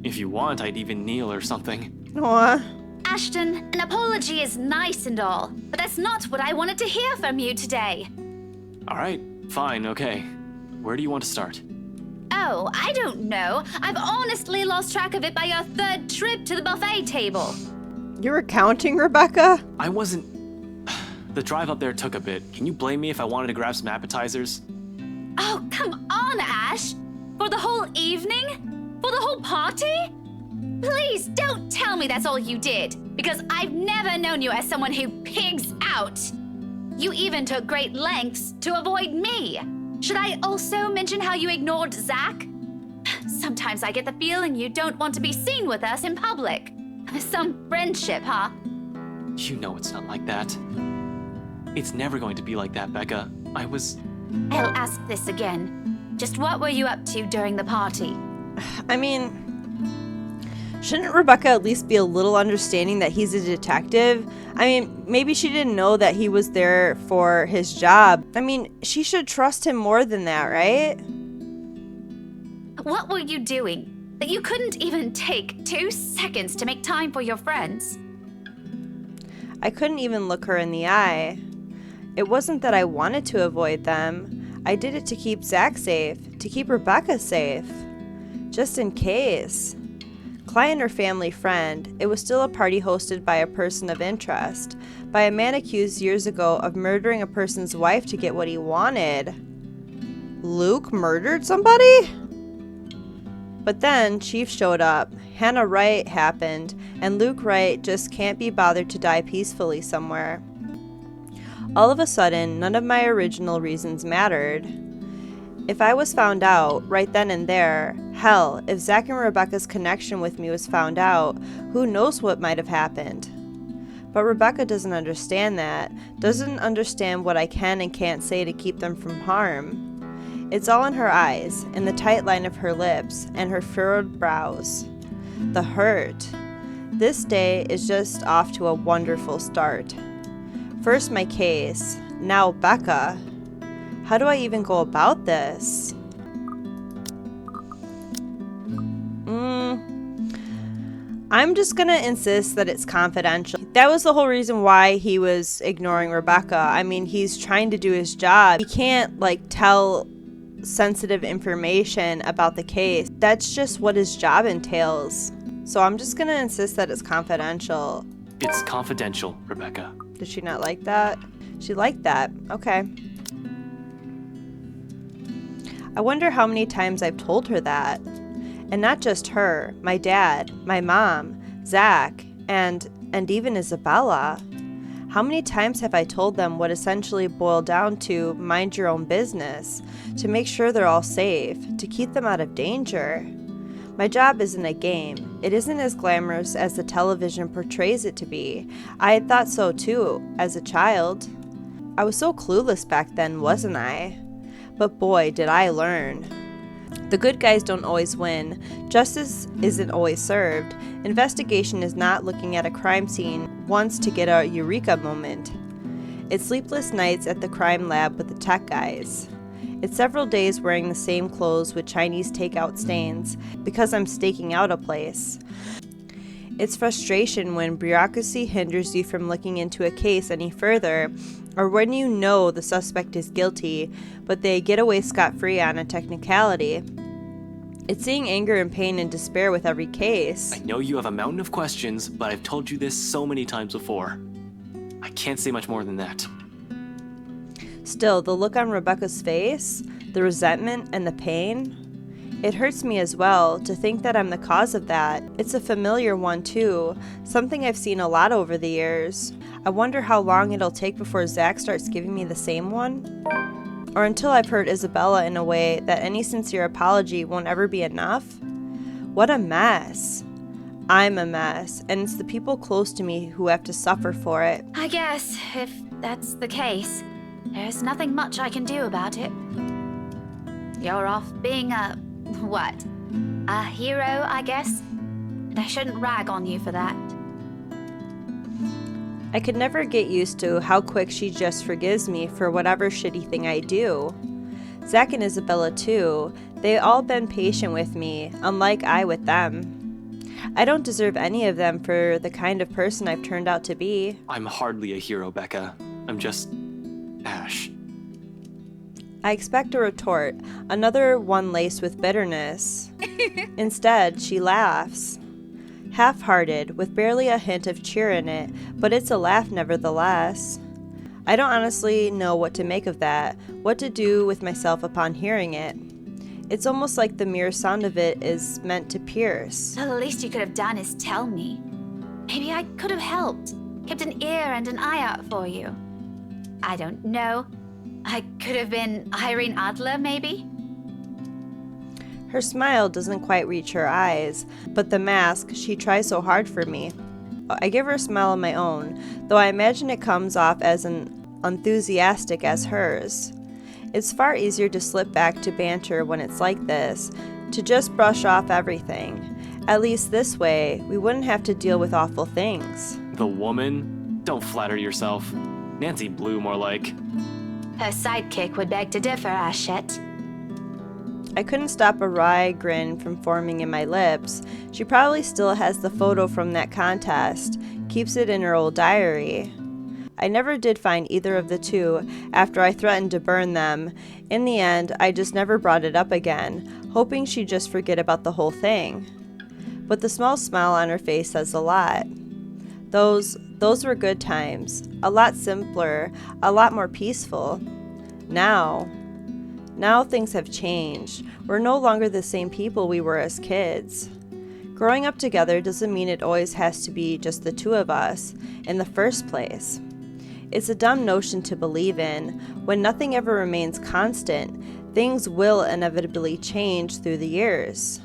If you want, I'd even kneel or something. Aw. Ashton, an apology is nice and all, but that's not what I wanted to hear from you today. Alright, fine, okay. Where do you want to start? Oh, I don't know. I've honestly lost track of it by your third trip to the buffet table. You were counting, Rebecca? I wasn't... The drive up there took a bit. Can you blame me if I wanted to grab some appetizers? Oh, come on, Ash! For the whole evening? For the whole party? Please don't tell me that's all you did, because I've never known you as someone who pigs out. You even took great lengths to avoid me. Should I also mention how you ignored Zach? Sometimes I get the feeling you don't want to be seen with us in public. Some friendship, huh? You know it's not like that. It's never going to be like that, Becca. I'll ask this again. Just what were you up to during the party? I mean, shouldn't Rebecca at least be a little understanding that he's a detective? I mean, maybe she didn't know that he was there for his job. I mean, she should trust him more than that, right? What were you doing that you couldn't even take 2 seconds to make time for your friends? I couldn't even look her in the eye. It wasn't that I wanted to avoid them. I did it to keep Zach safe, to keep Rebecca safe. Just in case. Client or family friend, it was still a party hosted by a person of interest, by a man accused years ago of murdering a person's wife to get what he wanted. Luke murdered somebody? But then Chief showed up, Hannah Wright happened, and Luke Wright just can't be bothered to die peacefully somewhere. All of a sudden, none of my original reasons mattered. If I was found out, right then and there, hell, if Zach and Rebecca's connection with me was found out, who knows what might have happened. But Rebecca doesn't understand that, doesn't understand what I can and can't say to keep them from harm. It's all in her eyes, in the tight line of her lips, and her furrowed brows. The hurt. This day is just off to a wonderful start. First my case, now Becca. How do I even go about this? I'm just gonna insist that it's confidential. That was the whole reason why he was ignoring Rebecca. I mean, he's trying to do his job. He can't, like, tell sensitive information about the case. That's just what his job entails. So I'm just gonna insist that it's confidential. It's confidential, Rebecca. Did she not like that? She liked that. Okay. I wonder how many times I've told her that. And not just her, my dad, my mom, Zach, and even Isabella. How many times have I told them what essentially boiled down to mind your own business, to make sure they're all safe, to keep them out of danger? My job isn't a game. It isn't as glamorous as the television portrays it to be. I had thought so too, as a child. I was so clueless back then, wasn't I? But boy, did I learn. The good guys don't always win. Justice isn't always served. Investigation is not looking at a crime scene once to get a eureka moment. It's sleepless nights at the crime lab with the tech guys. It's several days wearing the same clothes with Chinese takeout stains because I'm staking out a place. It's frustration when bureaucracy hinders you from looking into a case any further, or when you know the suspect is guilty, but they get away scot-free on a technicality. It's seeing anger and pain and despair with every case. I know you have a mountain of questions, but I've told you this so many times before. I can't say much more than that. Still, the look on Rebecca's face, the resentment and the pain, it hurts me as well to think that I'm the cause of that. It's a familiar one too, something I've seen a lot over the years. I wonder how long it'll take before Zach starts giving me the same one. Or until I've hurt Isabella in a way that any sincere apology won't ever be enough. What a mess. I'm a mess, and it's the people close to me who have to suffer for it. I guess, if that's the case, there's nothing much I can do about it. You're off being a hero, I guess? And I shouldn't rag on you for that. I could never get used to how quick she just forgives me for whatever shitty thing I do. Zach and Isabella too, they all been patient with me, unlike I with them. I don't deserve any of them for the kind of person I've turned out to be. I'm hardly a hero, Becca. I'm just Ash. I expect a retort, another one laced with bitterness. Instead, she laughs. Half-hearted, with barely a hint of cheer in it, but it's a laugh nevertheless. I don't honestly know what to make of that, what to do with myself upon hearing it. It's almost like the mere sound of it is meant to pierce. The least you could have done is tell me. Maybe I could have helped, kept an ear and an eye out for you. I don't know. I could have been Irene Adler, maybe? Her smile doesn't quite reach her eyes, but the mask, she tries so hard for me. I give her a smile of my own, though I imagine it comes off as enthusiastic as hers. It's far easier to slip back to banter when it's like this, to just brush off everything. At least this way, we wouldn't have to deal with awful things. The woman? Don't flatter yourself. Nancy Blue, more like. Her sidekick would beg to differ, Ashton. I couldn't stop a wry grin from forming in my lips. She probably still has the photo from that contest, keeps it in her old diary. I never did find either of the two after I threatened to burn them. In the end, I just never brought it up again, hoping she'd just forget about the whole thing. But the small smile on her face says a lot. Those were good times, a lot simpler, a lot more peaceful. Now things have changed. We're no longer the same people we were as kids. Growing up together doesn't mean it always has to be just the two of us in the first place. It's a dumb notion to believe in. When nothing ever remains constant, things will inevitably change through the years.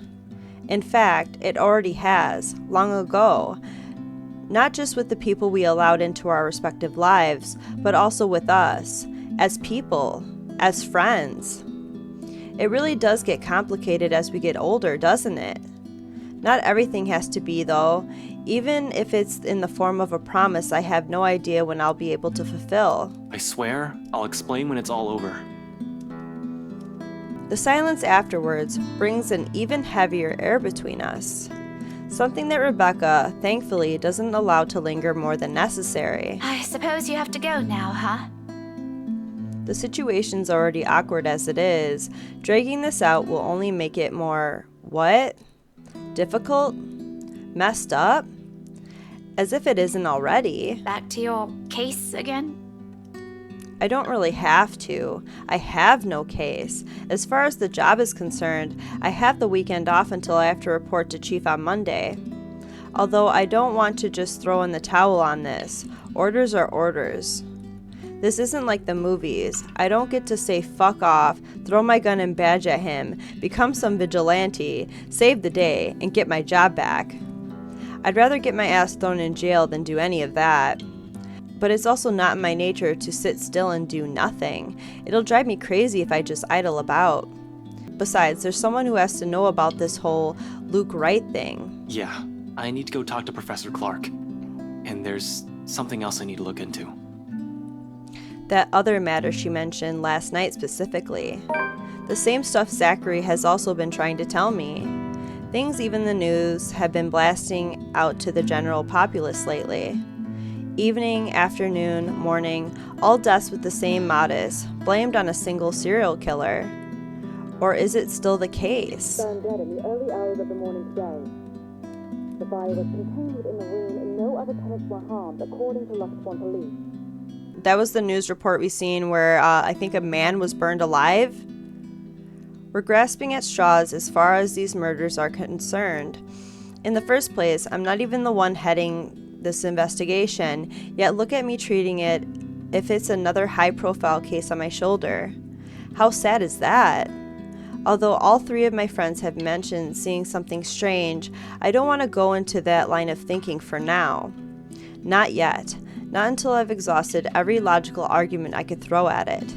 In fact, it already has, long ago. Not just with the people we allowed into our respective lives, but also with us, as people, as friends. It really does get complicated as we get older, doesn't it? Not everything has to be, though, even if it's in the form of a promise I have no idea when I'll be able to fulfill. I swear, I'll explain when it's all over. The silence afterwards brings an even heavier air between us. Something that Rebecca, thankfully, doesn't allow to linger more than necessary. I suppose you have to go now, huh? The situation's already awkward as it is. Dragging this out will only make it more, what? Difficult? Messed up? As if it isn't already. Back to your case again? I don't really have to. I have no case. As far as the job is concerned, I have the weekend off until I have to report to Chief on Monday. Although I don't want to just throw in the towel on this. Orders are orders. This isn't like the movies. I don't get to say fuck off, throw my gun and badge at him, become some vigilante, save the day, and get my job back. I'd rather get my ass thrown in jail than do any of that. But it's also not in my nature to sit still and do nothing. It'll drive me crazy if I just idle about. Besides, there's someone who has to know about this whole Luke Wright thing. Yeah, I need to go talk to Professor Clark. And there's something else I need to look into. That other matter she mentioned last night specifically. The same stuff Zachary has also been trying to tell me. Things even the news have been blasting out to the general populace lately. Evening, afternoon, morning, all deaths with the same modus, blamed on a single serial killer. Or is it still the case? Found dead in the early hours of the morning today. The fire was contained within the room and no other tenants were harmed, according to Luxembourg police. That was the news report we seen where I think a man was burned alive. We're grasping at straws as far as these murders are concerned. In the first place, I'm not even the one heading this investigation, yet look at me treating it if it's another high-profile case on my shoulder. How sad is that? Although all three of my friends have mentioned seeing something strange, I don't want to go into that line of thinking for now. Not yet. Not until I've exhausted every logical argument I could throw at it.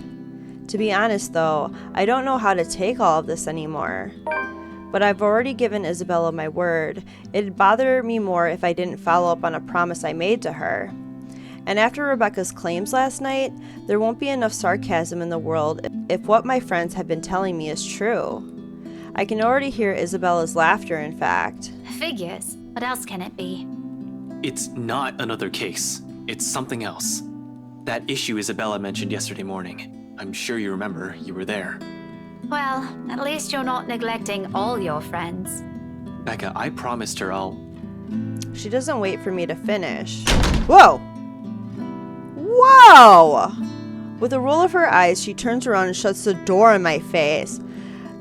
To be honest though, I don't know how to take all of this anymore. But I've already given Isabella my word. It'd bother me more if I didn't follow up on a promise I made to her. And after Rebecca's claims last night, there won't be enough sarcasm in the world if what my friends have been telling me is true. I can already hear Isabella's laughter, in fact. Figures. What else can it be? It's not another case. It's something else. That issue Isabella mentioned yesterday morning. I'm sure you remember. You were there. Well, at least you're not neglecting all your friends. Becca, I promised her I'll... She doesn't wait for me to finish. Whoa! Whoa! With a roll of her eyes, she turns around and shuts the door in my face.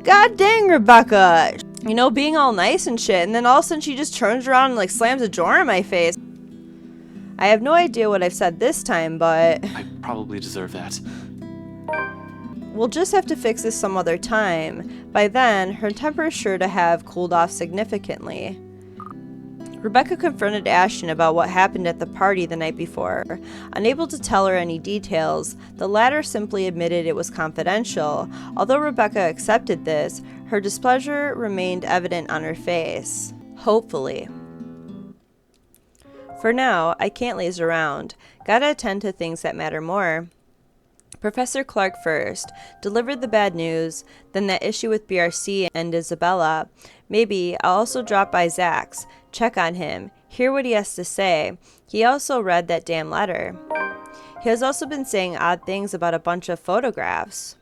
God dang, Rebecca! You know, being all nice and shit, and then all of a sudden she just turns around and like slams the door in my face. I have no idea what I've said this time, but... I probably deserve that. We'll just have to fix this some other time. By then, her temper is sure to have cooled off significantly. Rebecca confronted Ashton about what happened at the party the night before. Unable to tell her any details, the latter simply admitted it was confidential. Although Rebecca accepted this, her displeasure remained evident on her face. Hopefully. For now, I can't laze around. Gotta attend to things that matter more. Professor Clark first, delivered the bad news, then that issue with BRC and Isabella. Maybe I'll also drop by Zach's, check on him, hear what he has to say. He also read that damn letter. He has also been saying odd things about a bunch of photographs.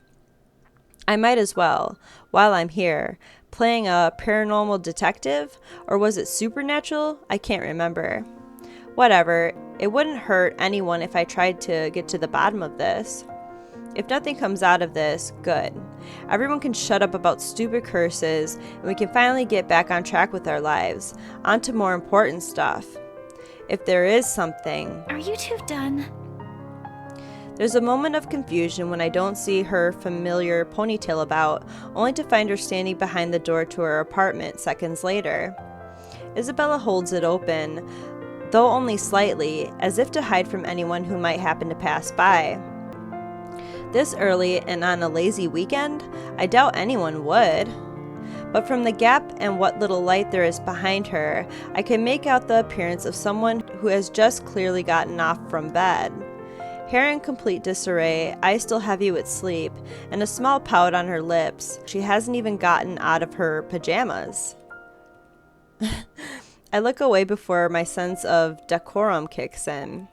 I might as well, while I'm here, playing a paranormal detective, or was it supernatural? I can't remember. Whatever, it wouldn't hurt anyone if I tried to get to the bottom of this. If nothing comes out of this, good. Everyone can shut up about stupid curses, and we can finally get back on track with our lives, on to more important stuff. If there is something... Are you two done? There's a moment of confusion when I don't see her familiar ponytail about, only to find her standing behind the door to her apartment seconds later. Isabella holds it open, though only slightly, as if to hide from anyone who might happen to pass by. This early and on a lazy weekend, I doubt anyone would. But from the gap and what little light there is behind her, I can make out the appearance of someone who has just clearly gotten off from bed. Hair in complete disarray, eyes still heavy with sleep, and a small pout on her lips. She hasn't even gotten out of her pajamas. I look away before my sense of decorum kicks in.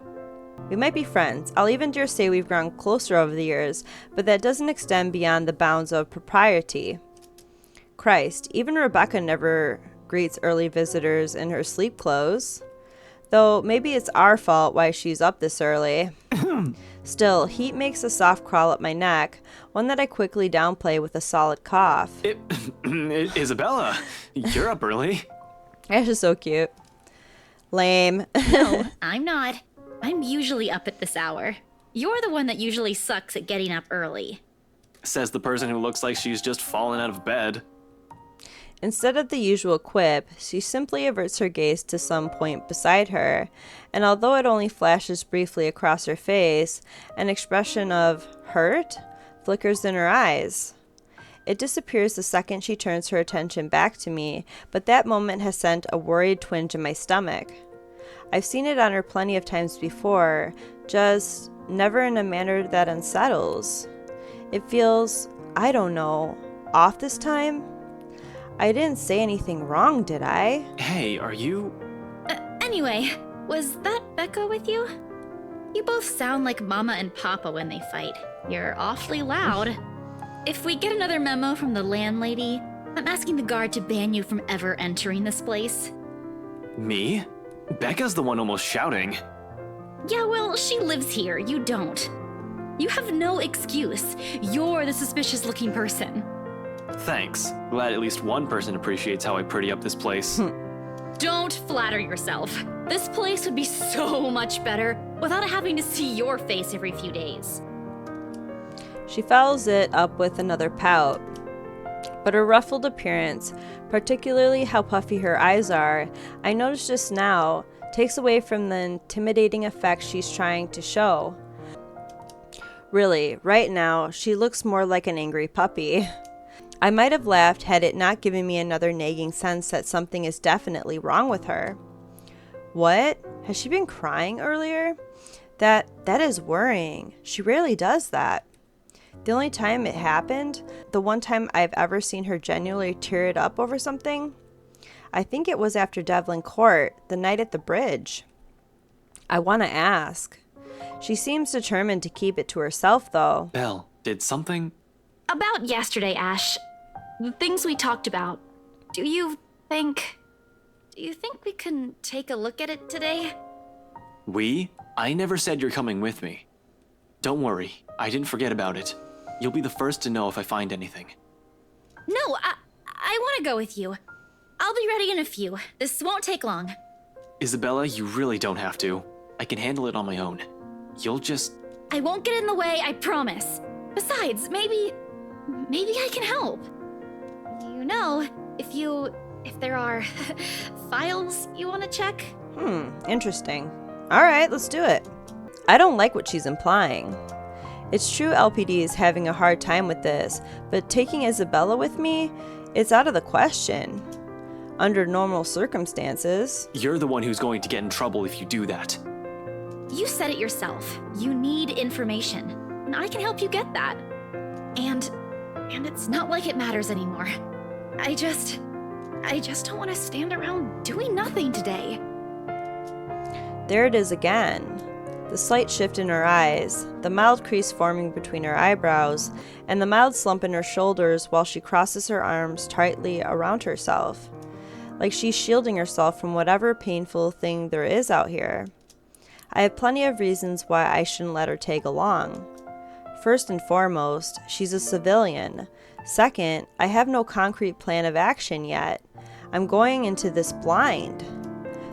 We might be friends. I'll even dare say we've grown closer over the years, but that doesn't extend beyond the bounds of propriety. Christ, even Rebecca never greets early visitors in her sleep clothes. Though maybe it's our fault why she's up this early. Still, heat makes a soft crawl up my neck, one that I quickly downplay with a solid cough. Isabella, you're up early. Ash is so cute. Lame. No, I'm not. I'm usually up at this hour. You're the one that usually sucks at getting up early. Says the person who looks like she's just fallen out of bed. Instead of the usual quip, she simply averts her gaze to some point beside her, and although it only flashes briefly across her face, an expression of hurt flickers in her eyes. It disappears the second she turns her attention back to me, but that moment has sent a worried twinge in my stomach. I've seen it on her plenty of times before, just never in a manner that unsettles. It feels, I don't know, off this time? I didn't say anything wrong, did I? Hey, are you... Anyway, was that Becca with you? You both sound like Mama and Papa when they fight. You're awfully loud. If we get another memo from the landlady, I'm asking the guard to ban you from ever entering this place. Me? Becca's the one almost shouting. Yeah, well, she lives here. You don't. You have no excuse. You're the suspicious-looking person. Thanks. Glad at least one person appreciates how I pretty up this place. Don't flatter yourself. This place would be so much better without having to see your face every few days. She follows it up with another pout. But her ruffled appearance, particularly how puffy her eyes are, I noticed just now, takes away from the intimidating effect she's trying to show. Really, right now, she looks more like an angry puppy. I might have laughed had it not given me another nagging sense that something is definitely wrong with her. What? Has she been crying earlier? That is worrying. She rarely does that. The only time it happened, the one time I've ever seen her genuinely tear it up over something, I think it was after Devlin Court, the night at the bridge. I want to ask. She seems determined to keep it to herself, though. Belle, did something... About yesterday, Ash. The things we talked about. Do you think we can take a look at it today? We? I never said you're coming with me. Don't worry, I didn't forget about it. You'll be the first to know if I find anything. No, I want to go with you. I'll be ready in a few. This won't take long. Isabella, you really don't have to. I can handle it on my own. You'll just... I won't get in the way, I promise. Besides, maybe I can help. You know, if there are files you want to check. Interesting. All right, let's do it. I don't like what she's implying. It's true LPD is having a hard time with this, but taking Isabella with me, it's out of the question. Under normal circumstances. You're the one who's going to get in trouble if you do that. You said it yourself. You need information, and I can help you get that. And it's not like it matters anymore. I just don't want to stand around doing nothing today. There it is again. The slight shift in her eyes, the mild crease forming between her eyebrows, and the mild slump in her shoulders while she crosses her arms tightly around herself, like she's shielding herself from whatever painful thing there is out here. I have plenty of reasons why I shouldn't let her tag along. First and foremost, she's a civilian. Second, I have no concrete plan of action yet. I'm going into this blind.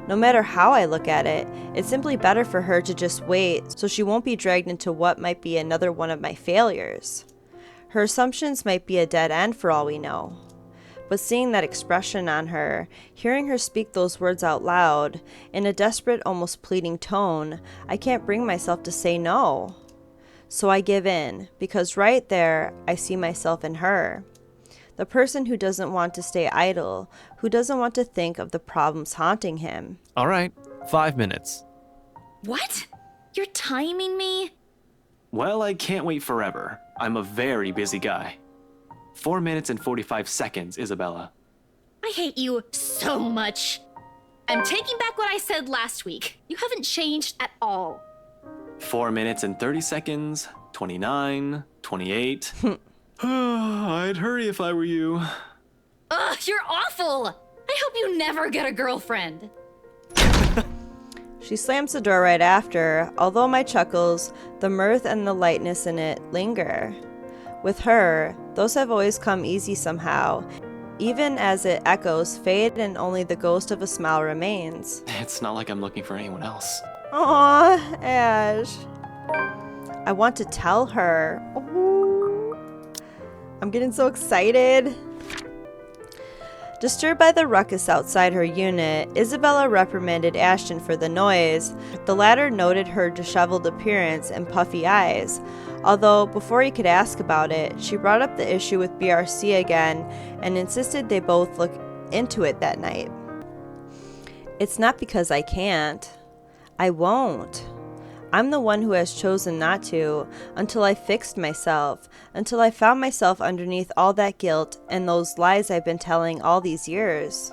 No matter how I look at it, it's simply better for her to just wait so she won't be dragged into what might be another one of my failures. Her assumptions might be a dead end for all we know. But seeing that expression on her, hearing her speak those words out loud, in a desperate, almost pleading tone, I can't bring myself to say no. So I give in, because right there, I see myself in her. The person who doesn't want to stay idle, who doesn't want to think of the problems haunting him. All right, 5 minutes. What? You're timing me? Well, I can't wait forever. I'm a very busy guy. 4 minutes and 45 seconds, Isabella. I hate you so much. I'm taking back what I said last week. You haven't changed at all. 4 minutes and 30 seconds, 29, 28. I'd hurry if I were you. Ugh, you're awful! I hope you never get a girlfriend. She slams the door right after, although my chuckles, the mirth and the lightness in it linger. With her, those have always come easy somehow, even as it echoes fade and only the ghost of a smile remains. It's not like I'm looking for anyone else. Aw, Ash. I want to tell her. Ooh. I'm getting so excited. Disturbed by the ruckus outside her unit, Isabella reprimanded Ashton for the noise. The latter noted her disheveled appearance and puffy eyes, although before he could ask about it, she brought up the issue with BRC again and insisted they both look into it that night. It's not because I can't. I won't. I'm the one who has chosen not to, until I fixed myself, until I found myself underneath all that guilt and those lies I've been telling all these years.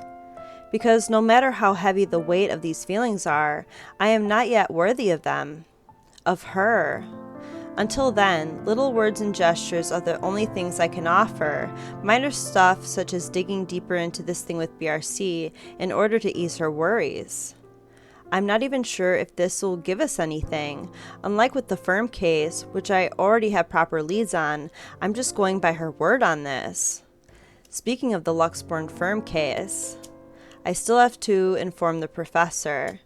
Because no matter how heavy the weight of these feelings are, I am not yet worthy of them. Of her. Until then, little words and gestures are the only things I can offer, minor stuff such as digging deeper into this thing with BRC in order to ease her worries. I'm not even sure if this will give us anything. Unlike with the firm case, which I already have proper leads on, I'm just going by her word on this. Speaking of the Luxborn firm case, I still have to inform the professor.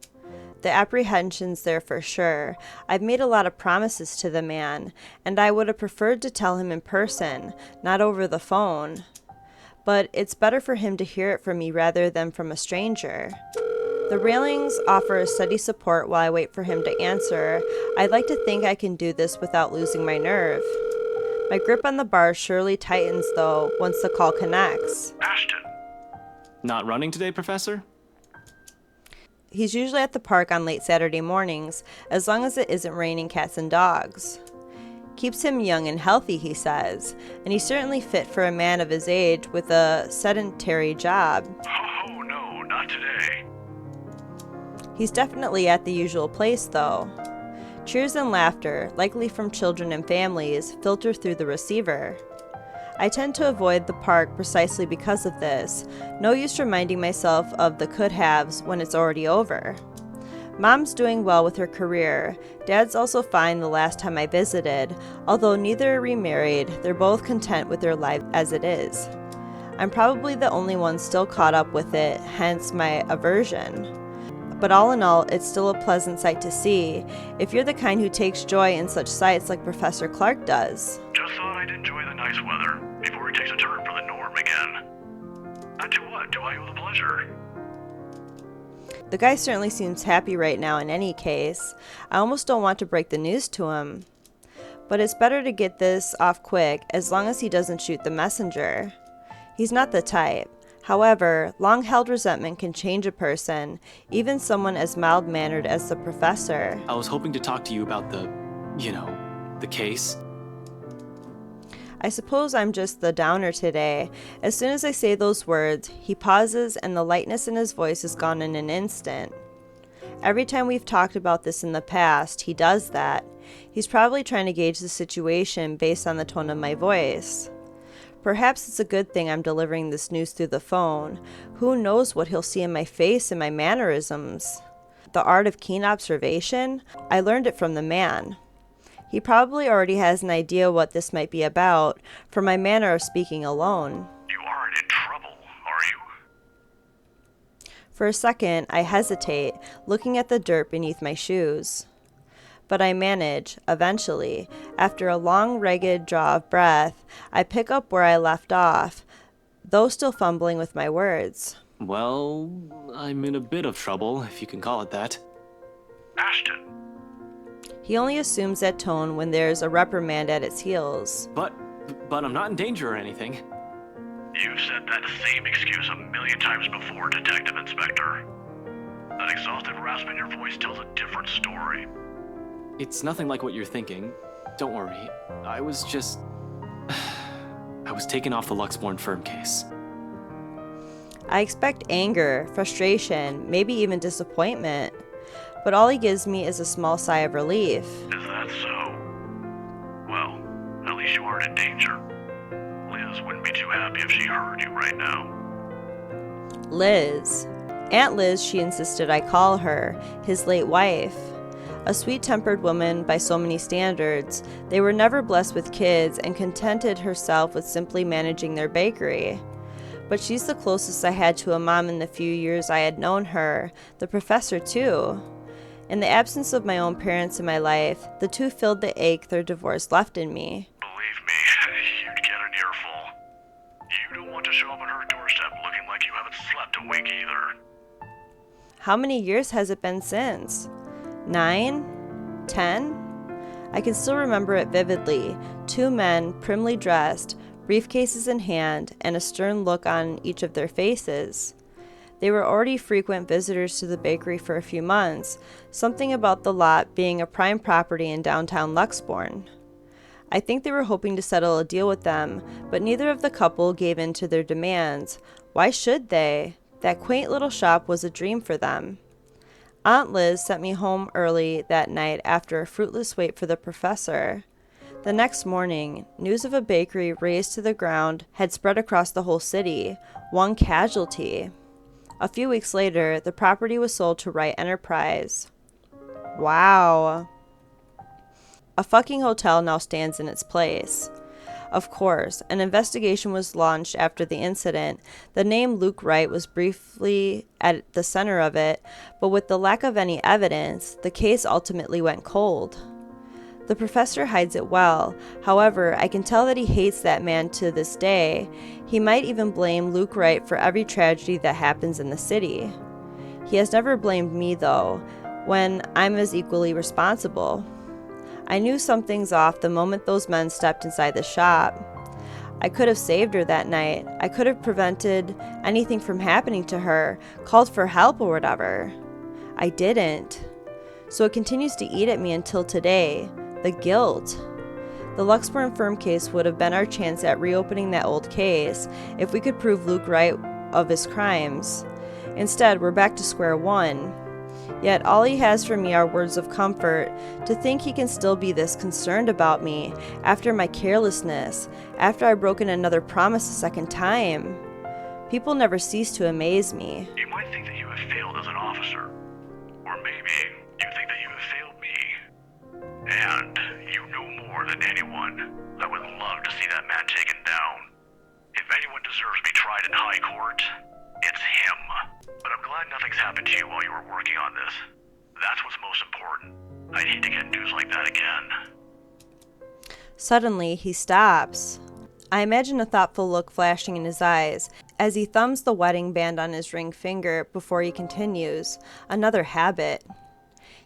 The apprehension's there for sure. I've made a lot of promises to the man, and I would have preferred to tell him in person, not over the phone. But it's better for him to hear it from me rather than from a stranger. The railings offer a steady support while I wait for him to answer. I'd like to think I can do this without losing my nerve. My grip on the bar surely tightens, though, once the call connects. Ashton. Not running today, Professor? He's usually at the park on late Saturday mornings, as long as it isn't raining cats and dogs. Keeps him young and healthy, he says, and he's certainly fit for a man of his age with a sedentary job. Oh, no, not today. He's definitely at the usual place, though. Cheers and laughter, likely from children and families, filter through the receiver. I tend to avoid the park precisely because of this. No use reminding myself of the could-haves when it's already over. Mom's doing well with her career. Dad's also fine the last time I visited. Although neither are remarried, they're both content with their life as it is. I'm probably the only one still caught up with it, hence my aversion. But all in all, it's still a pleasant sight to see, if you're the kind who takes joy in such sights like Professor Clark does. Just thought I'd enjoy the nice weather before it takes a turn for the norm again. And to what do I owe the pleasure? The guy certainly seems happy right now in any case. I almost don't want to break the news to him. But it's better to get this off quick, as long as he doesn't shoot the messenger. He's not the type. However, long-held resentment can change a person, even someone as mild-mannered as the professor. I was hoping to talk to you about the case. I suppose I'm just the downer today. As soon as I say those words, he pauses and the lightness in his voice is gone in an instant. Every time we've talked about this in the past, he does that. He's probably trying to gauge the situation based on the tone of my voice. Perhaps it's a good thing I'm delivering this news through the phone. Who knows what he'll see in my face and my mannerisms? The art of keen observation? I learned it from the man. He probably already has an idea what this might be about, from my manner of speaking alone. You aren't in trouble, are you? For a second, I hesitate, looking at the dirt beneath my shoes. But I manage, eventually. After a long, ragged draw of breath, I pick up where I left off, though still fumbling with my words. Well, I'm in a bit of trouble, if you can call it that. Ashton. He only assumes that tone when there's a reprimand at its heels. But I'm not in danger or anything. You've said that same excuse a million times before, Detective Inspector. That exhausted rasp in your voice tells a different story. It's nothing like what you're thinking. Don't worry. I was taken off the Luxborn firm case. I expect anger, frustration, maybe even disappointment. But all he gives me is a small sigh of relief. Is that so? Well, at least you aren't in danger. Liz wouldn't be too happy if she heard you right now. Liz. Aunt Liz, she insisted I call her, his late wife. A sweet-tempered woman by so many standards, they were never blessed with kids and contented herself with simply managing their bakery. But she's the closest I had to a mom in the few years I had known her, the professor too. In the absence of my own parents in my life, the two filled the ache their divorce left in me. Believe me, you'd get an earful. You don't want to show up on her doorstep looking like you haven't slept a wink either. How many years has it been since? 9? 10? I can still remember it vividly. Two men, primly dressed, briefcases in hand, and a stern look on each of their faces. They were already frequent visitors to the bakery for a few months, something about the lot being a prime property in downtown Luxbourne. I think they were hoping to settle a deal with them, but neither of the couple gave in to their demands. Why should they? That quaint little shop was a dream for them. Aunt Liz sent me home early that night after a fruitless wait for the professor. The next morning, news of a bakery razed to the ground had spread across the whole city, one casualty. A few weeks later, the property was sold to Wright Enterprise. Wow. A fucking hotel now stands in its place. Of course, an investigation was launched after the incident. The name Luke Wright was briefly at the center of it, but with the lack of any evidence, the case ultimately went cold. The professor hides it well. However, I can tell that he hates that man to this day. He might even blame Luke Wright for every tragedy that happens in the city. He has never blamed me, though, when I'm as equally responsible. I knew something's off the moment those men stepped inside the shop. I could have saved her that night. I could have prevented anything from happening to her, called for help or whatever. I didn't. So it continues to eat at me until today. The guilt. The Luxbourne firm case would have been our chance at reopening that old case if we could prove Luke Wright of his crimes. Instead, we're back to square one. Yet all he has for me are words of comfort. To think he can still be this concerned about me after my carelessness, after I've broken another promise a second time. People never cease to amaze me. You might think that you have failed as an officer. Or maybe you think that you have failed me. And you know more than anyone. I would love to see that man taken down. If anyone deserves to be tried in high court, it's him. But I'm glad nothing's happened to you while you were working on this. That's what's most important. I'd hate to get news like that again. Suddenly, he stops. I imagine a thoughtful look flashing in his eyes as he thumbs the wedding band on his ring finger before he continues. Another habit.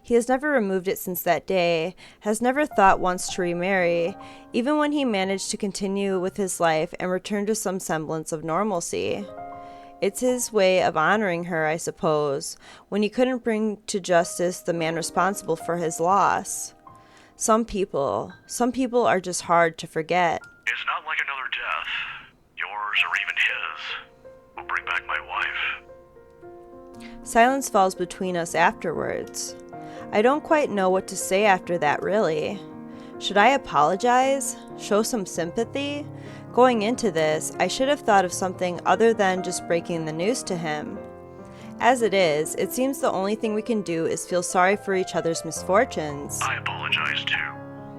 He has never removed it since that day, has never thought once to remarry, even when he managed to continue with his life and return to some semblance of normalcy. It's his way of honoring her, I suppose, when he couldn't bring to justice the man responsible for his loss. Some people are just hard to forget. It's not like another death. Yours or even his will bring back my wife. Silence falls between us afterwards. I don't quite know what to say after that, really. Should I apologize? Show some sympathy? Going into this, I should have thought of something other than just breaking the news to him. As it is, it seems the only thing we can do is feel sorry for each other's misfortunes. I apologize too,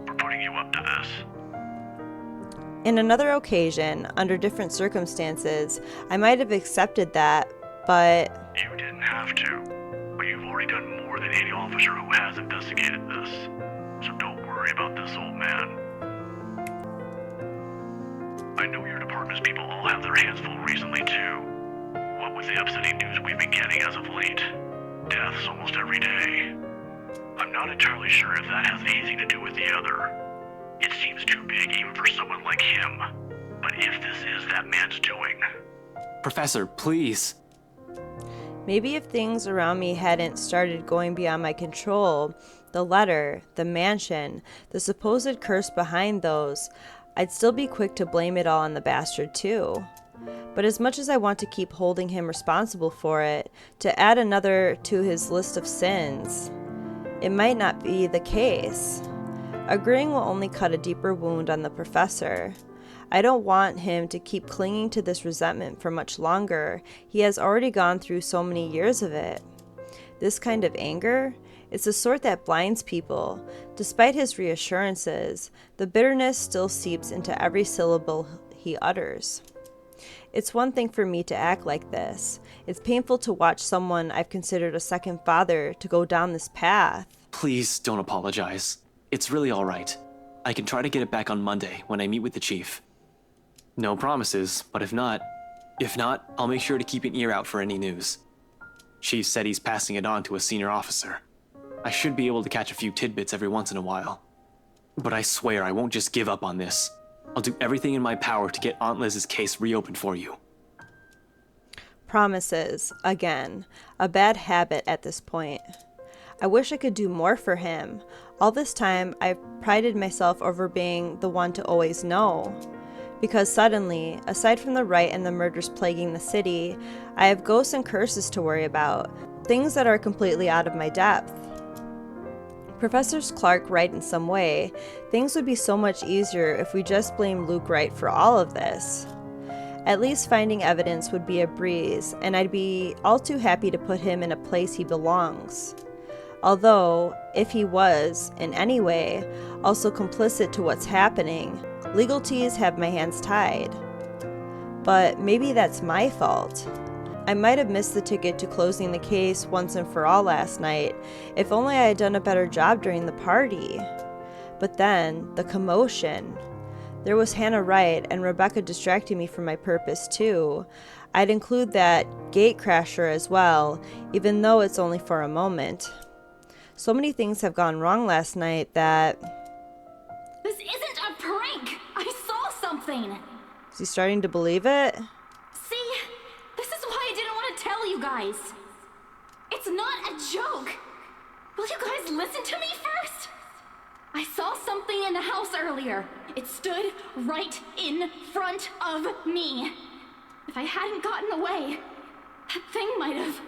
for putting you up to this. In another occasion, under different circumstances, I might have accepted that, but... You didn't have to, but you've already done more than any officer who has investigated this. So don't worry about this, old man. I know your department's people all have their hands full recently too. What with the upsetting news we've been getting as of late. Deaths almost every day. I'm not entirely sure if that has anything to do with the other. It seems too big even for someone like him. But if this is that man's doing... Professor, please. Maybe if things around me hadn't started going beyond my control, the letter, the mansion, the supposed curse behind those, I'd still be quick to blame it all on the bastard too. But as much as I want to keep holding him responsible for it, to add another to his list of sins, it might not be the case. Agreeing will only cut a deeper wound on the professor. I don't want him to keep clinging to this resentment for much longer. He has already gone through so many years of it. This kind of anger, it's the sort that blinds people. Despite his reassurances, the bitterness still seeps into every syllable he utters. It's one thing for me to act like this. It's painful to watch someone I've considered a second father to go down this path. Please don't apologize. It's really all right. I can try to get it back on Monday when I meet with the chief. No promises, but if not, I'll make sure to keep an ear out for any news. Chief said he's passing it on to a senior officer. I should be able to catch a few tidbits every once in a while. But I swear I won't just give up on this. I'll do everything in my power to get Aunt Liz's case reopened for you. Promises, again, a bad habit at this point. I wish I could do more for him. All this time, I've prided myself over being the one to always know. Because suddenly, aside from the Wright and the murders plaguing the city, I have ghosts and curses to worry about, things that are completely out of my depth. Professors Clark right in some way, things would be so much easier if we just blamed Luke Wright for all of this. At least finding evidence would be a breeze, and I'd be all too happy to put him in a place he belongs. Although, if he was, in any way, also complicit to what's happening, legalties have my hands tied. But maybe that's my fault. I might have missed the ticket to closing the case once and for all last night, if only I had done a better job during the party. But then, the commotion. There was Hannah Wright and Rebecca distracting me from my purpose too. I'd include that gatecrasher as well, even though it's only for a moment. So many things have gone wrong last night that... This isn't a prank! I saw something! Is he starting to believe it? See? This is why I didn't want to tell you guys. It's not a joke. Will you guys listen to me first? I saw something in the house earlier. It stood right in front of me. If I hadn't gotten away, that thing might have...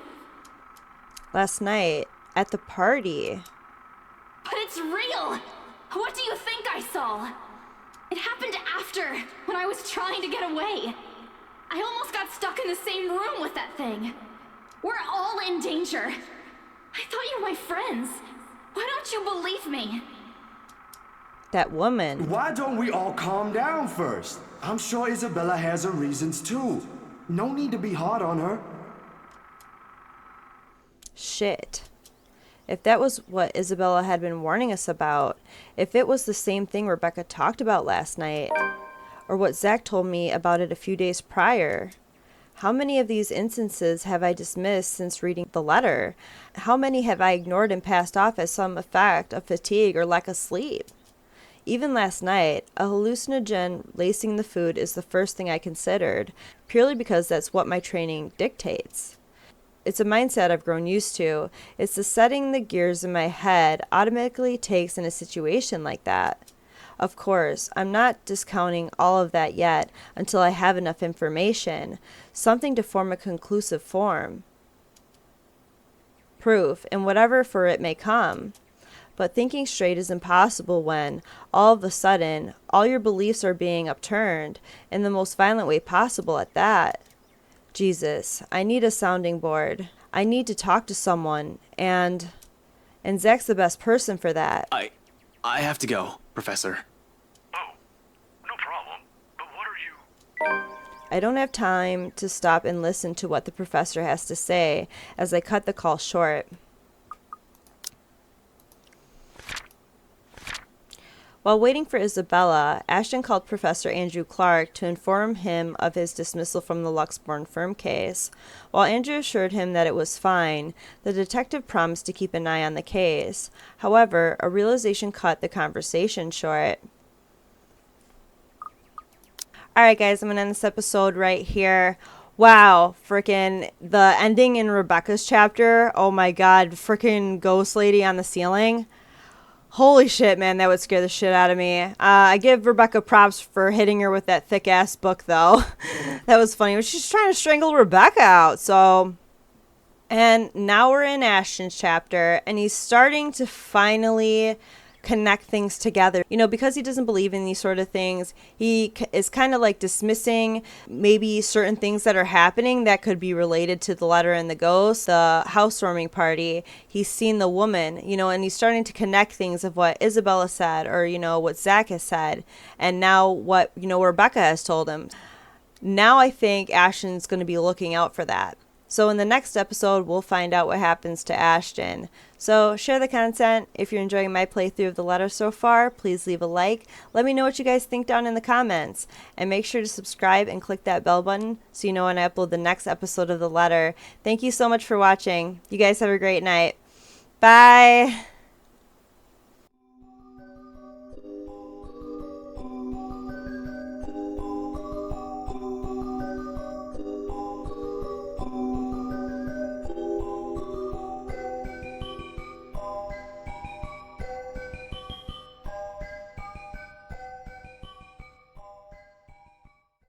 Last night, at the party. But it's real! What do you think I saw? It happened after, when I was trying to get away. I almost got stuck in the same room with that thing. We're all in danger. I thought you were my friends. Why don't you believe me? That woman. Why don't we all calm down first? I'm sure Isabella has her reasons too. No need to be hard on her. Shit. If that was what Isabella had been warning us about, if it was the same thing Rebecca talked about last night, or what Zach told me about it a few days prior, how many of these instances have I dismissed since reading the letter? How many have I ignored and passed off as some effect of fatigue or lack of sleep? Even last night, a hallucinogen lacing the food is the first thing I considered, purely because that's what my training dictates. It's a mindset I've grown used to. It's the setting the gears in my head automatically takes in a situation like that. Of course, I'm not discounting all of that yet until I have enough information, something to form a conclusive form. Proof, in whatever for it may come. But thinking straight is impossible when, all of a sudden, all your beliefs are being upturned, in the most violent way possible at that. Jesus, I need a sounding board. I need to talk to someone, and Zach's the best person for that. I have to go, Professor. Oh, no problem. But what are you... I don't have time to stop and listen to what the professor has to say as I cut the call short. While waiting for Isabella, Ashton called Professor Andrew Clark to inform him of his dismissal from the Luxbourne firm case. While Andrew assured him that it was fine, the detective promised to keep an eye on the case. However, a realization cut the conversation short. Alright guys, I'm going to end this episode right here. Wow, freaking the ending in Rebecca's chapter. Oh my god, freaking ghost lady on the ceiling. Holy shit, man, that would scare the shit out of me. I give Rebecca props for hitting her with that thick-ass book, though. That was funny. She's trying to strangle Rebecca out, so... And now we're in Ashton's chapter, and he's starting to finally connect things together. You know, because he doesn't believe in these sort of things, he is kind of like dismissing maybe certain things that are happening that could be related to the letter and the ghost, the housewarming party. He's seen the woman, you know, and he's starting to connect things of what Isabella said, or, you know, what Zach has said, and now what, you know, Rebecca has told him. Now I think Ashton's going to be looking out for that. So in the next episode, we'll find out what happens to Ashton. So share the content. If you're enjoying my playthrough of the letter so far, please leave a like. Let me know what you guys think down in the comments. And make sure to subscribe and click that bell button so you know when I upload the next episode of the letter. Thank you so much for watching. You guys have a great night. Bye.